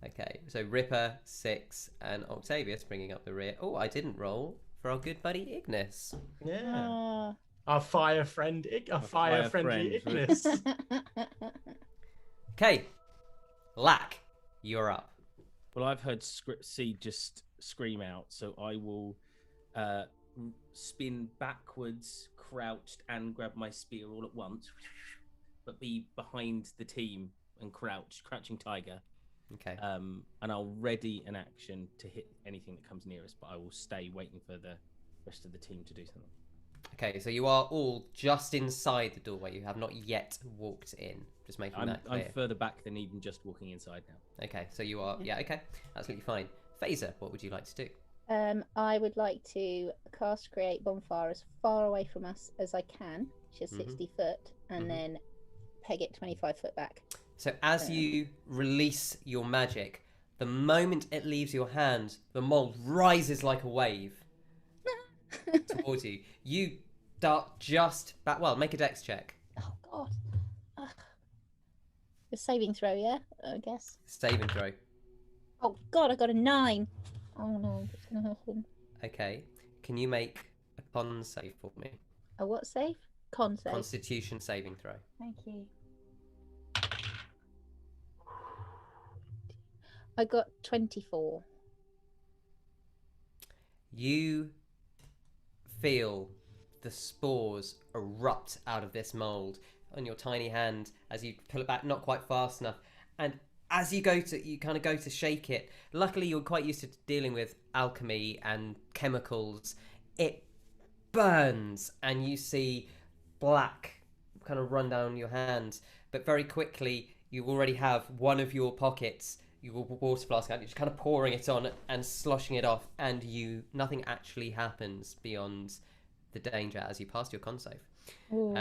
Okay, so Ripper, 6, and Octavius bringing up the rear. Oh, I didn't roll for our good buddy Ignis. Yeah. Oh. Our fire friend, our fire friendly friend. Ignis. Okay, Lack, you're up. Well, I've heard Seed just scream out, so I will spin backwards, crouched, and grab my spear all at once, but be behind the team and crouching tiger. Okay. And I'll ready an action to hit anything that comes near us, but I will stay waiting for the rest of the team to do something. Okay, so you are all just inside the doorway. You have not yet walked in. Just making that clear. I'm further back than even just walking inside now. Okay, so you are... Yeah, okay. Absolutely fine. Faeza, what would you like to do? I would like to cast create bonfire as far away from us as I can, which is 60 foot, and then peg it 25 foot back. So as you release your magic, the moment it leaves your hand, the mold rises like a wave towards you. You dart just back. Well, make a dex check. Oh god. Ugh. A saving throw, yeah? I guess. Save and throw. Oh god, I got a 9. Oh no, what's gonna happen? Okay. Can you make a con save for me? A what save? Con save. Constitution saving throw. Thank you. I got 24. You feel the spores erupt out of this mold on your tiny hand as you pull it back not quite fast enough, and as you go to shake it, luckily you're quite used to dealing with alchemy and chemicals. It burns and you see black kind of run down your hand, but very quickly you already have one of your pockets, your water flask out, you're just kind of pouring it on and sloshing it off, and nothing actually happens beyond the danger as you pass your con save. Ooh.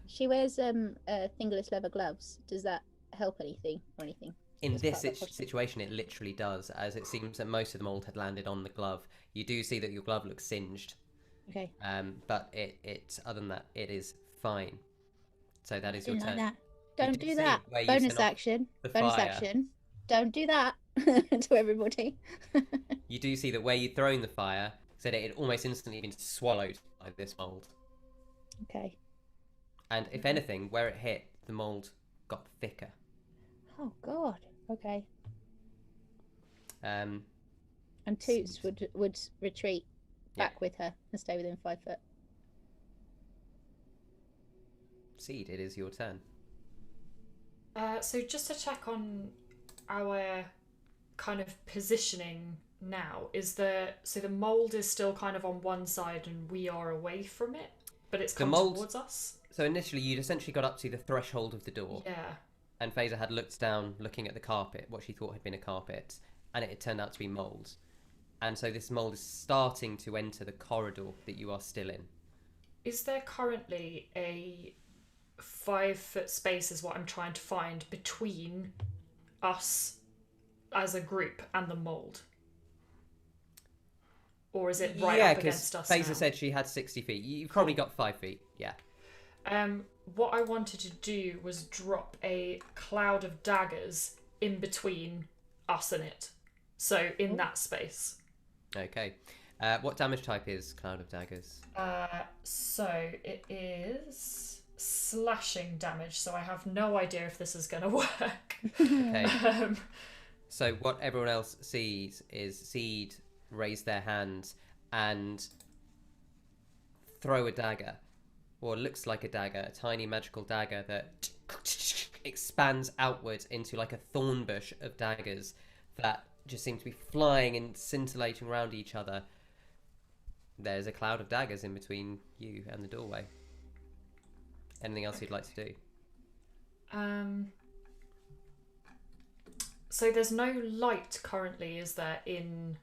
She wears fingerless leather gloves. Does that help anything or anything? In As this part of that process? situation, it literally does, as it seems that most of the mold had landed on the glove. You do see that your glove looks singed, Okay. but it other than that, it is fine. So that is your Didn't like turn. that. Don't do do see that. where you Bonus set off action. the Bonus fire. action. Don't do that to everybody. You do see that where you'd thrown the fire, said it had almost instantly been swallowed by this mold. Okay. And if anything, where it hit, the mold got thicker. Oh God. Okay. Um, And Toots would retreat back with her and stay within 5 foot. Seed, it is your turn. So just to check on our kind of positioning now, the mold is still kind of on one side and we are away from it, but it's come towards us? So initially you'd essentially got up to the threshold of the door. Yeah. And Faeza had looked down, looking at the carpet, what she thought had been a carpet, and it had turned out to be mold. And so this mold is starting to enter the corridor that you are still in. Is there currently a 5 foot space is what I'm trying to find between us as a group and the mold? Or is it right up against us Faeza now? said she had 60 feet. You've probably got 5 feet, yeah. What I wanted to do was drop a cloud of daggers in between us and it. So in that space. Okay. What damage type is Cloud of Daggers? So it is slashing damage, so I have no idea if this is going to work. Okay. So what everyone else sees is Seed raise their hands and throw a dagger, or looks like a dagger, a tiny magical dagger that expands outwards into like a thorn bush of daggers that just seem to be flying and scintillating around each other. There's a cloud of daggers in between you and the doorway. Anything else you'd like to do? So there's no light currently, is there, in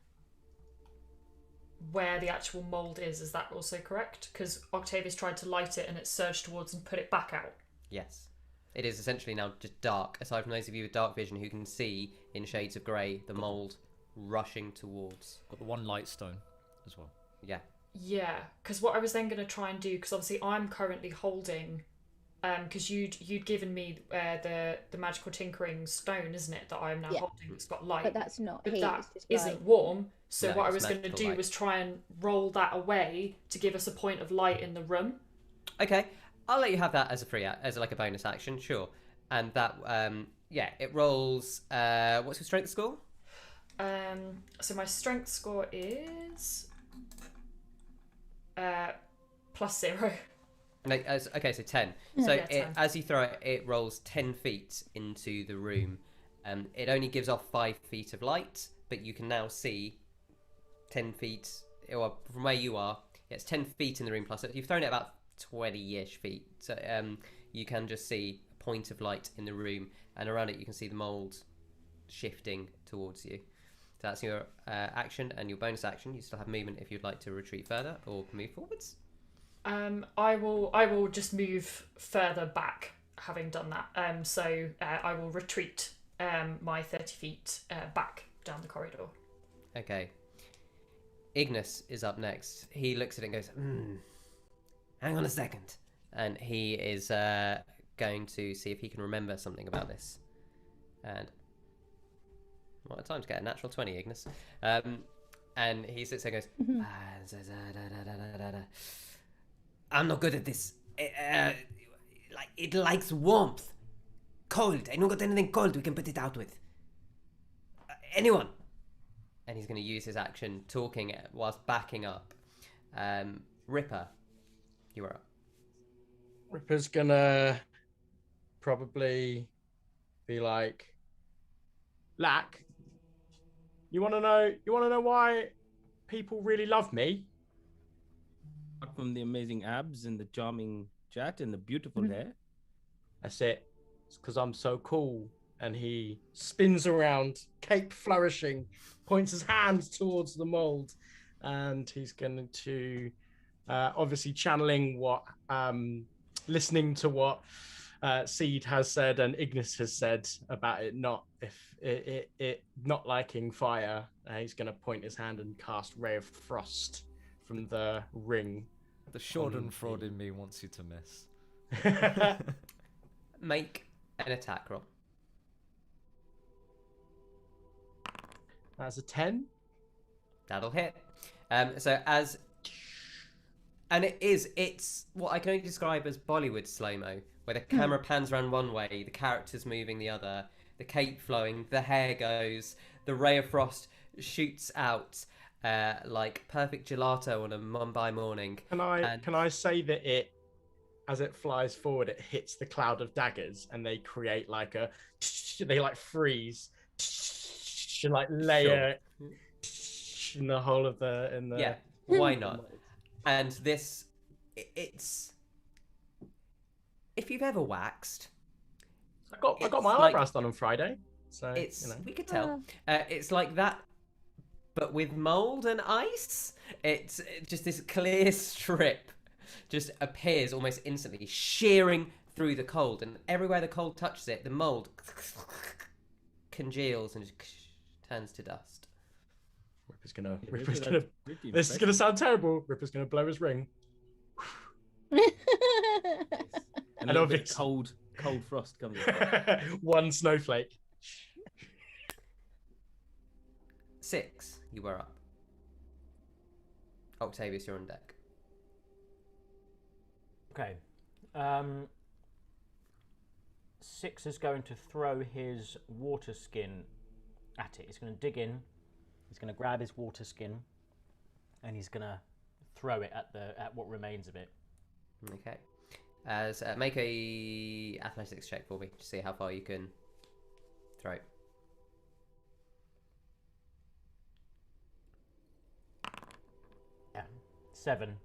where the actual mold is? Is that also correct? Because Octavius tried to light it and it surged towards and put it back out. Yes. It is essentially now just dark, aside from those of you with dark vision who can see in shades of grey the mould rushing towards. Got the one light stone as well. Yeah. Yeah, because what I was then going to try and do, because obviously I'm currently holding, because you'd given me the magical tinkering stone, isn't it, that I'm now holding? It's got light. But that's not But heat. that It's just isn't light. warm. So No, what I it's was going to magical do light. was try and roll that away to give us a point of light in the room. Okay. I'll let you have that as a as like a bonus action, sure. And that, it rolls. What's your strength score? So my strength score is +0. No, okay, so 10. Yeah, So yeah, 10. as you throw it, it rolls 10 feet into the room. It only gives off 5 feet of light, but you can now see 10 feet, or from where you are, it's 10 feet in the room plus. You've thrown it about 20-ish feet. So you can just see a point of light in the room, and around it you can see the mould shifting towards you. So that's your action, and your bonus action. You still have movement if you'd like to retreat further or move forwards. I will just move further back, having done that. So I will retreat my 30 feet back down the corridor. Okay. Ignis is up next. He looks at it and goes, hang on a second. And he is going to see if he can remember something about this. And what a time to get a natural 20, Ignis. And he sits there and goes, I'm not good at this. It likes warmth. Cold. I don't got anything cold we can put it out with. Anyone? And he's going to use his action talking whilst backing up. Ripper, you are up. Ripper's gonna probably be like, Lack, you wanna know why people really love me? Apart from the amazing abs and the charming chat and the beautiful hair. That's it. It's because I'm so cool. And he spins around, cape flourishing, points his hand towards the mold, and he's going to obviously channeling what, listening to what Seed has said and Ignis has said about it not not liking fire. He's going to point his hand and cast Ray of Frost from the ring. The Schadenfreude in me wants you to miss. Make an attack roll. That's a 10. That'll hit. It's what I can only describe as Bollywood slow-mo, where the camera pans around one way, the characters moving the other, the cape flowing, the hair goes, the ray of frost shoots out like perfect gelato on a Mumbai morning. Can I say that as it flies forward, it hits the cloud of daggers, and they create like they like freeze, and like layer in the whole of the. Yeah, why not? And this, it's if you've ever waxed. I got my eyebrows done on Friday, so we could tell. It's like that, but with mold and ice. It's just this clear strip just appears almost instantly, shearing through the cold, and everywhere the cold touches it, the mold congeals and just turns to dust. Ripper's gonna. This is gonna sound terrible. Ripper's gonna blow his ring. And a bit cold frost comes in. One snowflake. 6, you were up. Octavius, you're on deck. Okay. 6 is going to throw his water skin at it. He's going to dig in. He's going to grab his water skin, and he's going to throw it at what remains of it. Okay. Make a athletics check for me to see how far you can throw it. Yeah, 7.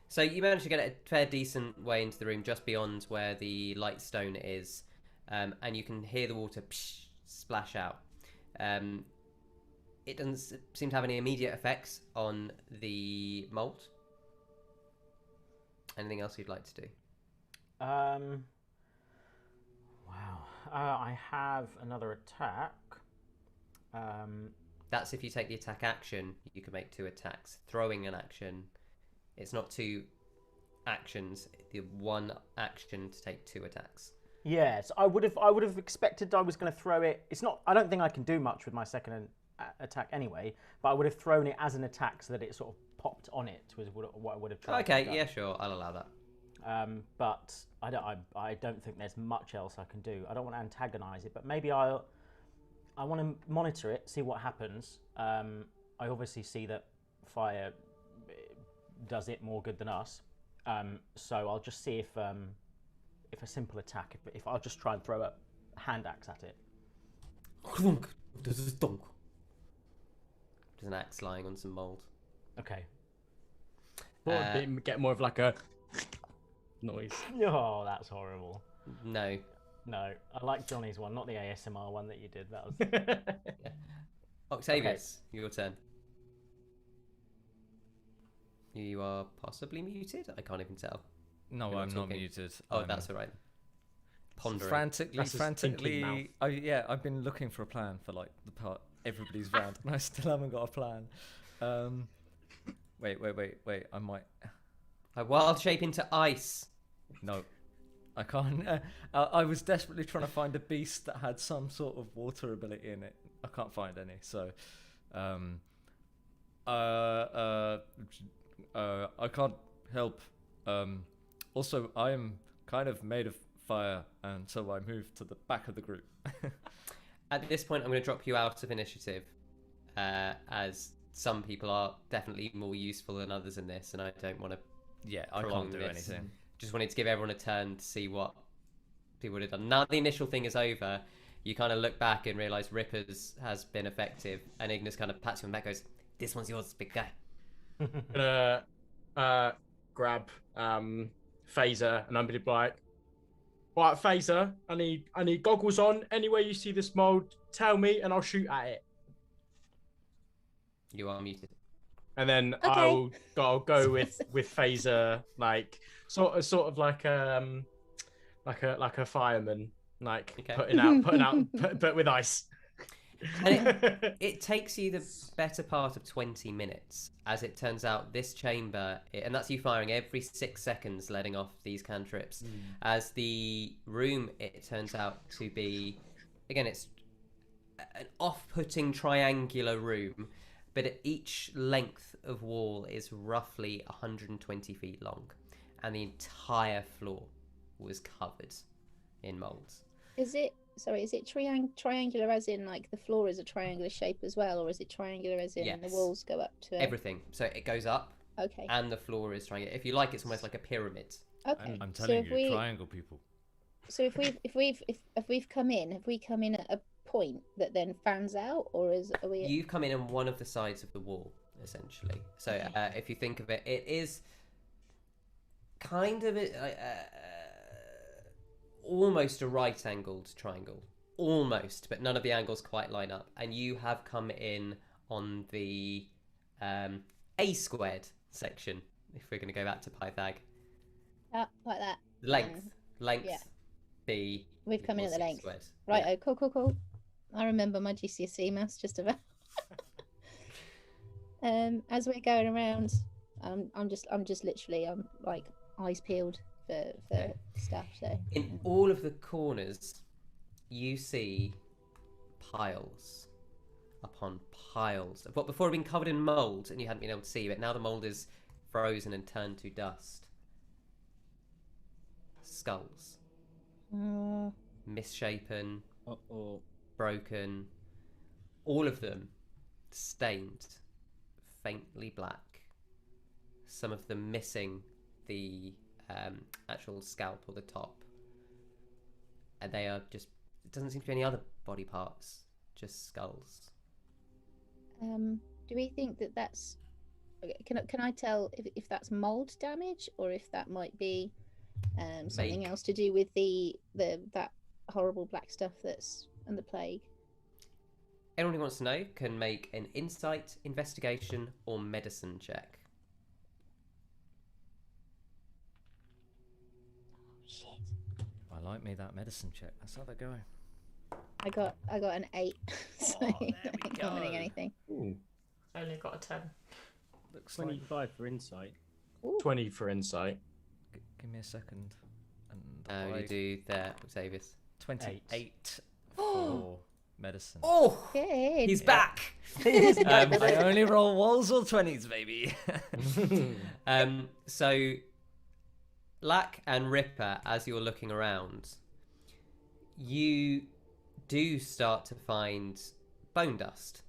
So you managed to get it a fair decent way into the room, just beyond where the light stone is, and you can hear the water splash out. It doesn't seem to have any immediate effects on the malt. Anything else you'd like to do? Wow. I have another attack. That's if you take the attack action, you can make 2 attacks. Throwing an action, it's not 2 actions, the 1 action to take 2 attacks. Yes, I would have expected I was going to throw it. It's not. I don't think I can do much with my second attack anyway. But I would have thrown it as an attack so that it sort of popped on it. Was what I would have tried. Okay, yeah, sure, I'll allow that. But I don't think there's much else I can do. I don't want to antagonize it, but maybe I want to monitor it, see what happens. I obviously see that fire does it more good than us. So I'll just see if a simple attack, if I'll just try and throw a hand axe at it. There's an axe lying on some mold. Okay. Get more of like a noise. Oh, that's horrible. No. I like Johnny's one, not the ASMR one that you did. That was. Yeah. Octavius, your turn. You are possibly muted. I can't even tell. No, I'm not muted. Oh, that's all right. Pondering. Frantically. I've been looking for a plan for like everybody's round, and I still haven't got a plan. Wait. I might. I wild shape into ice. No, I can't. I was desperately trying to find a beast that had some sort of water ability in it. I can't find any. So, I can't help. Also, I am kind of made of fire, and so I move to the back of the group. At this point, I'm going to drop you out of initiative, as some people are definitely more useful than others in this, and I don't want to. Yeah, I can't do anything. Just wanted to give everyone a turn to see what people would have done. Now the initial thing is over, you kind of look back and realise Rippers has been effective, and Ignis kind of pats you on the back, goes, "This one's yours, big guy." Grab Faeza, and I'm gonna be like, "Right, Faeza, I need goggles on. Anywhere you see this mold, tell me, and I'll shoot at it." You are muted. And then Okay. I'll go with Faeza, like sort of like a fireman, like Okay. putting out, but with ice. And it takes you the better part of 20 minutes, as it turns out this chamber, and that's you firing every 6 seconds, letting off these cantrips, as the room, it turns out to be, again, it's an off-putting triangular room, but at each length of wall is roughly 120 feet long, and the entire floor was covered in molds. Is it triangular as in like the floor is a triangular shape as well, or is it triangular as in the Yes. walls go up to Everything. So it goes up, Okay. and the floor is triangular. If you like, it's almost like a pyramid. Okay. I'm So telling if you, we- triangle people. So if we've come in, have we come in at a point that then fans out, or are we? You've come in on one of the sides of the wall, essentially. So if you think of it, it is kind of almost a right-angled triangle. Almost, but none of the angles quite line up. And you have come in on the A squared section, if we're going to go back to Pythag. Like that. Length. Length. yeah. B. We've come in at the equals length. squared. Right. Yeah. Oh, cool. I remember my GCSE maths just about. As we're going around, I'm just literally like eyes peeled for stuff. So In all of the corners, you see piles upon piles of what before had been covered in mould and you hadn't been able to see, but now the mould is frozen and turned to dust. Skulls. Misshapen, broken, all of them stained faintly black, some of them missing the actual scalp or the top, and they are just, it doesn't seem to be any other body parts, just skulls. Do we think that that's? Can I tell if that's mold damage or if that might be something else to do with that horrible black stuff that's and the plague? Anyone who wants to know can make an insight, investigation, or medicine check. Shit. I like me that medicine check. That's how they're going. I got an 8, so Oh, I there we ain't commenting go. anything. Ooh, Only got a 10. Looks like. 25 for insight. 20 for insight. Give me a second. And How do you do there, Octavius? 28 for medicine. Oh! Good. He's back! I only roll walls or 20s, baby. So, Lack and Ripper, as you're looking around, you do start to find bone dust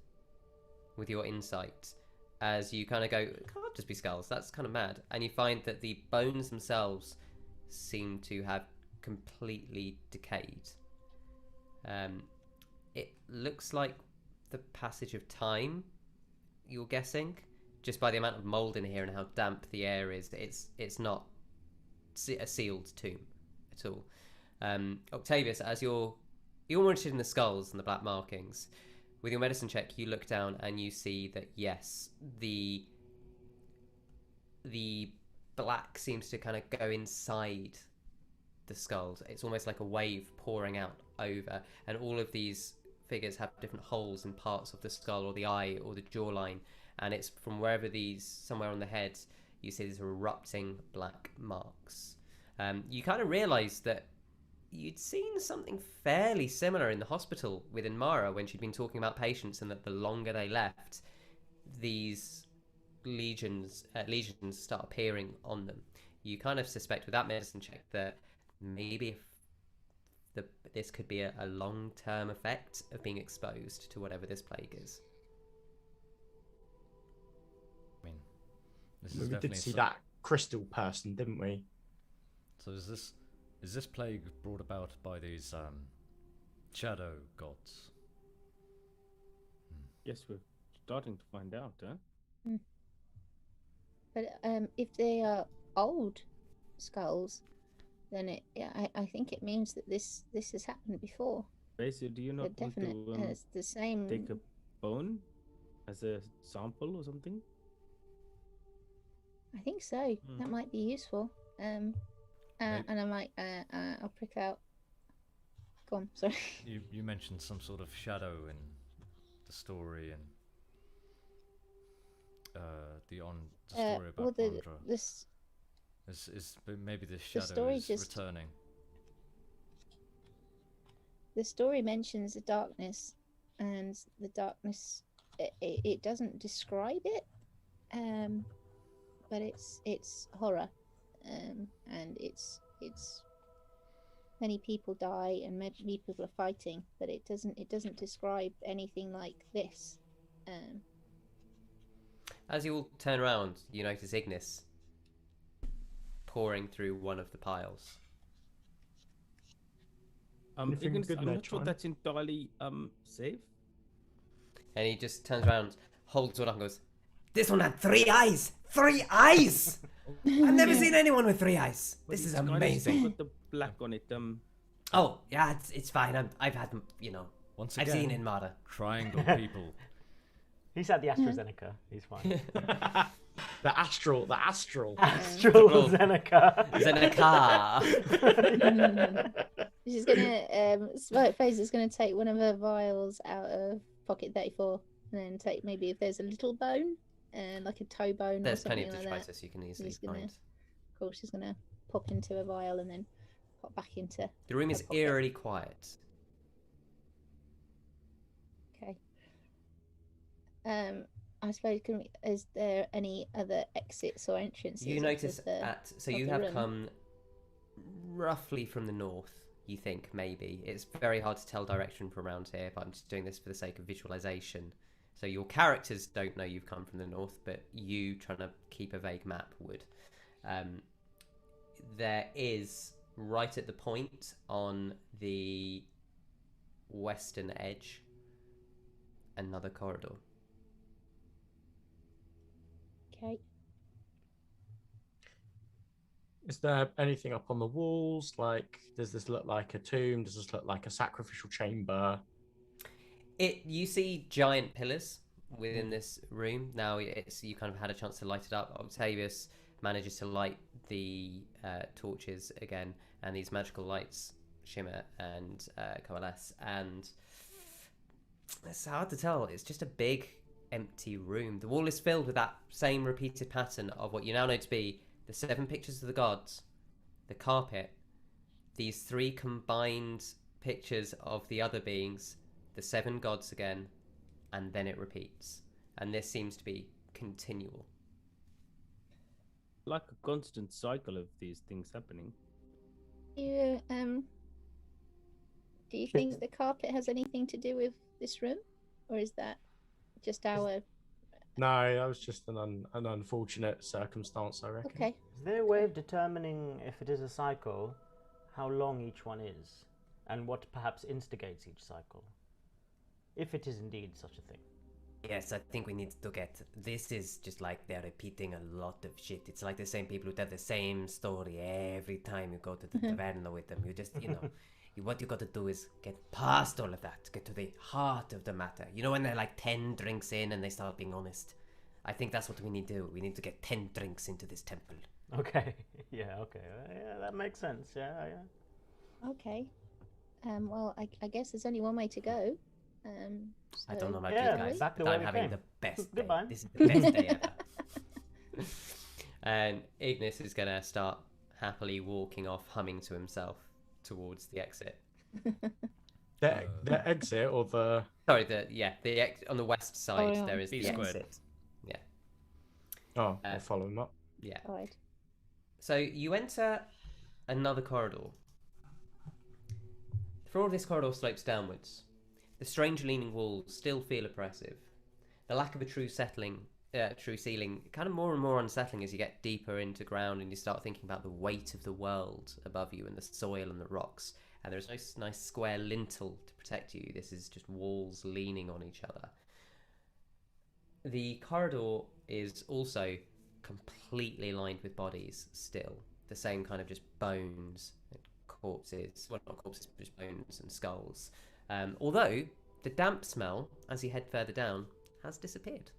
with your insight. As you kind of go, it can't just be skulls, that's kind of mad. And you find that the bones themselves seem to have completely decayed. It looks like the passage of time, you're guessing, just by the amount of mold in here and how damp the air is. It's not a sealed tomb at all. Octavius, as you're more interested in the skulls and the black markings, with your medicine check, you look down and you see that yes, the black seems to kind of go inside the skulls. It's almost like a wave pouring out over, and all of these figures have different holes in parts of the skull or the eye or the jawline, and it's from wherever these, somewhere on the head, you see these erupting black marks. You kind of realise that you'd seen something fairly similar in the hospital with Inmara when she'd been talking about patients, and that the longer they left, these lesions start appearing on them. You kind of suspect with that medicine check that maybe this could be a long-term effect of being exposed to whatever this plague is. I mean, this is We definitely did see that crystal person, didn't we? So is this plague brought about by these shadow gods? Yes, we're starting to find out, huh? But if they are old skulls, then I think it means that this has happened before. Faeza, do you not They're want definite. to It's the same. take a bone as a sample or something? I think so. Hmm. That might be useful. And I might I'll prick out. Go on. Sorry. You mentioned some sort of shadow in the story and the story about well, Andra. this Is maybe the the shadow story is just- returning. the story mentions the darkness, and the darkness it doesn't describe it, but it's horror, and it's many people die and many people are fighting, but it doesn't describe anything like this. As you all turn around, you notice Ignis pouring through one of the piles. Anything Ignis, good I'm there, not sure Tron? that's entirely safe. And he just turns around, holds one up and goes, "This one had 3 eyes! 3 eyes! I've never seen anyone with 3 eyes! But This is it's kind of amazing!" got the black on it. Oh, yeah, it's fine. I've had, Once I've again, seen in Mara. triangle people. He's had the AstraZeneca. He's fine. The astral. AstraZeneca. Zeneca. She's gonna Faeza's gonna take one of her vials out of pocket 34, and then take maybe if there's a little bone, like a toe bone There's or something plenty of like that. detritus you can easily She's gonna- find. Of course, she's gonna pop into a vial and then pop back into. The room is pocket. eerily quiet. Okay. I suppose is there any other exits or entrances? You of notice of you the have room? come roughly from the north, you think, maybe. It's very hard to tell direction from around here, but I'm just doing this for the sake of visualization. So your characters don't know you've come from the north, but you trying to keep a vague map would. There is, right at the point on the western edge, another corridor. Okay. Is there anything up on the walls? Like, does this look like a tomb? Does this look like a sacrificial chamber? You see giant pillars within this room. Now you kind of had a chance to light it up. Octavius manages to light the torches again, and these magical lights shimmer and coalesce. And it's hard to tell. It's just a big empty room. The wall is filled with that same repeated pattern of what you now know to be the 7 pictures of the gods, the carpet, these 3 combined pictures of the other beings, the 7 gods again, and then it repeats. And this seems to be continual. Like a constant cycle of these things happening. You do you think the carpet has anything to do with this room, or is that just our? No, that was just an unfortunate circumstance, I reckon. Okay. Is there a way of determining if it is a cycle, how long each one is, and what perhaps instigates each cycle? If it is indeed such a thing. Yes, I think we need to get... This is just like they're repeating a lot of shit. It's like the same people who tell the same story every time you go to the taverna with them. You just, what you got to do is get past all of that, get to the heart of the matter. You know when they're like 10 drinks in and they start being honest? I think that's what we need to do. We need to get 10 drinks into this temple. Okay. Yeah, okay. Yeah, that makes sense. Yeah. Okay. Well, I guess there's only one way to go. I don't know about yeah, you guys, exactly but why I'm we having came. the best day. Goodbye. This is the best day ever. And Ignis is going to start happily walking off, humming to himself towards the exit. The exit or the... Sorry, on the west side, yeah. there is B the squared. exit. Yeah. Oh, I'll follow him up. Yeah. Right. So you enter another corridor. The floor of this corridor slopes downwards. The strange leaning walls still feel oppressive. The lack of a true ceiling, kind of more and more unsettling as you get deeper into ground and you start thinking about the weight of the world above you and the soil and the rocks. And there's no nice square lintel to protect you. This is just walls leaning on each other. The corridor is also completely lined with bodies still. The same kind of just bones and corpses. Well, not corpses, but just bones and skulls. Although the damp smell, as you head further down, has disappeared.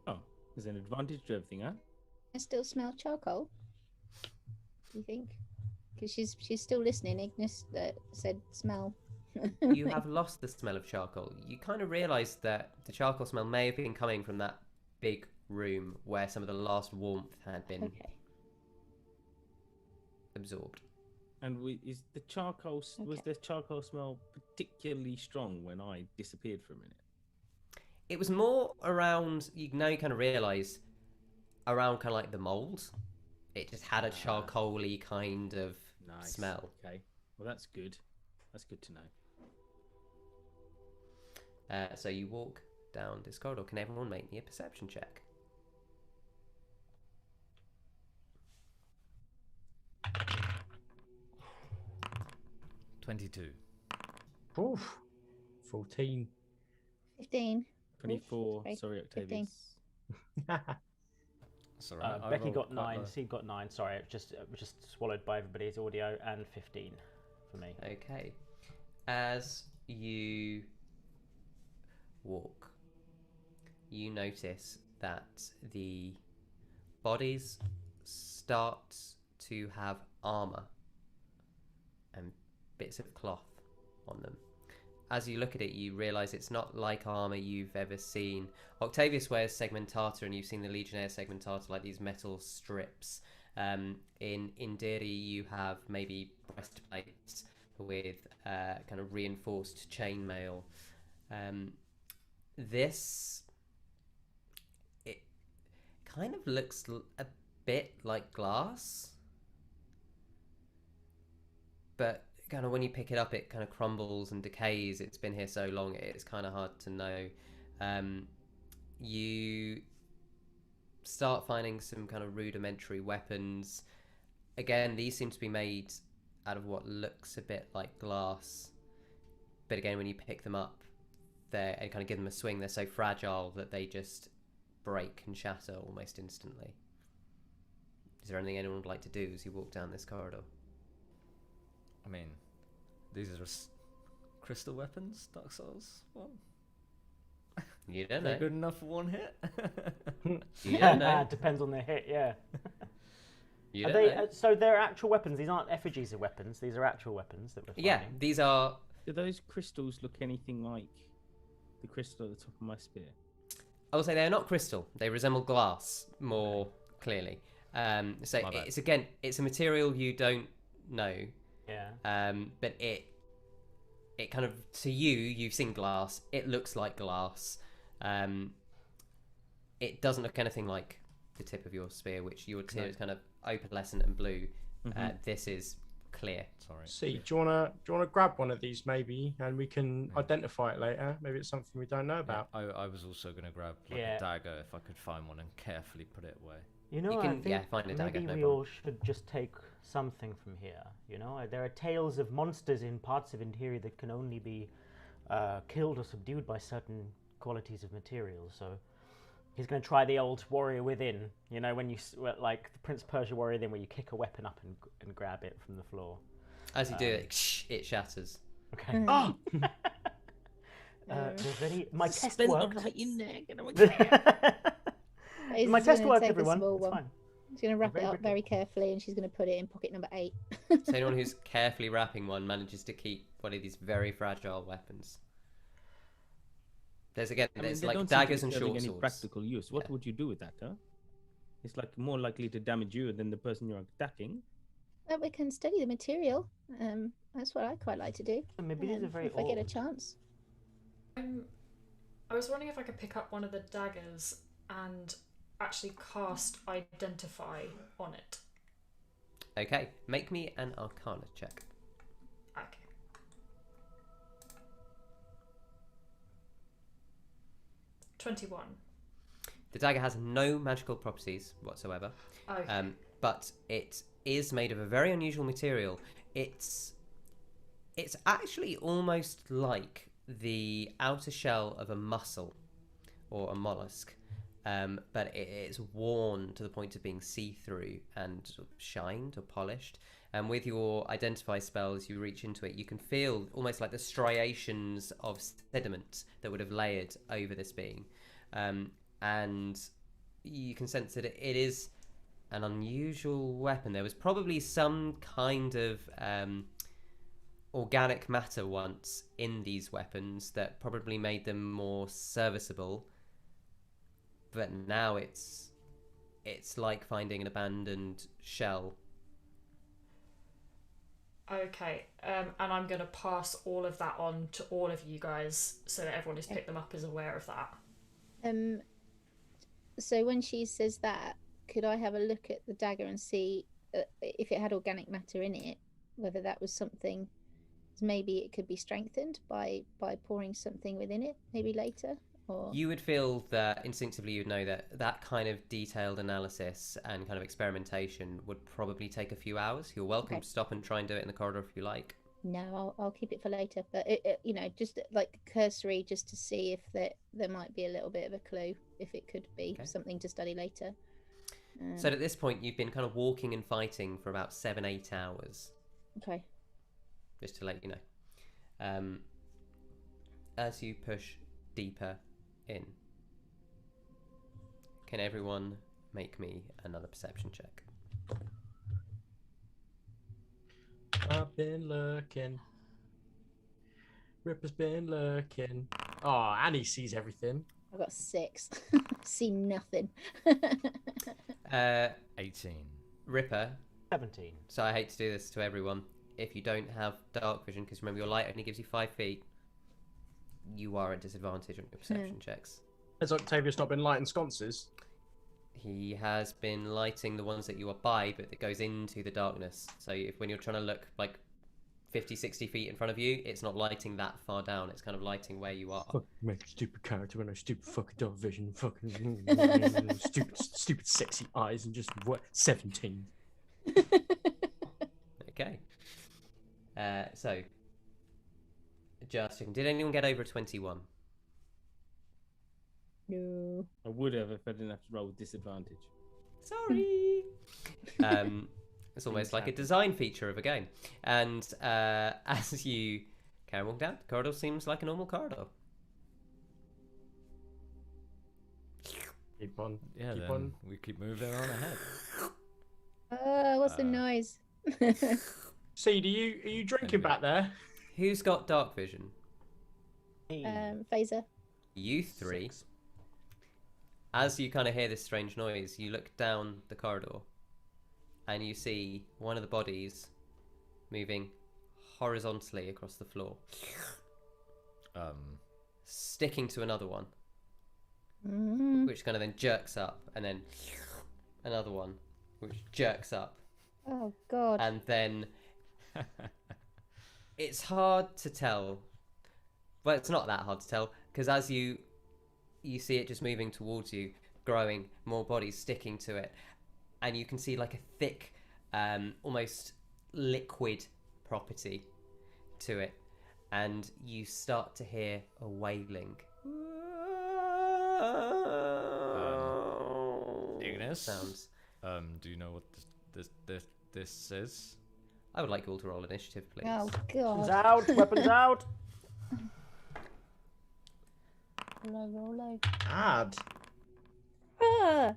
Oh, there's an advantage to everything, huh? I still smell charcoal. Do you think? Because she's still listening. Ignis said smell. you have lost the smell of charcoal. You kind of realise that the charcoal smell may have been coming from that big room where some of the last warmth had been Okay. absorbed. And is the charcoal was the charcoal smell particularly strong when I disappeared for a minute? It was more around. You kind of realise around kind of like the mould. It just had a charcoaly kind of smell. Okay, well that's good. That's good to know. So you walk down this corridor. Can everyone make me a perception check? $22. Oof. 14. 15. 24. Oof, Sorry, 15. Octavius. That's all right. I Becky rolled got quite 9. low. Steve got 9. Sorry, it was just swallowed by everybody's audio, and 15 for me. Okay. As you walk, you notice that the bodies start to have armor and bits of cloth on them. As you look at it, you realize it's not like armor you've ever seen. Octavius wears segmentata, and you've seen the Legionnaire segmentata, like these metal strips. In Indiri, you have maybe breastplates with kind of reinforced chainmail. This, it kind of looks a bit like glass, but kind of when you pick it up, it kind of crumbles and decays. It's been here so long, it's kind of hard to know. You start finding some kind of rudimentary weapons. Again, these seem to be made out of what looks a bit like glass, but again, when you pick them up and kind of give them a swing, they're so fragile that they just break and shatter almost instantly. Is there anything anyone would like to do as you walk down this corridor? I mean, these are just crystal weapons, Dark Souls. Well, You don't they're know. good enough for one hit. You don't know. Depends on the hit, yeah. You Are don't they, know. so they're actual weapons. These aren't effigies of weapons. These are actual weapons that we're finding. Yeah, these are. Do those crystals look anything like the crystal at the top of my spear? I will say they're not crystal. They resemble glass more clearly. So My bad. it's a material you don't know. Yeah. But it kind of, to you, you've seen glass. It looks like glass. It doesn't look anything like the tip of your spear, which your spear is kind of opalescent and blue. This is clear. Sorry. See, do you wanna grab one of these maybe, and we can identify it later? Maybe it's something we don't know about. I was also going to grab like Yeah. a dagger if I could find one and carefully put it away. You know, You I can, think find a dagger, maybe no we problem. all should just take something from here. You know, there are tales of monsters in parts of interior that can only be killed or subdued by certain qualities of materials. So he's going to try the old warrior within. You know, when you like the Prince Persia warrior within, where you kick a weapon up and grab it from the floor. As you do it, it shatters. Okay. Oh, My test Spin worked. around your neck and I'm Faeza's My test gonna worked, take a everyone. small It's one. fine. She's going to wrap it Very up brittle. very carefully, and she's going to put it in pocket number 8. So anyone who's carefully wrapping one manages to keep one of these very fragile weapons. There's they like don't seem to daggers be and serving short any swords. practical use. What Yeah. would you do with that, huh? It's like more likely to damage you than the person you're attacking. But we can study the material. That's what I quite like to do. Maybe these are very if I get a old. chance. I was wondering if I could pick up one of the daggers and actually cast Identify on it. Okay, make me an Arcana check. Okay. $21. The dagger has no magical properties whatsoever, Okay. but it is made of a very unusual material. It's actually almost like the outer shell of a mussel or a mollusk, but it's worn to the point of being see-through and sort of shined or polished. And with your Identify spell, as you reach into it, you can feel almost like the striations of sediment that would have layered over this being. And you can sense that it is an unusual weapon. There was probably some kind of organic matter once in these weapons that probably made them more serviceable, but now it's like finding an abandoned shell. Okay, and I'm going to pass all of that on to all of you guys so that everyone who's picked them up is aware of that. So when she says that, could I have a look at the dagger and see if it had organic matter in it, whether that was something, maybe it could be strengthened by pouring something within it, maybe later? Or... You would feel that instinctively you'd know that kind of detailed analysis and kind of experimentation would probably take a few hours. You're welcome to stop and try and do it in the corridor if you like. No, I'll keep it for later. But you know, just like cursory, just to see if there might be a little bit of a clue, if it could be something to study later. So at this point, you've been kind of walking and fighting for about 7-8 hours. Okay. Just to let you know. As you push deeper in, can everyone make me another perception check? I've been looking. Ripper's been looking. Oh, Annie sees everything. I've got 6. See nothing. 18. Ripper. 17. So I hate to do this to everyone. If you don't have dark vision, because remember your light only gives you 5 feet, you are at disadvantage on your perception checks. Has Octavius not been lighting sconces? He has been lighting the ones that you are by, but it goes into the darkness. So when you're trying to look like 50-60 feet in front of you, it's not lighting that far down. It's kind of lighting where you are. Fuck, make a stupid character with no stupid fucking dark vision, fucking stupid sexy eyes, and just what 17. Okay. So just checking. Did anyone get over a 21? No. I would have if I didn't have to roll with disadvantage. Sorry. It's almost like a design feature of a game. And as you carry on down, the corridor seems like a normal corridor. Keep on. Yeah, keep then on. we keep moving on ahead. What's the noise? Seed, are you drinking back there? Who's got dark vision? Faeza. You three. As you kind of hear this strange noise, you look down the corridor and you see one of the bodies moving horizontally across the floor, sticking to another one, which kind of then jerks up, and then another one, which jerks up. Oh, God. And then it's hard to tell. Well, it's not that hard to tell, because as you see it just moving towards you, growing, more bodies sticking to it, and you can see like a thick, almost liquid property to it, and you start to hear a wailing. Ignis? Sounds. Do you know what this is? I would like you all to roll initiative, please. Oh, Weapons God. out! Weapons out! Roll. Add. Ah!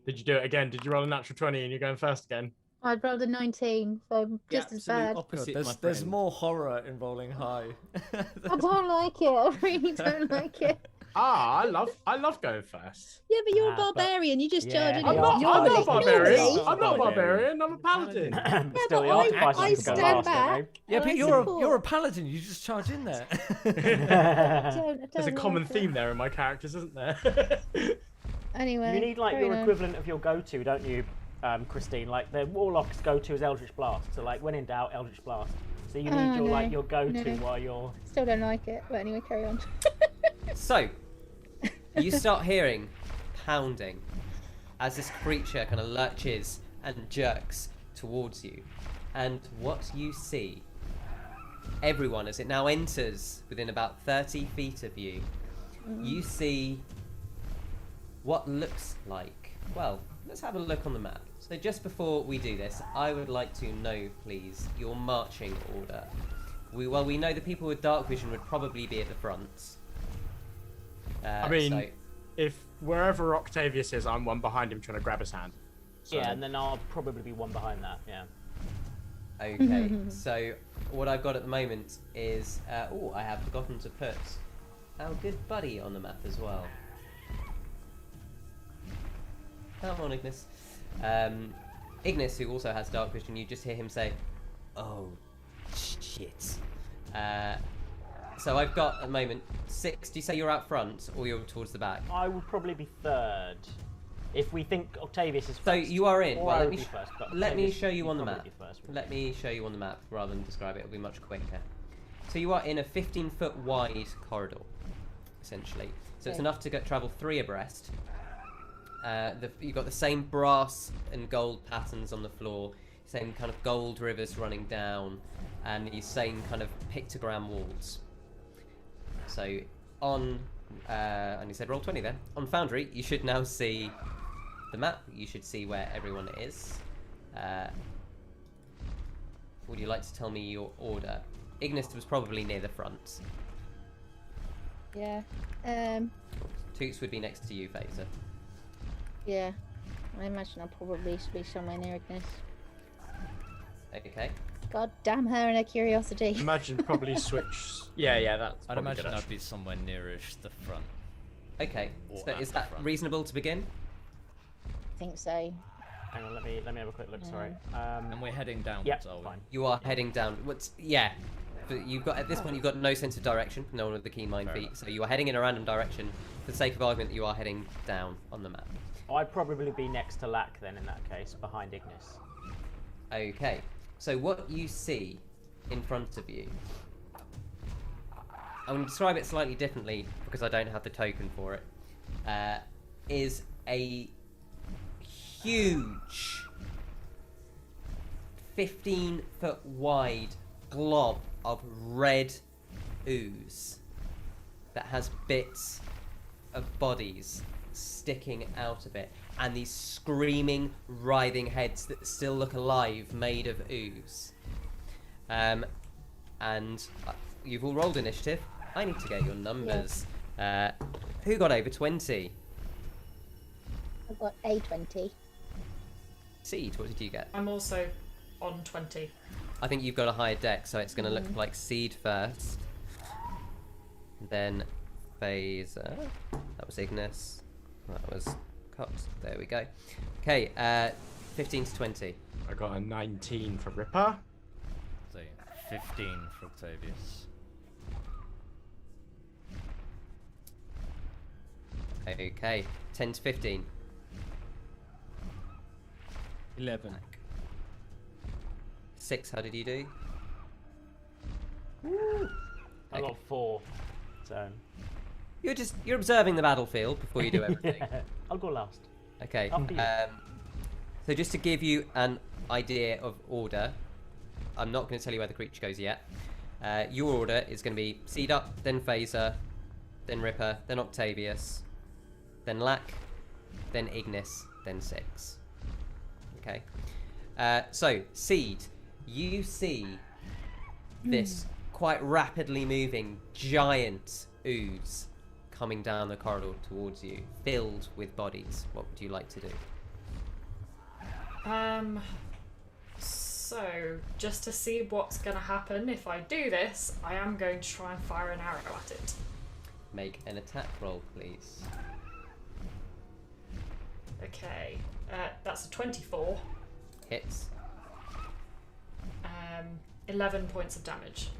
Did you do it again? Did you roll a natural 20 and you're going first again? I'd rolled a 19, so I'm The just as absolute bad. opposite, God, my there's friend. more horror in rolling high. I don't like it. I really don't like it. I love going first. Yeah, but you're a but- barbarian. You just Yeah, charge in. I'm I'm not a Normally- barbarian. normally- I'm not a barbarian. I'm a paladin. But still, but the I artificers can go stand last, don't back. Yeah, I but support. you're a paladin. You just charge in there. they? There's a common theme there in my characters, isn't there? Anyway. You need like carry your on. equivalent of your go-to, don't you, Christine? Like the warlock's go-to is Eldritch Blast. So like when in doubt, Eldritch Blast. So you need Oh, your no. like your go-to No. while you're. Still don't like it, but anyway, carry on. So, you start hearing pounding as this creature kind of lurches and jerks towards you. And what you see, everyone, as it now enters within about 30 feet of you, you see what looks like... Well, let's have a look on the map. So just before we do this, I would like to know, please, your marching order. We know the people with dark vision would probably be at the front. I mean, so- if wherever Octavius is, I'm one behind him trying to grab his hand. So, Yeah, and then I'll probably be one behind that. Yeah. Okay, so what I've got at the moment is I have forgotten to put our good buddy on the map as well. Come on, Ignis. Ignis, who also has Dark Vision, you just hear him say, "Oh, shit." So I've got at the moment 6. Do you say you're out front or you're towards the back? I will probably be third. If we think Octavius is first. So you are in. Or Well, I let would me be first, but let me Octavius, show you you'd on the probably map. be first. Let me show you on the map rather than describe it. It'll be much quicker. So you are in a 15-foot wide corridor, essentially. So it's Okay. enough to travel 3 abreast. You've got the same brass and gold patterns on the floor, same kind of gold rivers running down, and these same kind of pictogram walls. So on, and you said roll 20 then. On Foundry, you should now see the map. You should see where everyone is. Would you like to tell me your order? Ignis was probably near the front. Yeah. Toots would be next to you, Faeza. Yeah. I imagine I'll probably be somewhere near Ignis. Okay. God damn her and her curiosity. Imagine probably switch. Yeah, that's. I'd probably imagine good, I'd be somewhere nearish the front. Okay. Or So at is the that front. reasonable to begin? I think so. Hang on, let me have a quick look. Sorry. And we're heading downwards, Yep, are we? fine. You are heading down. Yeah. But you've got at this point you've got no sense of direction. No one with the keen mind Fair feet. enough. So you are heading in a random direction. For the sake of argument, you are heading down on the map. I'd probably be next to Lack then in that case, behind Ignis. Okay. So what you see in front of you, I'm going to describe it slightly differently because I don't have the token for it, is a huge 15-foot wide glob of red ooze that has bits of bodies sticking out of it, and these screaming, writhing heads that still look alive, made of ooze. And you've all rolled initiative. I need to get your numbers. Who got over 20? I've got A20. Seed, what did you get? I'm also on 20. I think you've got a higher deck, so it's going to look like Seed first. Then Faeza. That was Ignis. That was Cox. There we go. Okay, 15 to 20. I got a 19 for Ripper. So 15 for Octavius. Okay, 10 to 15. 11. 6, how did you do? I got 4. So. You're observing the battlefield before you do everything. Yeah, I'll go last. Okay. After you. So just to give you an idea of order, I'm not going to tell you where the creature goes yet. Your order is going to be Seed up, then Faeza, then Ripper, then Octavius, then Lack, then Ignis, then 6. Okay. So Seed, you see this quite rapidly moving giant ooze coming down the corridor towards you, filled with bodies. What would you like to do? So, just to see what's going to happen if I do this, I am going to try and fire an arrow at it. Make an attack roll, please. Okay, that's a 24. Hits. 11 points of damage.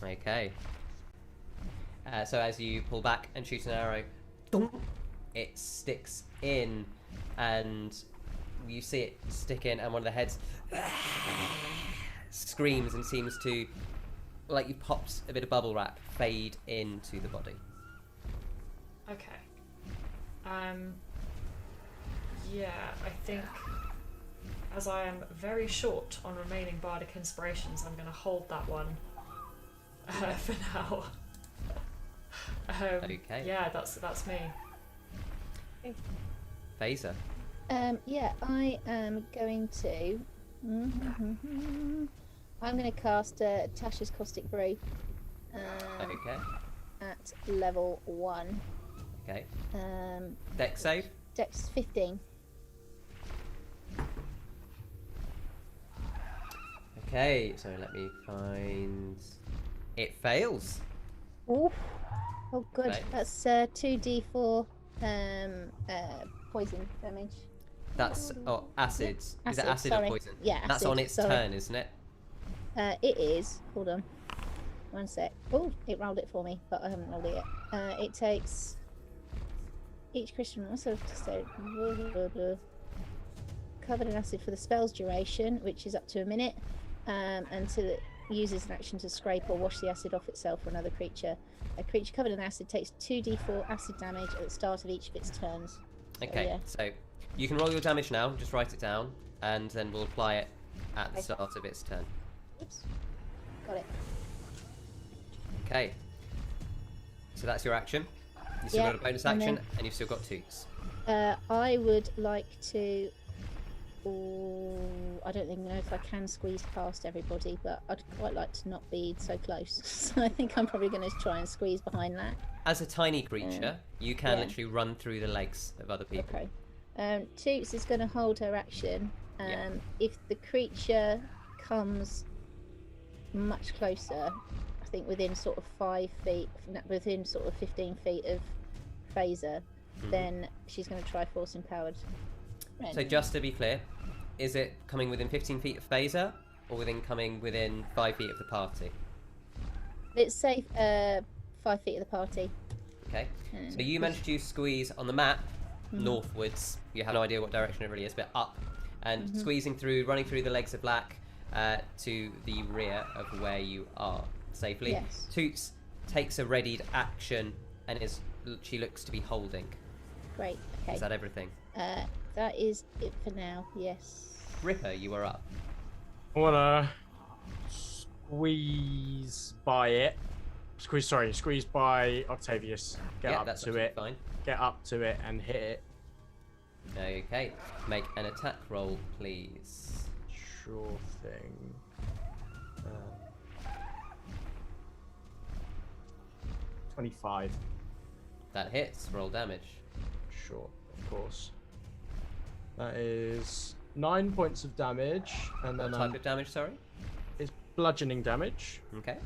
Okay. So as you pull back and shoot an arrow, dunk, it sticks in, and you see it stick in, and one of the heads screams and seems to, like you popped a bit of bubble wrap, fade into the body. Okay. Yeah, I think as I am very short on remaining bardic inspirations, I'm going to hold that one for now. Okay. Yeah, that's me. Faeza. Yeah, I am going to. I'm going to cast Tasha's Caustic Brew Okay. at level 1. Okay. Dex save. Dex 15. Okay, so let me find. It fails. Oof. Oh, good. Right. That's 2d4 poison damage. That's acids. Is it acid sorry. or poison? Yeah, That's acid, on its sorry. turn, isn't it? It is. Hold on. One sec. Oh, it rolled it for me, but I haven't rolled it yet. It takes each Christian also covered in acid for the spell's duration, which is up to a minute, until it uses an action to scrape or wash the acid off itself or another creature. A creature covered in acid takes 2d4 acid damage at the start of each of its turns. So, Okay, yeah. so you can roll your damage now. Just write it down, and then we'll apply it at the Okay. start of its turn. Oops. Got it. Okay. So that's your action. You still Yeah, got a bonus and action, then- and you've still got toots. I would like to. Oh, I don't think know if I can squeeze past everybody, but I'd quite like to not be so close. So I think I'm probably going to try and squeeze behind that. As a tiny creature, you can Yeah. literally run through the legs of other people. Okay. Toots is going to hold her action. Yeah. If the creature comes much closer, I think within sort of 5 feet, within sort of 15 feet of Faeza, then she's going to try force empowered. So just to be clear, is it coming within 15 feet of Faeza, or coming within 5 feet of the party? Let's say 5 feet of the party. Okay. So you managed to squeeze on the map northwards. You have no idea what direction it really is, but up, and squeezing through, running through the legs of Black to the rear of where you are safely. Yes. Toots takes a readied action, and she looks to be holding. Great. Okay. Is that everything? That is it for now. Yes. Ripper, you are up. I wanna squeeze by it. Squeeze by Octavius. Get Yeah, up that's to absolutely it. fine. Get up to it and hit it. Okay. Make an attack roll, please. Sure thing. 25. That hits. Roll damage. Sure, of course. That is 9 points of damage, and What then type of damage, sorry? it's bludgeoning damage. Okay.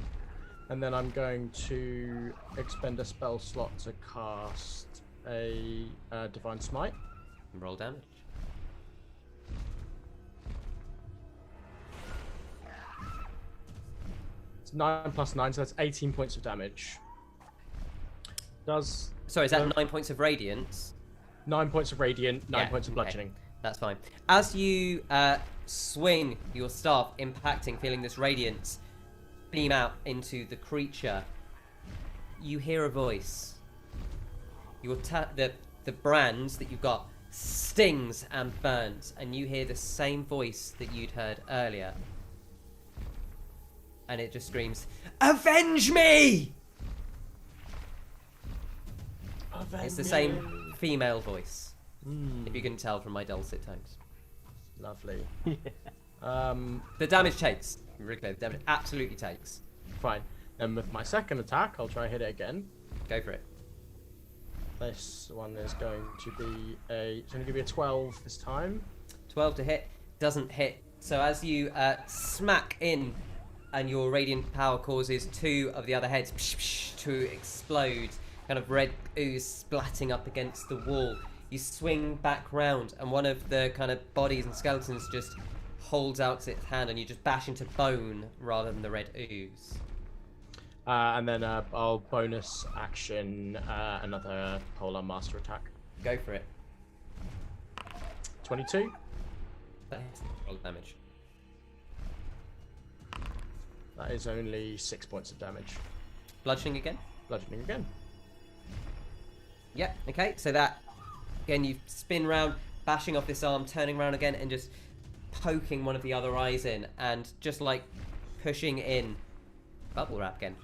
And then I'm going to expend a spell slot to cast a Divine Smite. Roll damage. It's 9 plus 9, so that's 18 points of damage. Sorry, is that 9 points of radiance? 9 points of radiant, 9 Yeah, points of okay. bludgeoning. That's fine. As you swing your staff, impacting, feeling this radiance beam out into the creature, you hear a voice. The brands that you've got stings and burns, and you hear the same voice that you'd heard earlier. And it just screams, "Avenge me!" It's the same female voice, if you can tell from my dulcet tones. Lovely. The damage takes. Really clear, the damage absolutely takes. Fine. Then with my second attack, I'll try hit it again. Go for it. This one is going to be it's going to give me a 12 this time. 12 to hit, doesn't hit. So as you smack in, and your radiant power causes 2 of the other heads to explode, kind of red ooze splatting up against the wall. You swing back round, and one of the kind of bodies and skeletons just holds out its hand, and you just bash into bone rather than the red ooze. And then I'll bonus action another Polar Master attack. Go for it. 22. That hits. Roll damage. That is only 6 points of damage. Bludgeoning again. Bludgeoning again. Yep. Okay. So that again, you spin round, bashing off this arm, turning around again, and just poking one of the other eyes in, and just like pushing in. Bubble wrap again.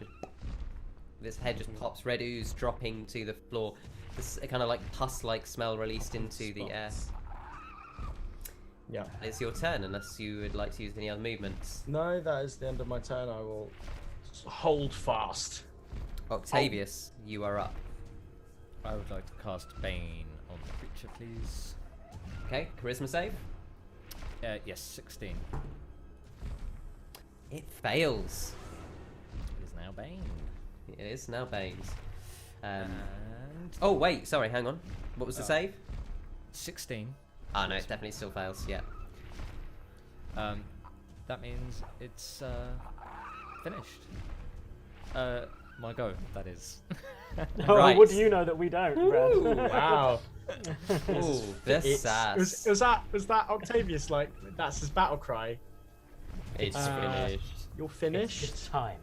This head just pops, red ooze dropping to the floor. This kind of like pus-like smell released into the air. Yeah. It's your turn, unless you would like to use any other movements. No, that is the end of my turn. I will hold fast. Octavius, you are up. I would like to cast Bane on the creature, please. Okay, charisma save. Yes, 16. It fails. It is now Bane. It is now Bane's. And Oh, wait, sorry, hang on. What was the save? 16. Oh, no, it definitely still fails, yeah. That means it's finished. My go, that is. Oh, Right. what do you know that we don't, Brad? Wow. Ooh, the It's- sass. was that Octavius, like, that's his battle cry? It's finished. You're It's finished? time.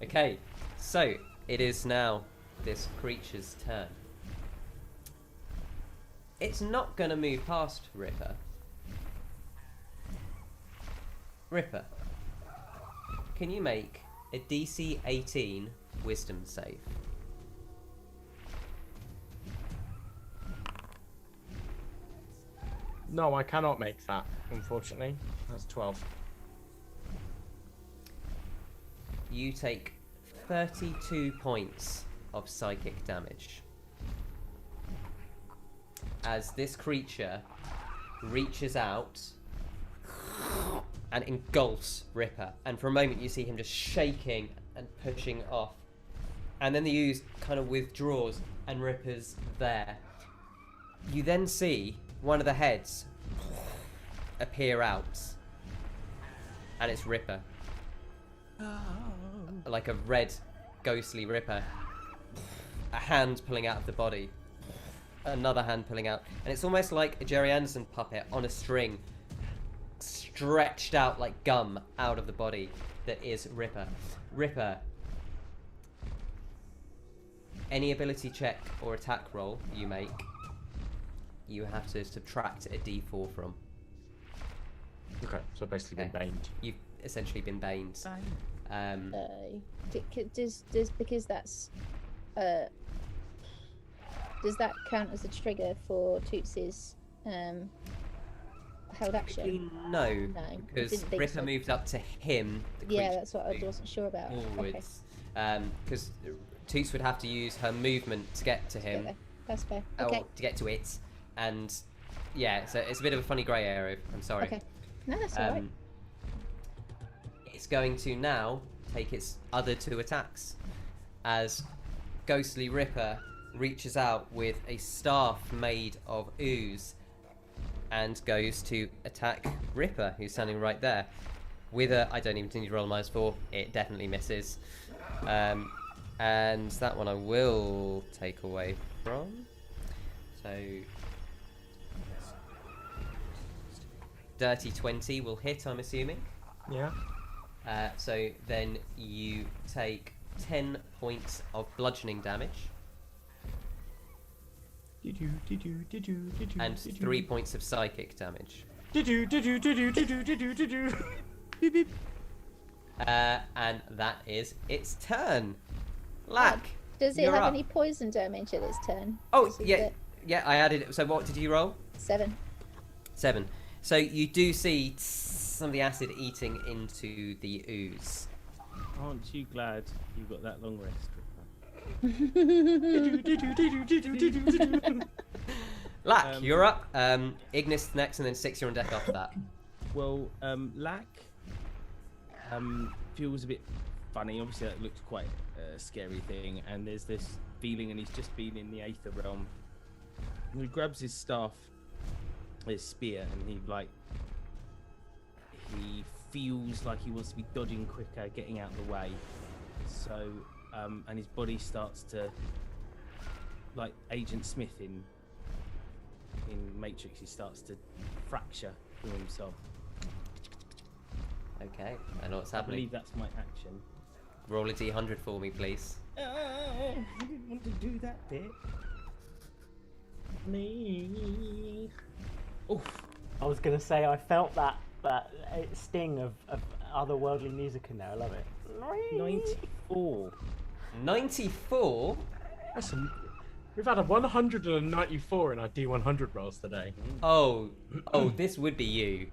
Okay, so it is now this creature's turn. It's not going to move past Ripper. Ripper, can you make a DC 18 Wisdom save? No, I cannot make that, unfortunately. That's 12. You take 32 points of psychic damage as this creature reaches out and engulfs Ripper, and for a moment you see him just shaking and pushing off, and then the ooze kind of withdraws and Ripper's there. You then see one of the heads appear out, and it's Ripper. Like a red ghostly Ripper. A hand pulling out of the body, another hand pulling out, and it's almost like a Jerry Anderson puppet on a string, stretched out like gum out of the body that is Ripper. Ripper, any ability check or attack roll you make, you have to subtract a d4 from. Okay, so basically been baned. You've essentially been baned. Does because that's does that count as a trigger for Toots's held action? No, No, I because didn't think Ripper so. moved up to him. The Yeah, creature that's what I moved wasn't sure about. Okay, forwards. Because Toots would have to use her movement to get to him, that's fair. or Okay, to get to it, and yeah, so it's a bit of a funny grey area. I'm sorry. okay. No, that's alright. It's going to now take its other two attacks as Ghostly Ripper reaches out with a staff made of ooze and goes to attack Ripper, who's standing right there. With a, I don't even need to roll a -4, it definitely misses. And that one I will take away from. So, dirty 20 will hit, I'm assuming. Yeah. So then you take 10 points of bludgeoning damage and 3 points of psychic damage. And that is its turn. Lack. Does it you're have up. any poison damage at its turn? Oh, This is yeah. it. Yeah, I added. So what did you roll? 7. 7. So you do see some of the acid eating into the ooze. Aren't you glad you got that long rest? Lack, you're up. Ignis next, and then 6 you're on deck after that. Well, Lack feels a bit funny. Obviously, that looks quite a scary thing, and there's this feeling, and he's just been in the Aether realm. And he grabs his staff, his spear, and he feels like he wants to be dodging quicker, getting out of the way. So, and his body starts to, like Agent Smith in Matrix, he starts to fracture through himself. Okay, I know what's I happening. believe that's my action. Roll a d100 for me, please. Oh, I didn't want to do that bit. Me. Oof. I was gonna say I felt that sting of otherworldly music in there. I love it. 94. 94? We've had a 194 in our D100 rolls today. Oh, this would be you.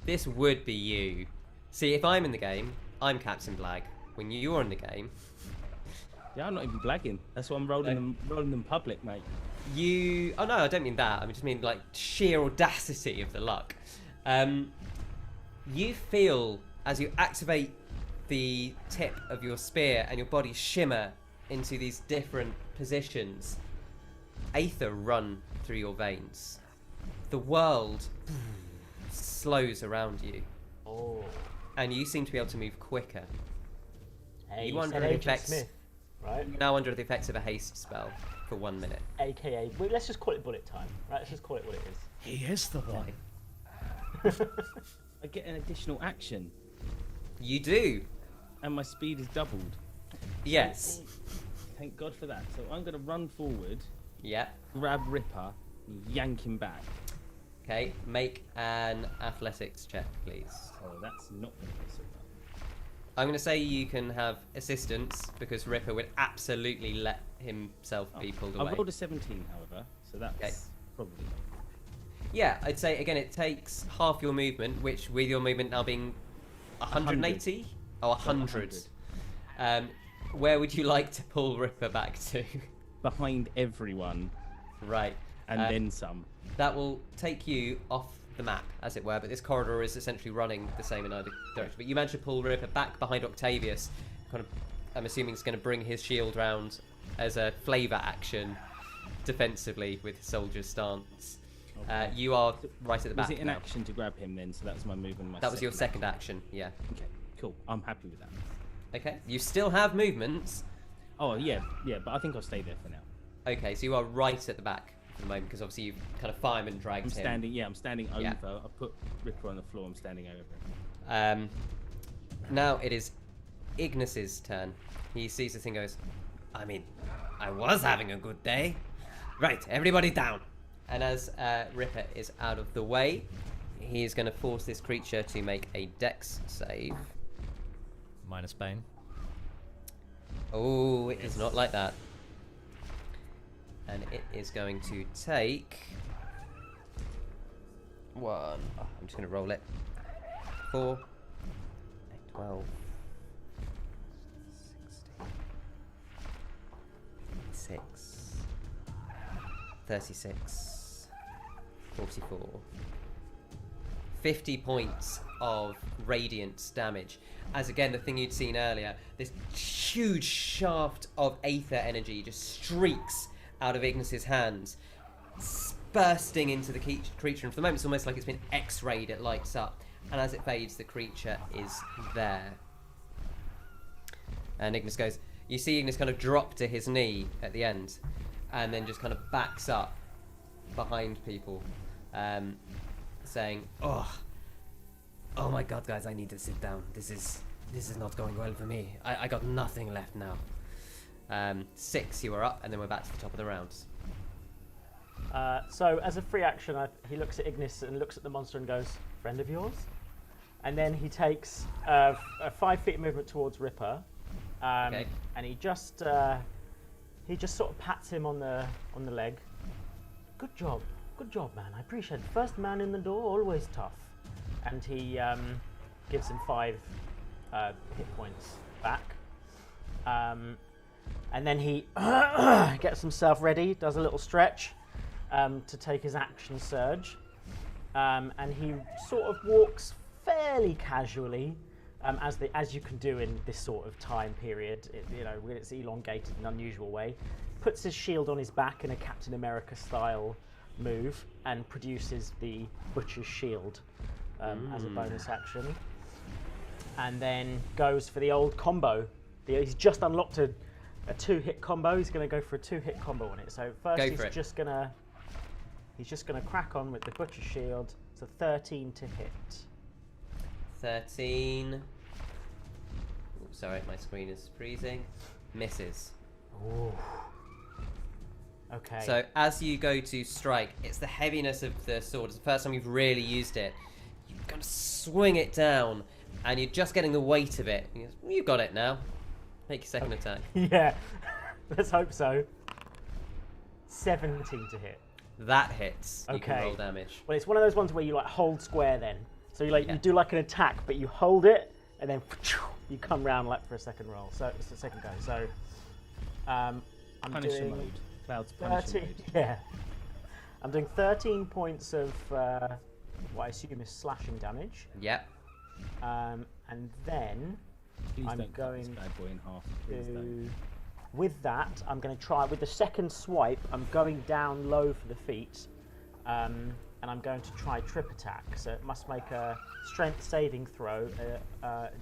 This would be you. See, if I'm in the game, I'm Captain Blag. When you're in the game, Yeah, I'm not even blagging. That's why I'm rolling them public, mate. you... Oh no, I don't mean that. I just mean like sheer audacity of the luck. You feel as you activate the tip of your spear and your body shimmer into these different positions, aether run through your veins. The world slows around you. Oh. And you seem to be able to move quicker. Hey, You you under said the Agent effects- Smith, right? You're now under the effects of a haste spell for 1 minute. AKA, well, let's just call it bullet time, right? Let's just call it what it is. He is the one. I get an additional action, You do. and my speed is doubled. Yes. Thank God for that. So I'm going to run forward, Yeah. grab Ripper, and yank him back. Okay. Make an athletics check, please. Oh, that's not going to be so bad. I'm going to say you can have assistance because Ripper would absolutely let himself be pulled away. I rolled a 17, however, so that's Okay. probably. Yeah, I'd say again it takes half your movement, which with your movement now being 180? Oh, 100. Where would you like to pull Ripper back to? Behind everyone, Right. and then some. That will take you off the map, as it were, but this corridor is essentially running the same in either direction. But you managed to pull Ripper back behind Octavius. Kind of, I'm assuming it's going to bring his shield round as a flavour action defensively with his soldier's stance. Okay. You are right at the back Was it an now. action to grab him then? So that's my move and my. That was your second action, yeah. Okay, cool. I'm happy with that. Okay, you still have movements. Oh yeah, but I think I'll stay there for now. Okay, so you are right at the back at the moment because obviously you've kind of fireman dragged I'm him. standing. Yeah, I'm standing over. Yeah. I've put Ripper on the floor. I'm standing over him. Now it is Ignis's turn. He sees the thing, goes, I mean, I was having a good day. Right, everybody down. And as Ripper is out of the way, he is going to force this creature to make a dex save. Minus Bane. Oh, it is not like that. And it is going to take... I'm just going to roll it. 4, 8, 12, 16, 6, 36, 44, 50 points of radiant damage. As again, the thing you'd seen earlier, this huge shaft of aether energy just streaks out of Ignis's hands, bursting into the creature. And for the moment, it's almost like it's been X-rayed. It lights up, and as it fades, the creature is there. And Ignis goes. You see Ignis kind of drop to his knee at the end, and then just kind of backs up behind people, saying, "Oh my God, guys, I need to sit down. This is not going well for me. I got nothing left now." 6, you are up, and then we're back to the top of the rounds. So as a free action, he looks at Ignis and looks at the monster and goes, "Friend of yours?" And then he takes a 5 feet movement towards Ripper, Okay. and he just sort of pats him on the leg. Good job, man. I appreciate it. First man in the door, always tough. And he gives him 5 hit points back. And then he gets himself ready, does a little stretch to take his action surge. And he sort of walks fairly casually, as you can do in this sort of time period. When it's elongated in an unusual way. Puts his shield on his back in a Captain America style move and produces the Butcher's Shield as a bonus action. And then goes for the old combo. He's just unlocked a 2-hit combo. He's going to go for a 2-hit combo on it. So first he's just gonna crack on with the Butcher's Shield. So 13 to hit. 13. Ooh, sorry, my screen is freezing. Misses. Ooh. Okay. So as you go to strike, it's the heaviness of the sword. It's the first time you've really used it. You're gonna swing it down, and you're just getting the weight of it. You've got it now. Make your second attack. Yeah, let's hope so. 17 to hit. That hits. You can Okay. roll damage. Well, it's one of those ones where you like hold square then. So you you do like an attack, but you hold it, and then you come round like for a second roll. So it's the second go. So I'm Punisher doing mode. Cloud's Punisher 13. mode. Yeah. I'm doing 13 points of what I assume is slashing damage. Yep. And then Please I'm don't cut this going bad boy in half. Please don't. with that, I'm going to try, with the second swipe, I'm going down low for the feet. And I'm going to try trip attack. So it must make a strength saving throw,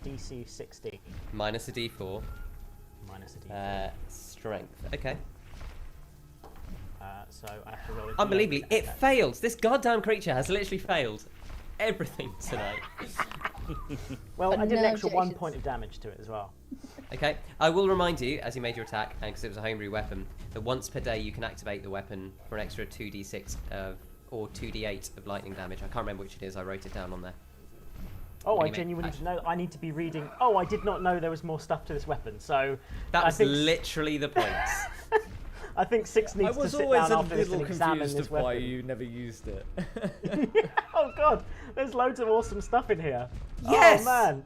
DC 16. Minus a d4. Minus a d4. Strength. Okay. So I have to roll a Unbelievably, D8. it failed. This goddamn creature has literally failed everything tonight. Well, I did an No extra 1 objections. point of damage to it as well. Okay, I will remind you, as you made your attack, and because it was a homebrew weapon, that once per day you can activate the weapon for an extra 2d6 or 2d8 of lightning damage. I can't remember which it is, I wrote it down on there. Oh, I Anyway, genuinely didn't know. I need to be reading. Oh, I did not know there was more stuff to this weapon. So That I was think, literally the point. I think Six I needs to was sit always down a after this and little examine confused this of why weapon. you never used it. Oh God, there's loads of awesome stuff in here. Yes! Oh man,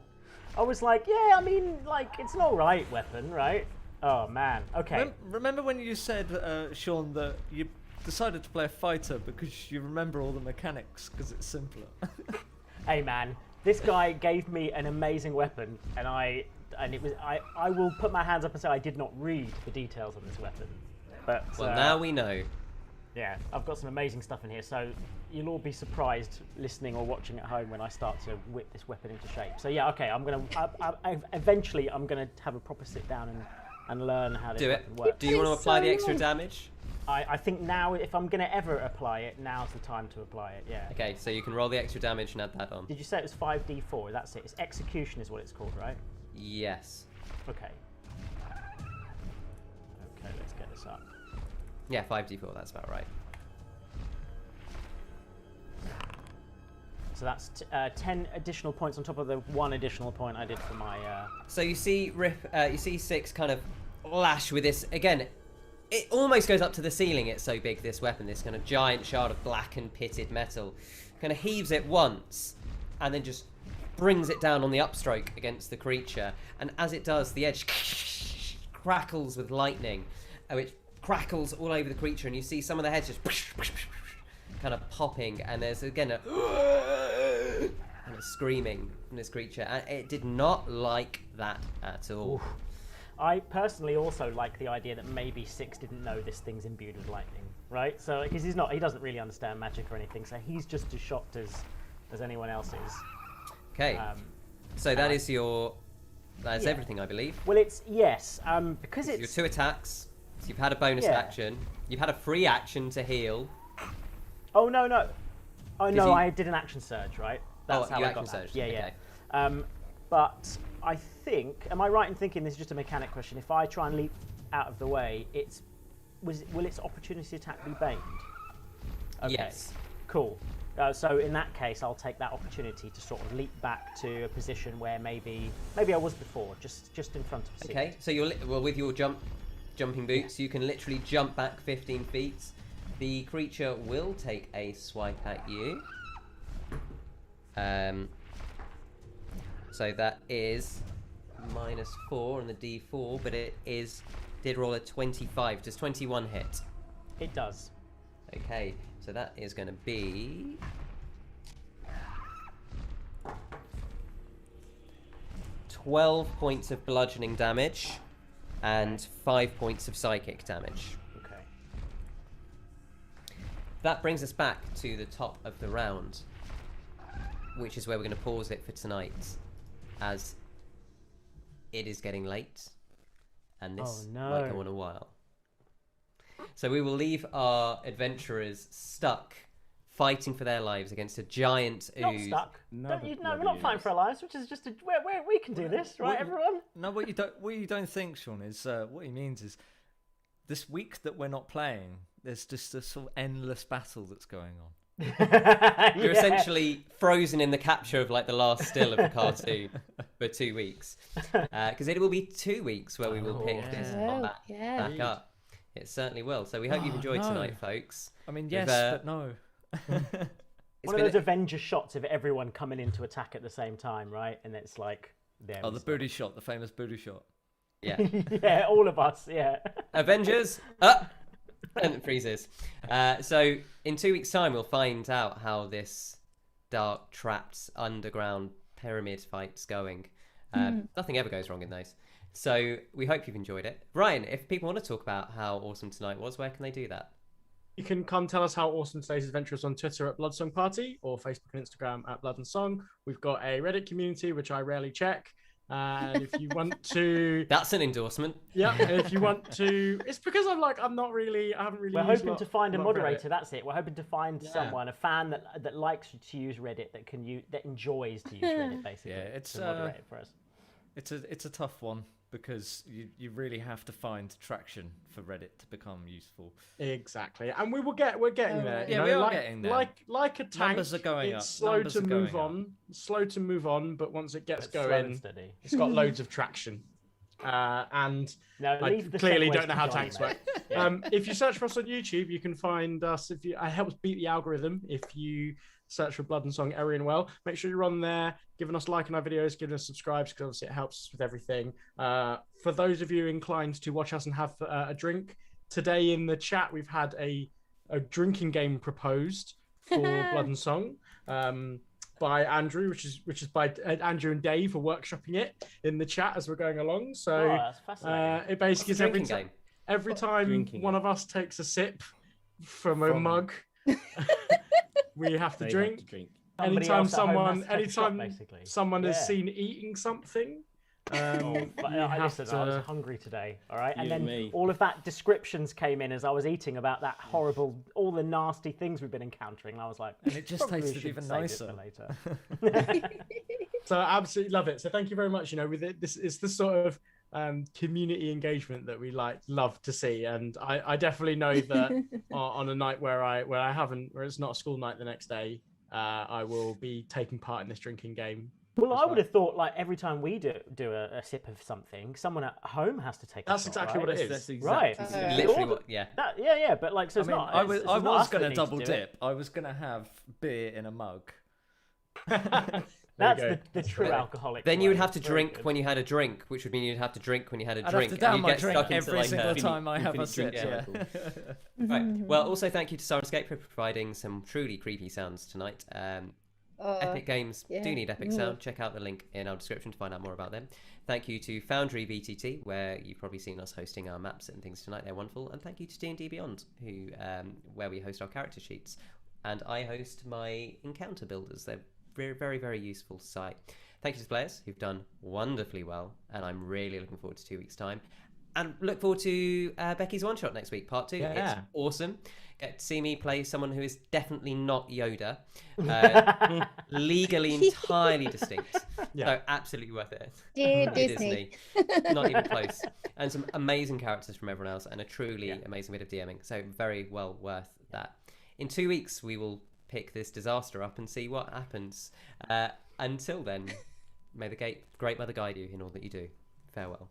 I was like, yeah, I mean, like, it's an alright weapon, right? Oh man, okay. Remember when you said, Sean, that you decided to play a fighter because you remember all the mechanics because it's simpler? Hey man, this guy gave me an amazing weapon, and I will put my hands up and say I did not read the details on this weapon. But Well, now we know. yeah, I've got some amazing stuff in here, so you'll all be surprised listening or watching at home when I start to whip this weapon into shape. So yeah, okay, eventually I'm gonna have a proper sit down and learn how this Do it. weapon works. Do you want to It's apply so the extra nice. damage? I think now, if I'm gonna ever apply it, now's the time to apply it. Yeah. Okay, so you can roll the extra damage and add that on. Did you say it was 5d4? That's it. It's execution, is what it's called, right? Yes. Okay. Okay, let's get this up. Yeah, 5d4, that's about right. So that's 10 additional points on top of the 1 additional point I did for my. So you see you see Six kind of lash with this again. It almost goes up to the ceiling. It's so big. This weapon, this kind of giant shard of blackened pitted metal, kind of heaves it once, and then just brings it down on the upstroke against the creature. And as it does, the edge crackles with lightning, which crackles all over the creature, and you see some of the heads just kind of popping, and there's again a screaming from this creature, and it did not like that at all. Oof. I personally also like the idea that maybe Six didn't know this thing's imbued with lightning, right? So because he doesn't really understand magic or anything, so he's just as shocked as anyone else is. Okay, so that is that's yeah. everything, I believe. Well, it's yes, because Your it's 2 attacks. So you've had a bonus Yeah. action. You've had a free action to heal. oh no, you- I did an action surge, right? That's how you I action got that. surged, Yeah. okay. But I think, am I right in thinking this is just a mechanic question? If I try and leap out of the way, will its opportunity attack be baned? Okay. Yes. Cool. So in that case, I'll take that opportunity to sort of leap back to a position where maybe I was before, just in front of Sid. Okay, so with your jumping boots, you can literally jump back 15 feet. The creature will take a swipe at you. So that is -4 on the d4, but it did roll a 25. Does 21 hit? It does. Okay, so that is going to be 12 points of bludgeoning damage and 5 points of psychic damage. Okay. That brings us back to the top of the round, which is where we're going to pause it for tonight, as it is getting late, and this Oh, no. might go on a while. So we will leave our adventurers stuck, fighting for their lives against a giant Not ooze. stuck. Another We're bloody not fighting ooze. for our lives, which is just where we can do this, right, What- everyone? No, what you don't think, Sean, is what he means is this week that we're not playing, there's just a sort of endless battle that's going on. You're essentially frozen in the capture of like the last still of the cartoon for 2 weeks, because it will be 2 weeks where we will pick this Oh, back yeah. up. It certainly will. So we hope you've Oh, enjoyed no. tonight, folks. I mean, We've, yes, but no. It's One of been those Avenger shots of everyone coming in to attack at the same time, right? And it's like, there Oh, we the stop. booty shot, the famous booty shot. yeah. Yeah, all of us, yeah. Avengers up, and it freezes. So in 2 weeks' time, we'll find out how this dark, trapped underground pyramid fights going. Nothing ever goes wrong in those. So we hope you've enjoyed it. Ryan, if people want to talk about how awesome tonight was, where can they do that? You can come tell us how awesome today's adventure was on Twitter at Bloodsong Party or Facebook and Instagram at Blood and Song. We've got a Reddit community, which I rarely check. And if you want to... That's an endorsement. Yeah, if you want to... It's because I haven't really... We're hoping to find a moderator, that's it. We're hoping to find someone, a fan that likes to use Reddit, that enjoys to use Reddit, basically. Yeah, it's to moderate it for us. It's a tough one because you really have to find traction for Reddit to become useful. Exactly, and we're getting there. Yeah, we are getting there. Like a tank, numbers are going up. It's slow to move on, but once it gets going, it's got loads of traction. And I clearly don't know how tanks work. If you search for us on YouTube, you can find us. It helps beat the algorithm if you search for Blood and Song Erionwel. Make sure you're on there, giving us a like on our videos, giving us subscribes, because obviously it helps us with everything. For those of you inclined to watch us and have a drink, today in the chat we've had a drinking game proposed for Blood and Song by Andrew, which is by Andrew and Dave are workshopping it in the chat as we're going along. So that's fascinating. it basically is every time one of us takes a sip from a mug, we have to drink. Anytime someone is seen eating something, I was hungry today, all right? And then all of that descriptions came in as I was eating about that horrible, all the nasty things we've been encountering. And I was like, and it just tasted even nicer. So I absolutely love it. So thank you very much. With it, this is the sort of community engagement that we love to see, and I definitely know that on a night where it's not a school night the next day, I will be taking part in this drinking game. Well, I would have thought every time we do a sip of something, someone at home has to take. That's exactly what it is. That's exactly literally what. Yeah. But so it's not. I was going to double dip. I was going to have beer in a mug. That's the true alcoholic. Then you would have to drink when you had a drink, which would mean you'd have to drink when you had a drink. I'd have to down my drink every single time I have a sip. Right. Well, also thank you to Sirenscape for providing some truly creepy sounds tonight. Epic Games do need epic sound. Check out the link in our description to find out more about them. Thank you to Foundry VTT, where you've probably seen us hosting our maps and things tonight. They're wonderful. And thank you to D&D Beyond, where we host our character sheets. And I host my encounter builders. They're very, very, very useful site. Thank you to players who've done wonderfully well, and I'm really looking forward to 2 weeks' time. And look forward to Becky's one shot next week, part 2. Yeah. It's awesome. Get to see me play someone who is definitely not Yoda, legally entirely distinct. So absolutely worth it. Dear Disney. Not even close. And some amazing characters from everyone else, and a truly amazing bit of DMing. So very well worth that. In 2 weeks, we will pick this disaster up and see what happens. Until then, may the great mother guide you in all that you do. Farewell.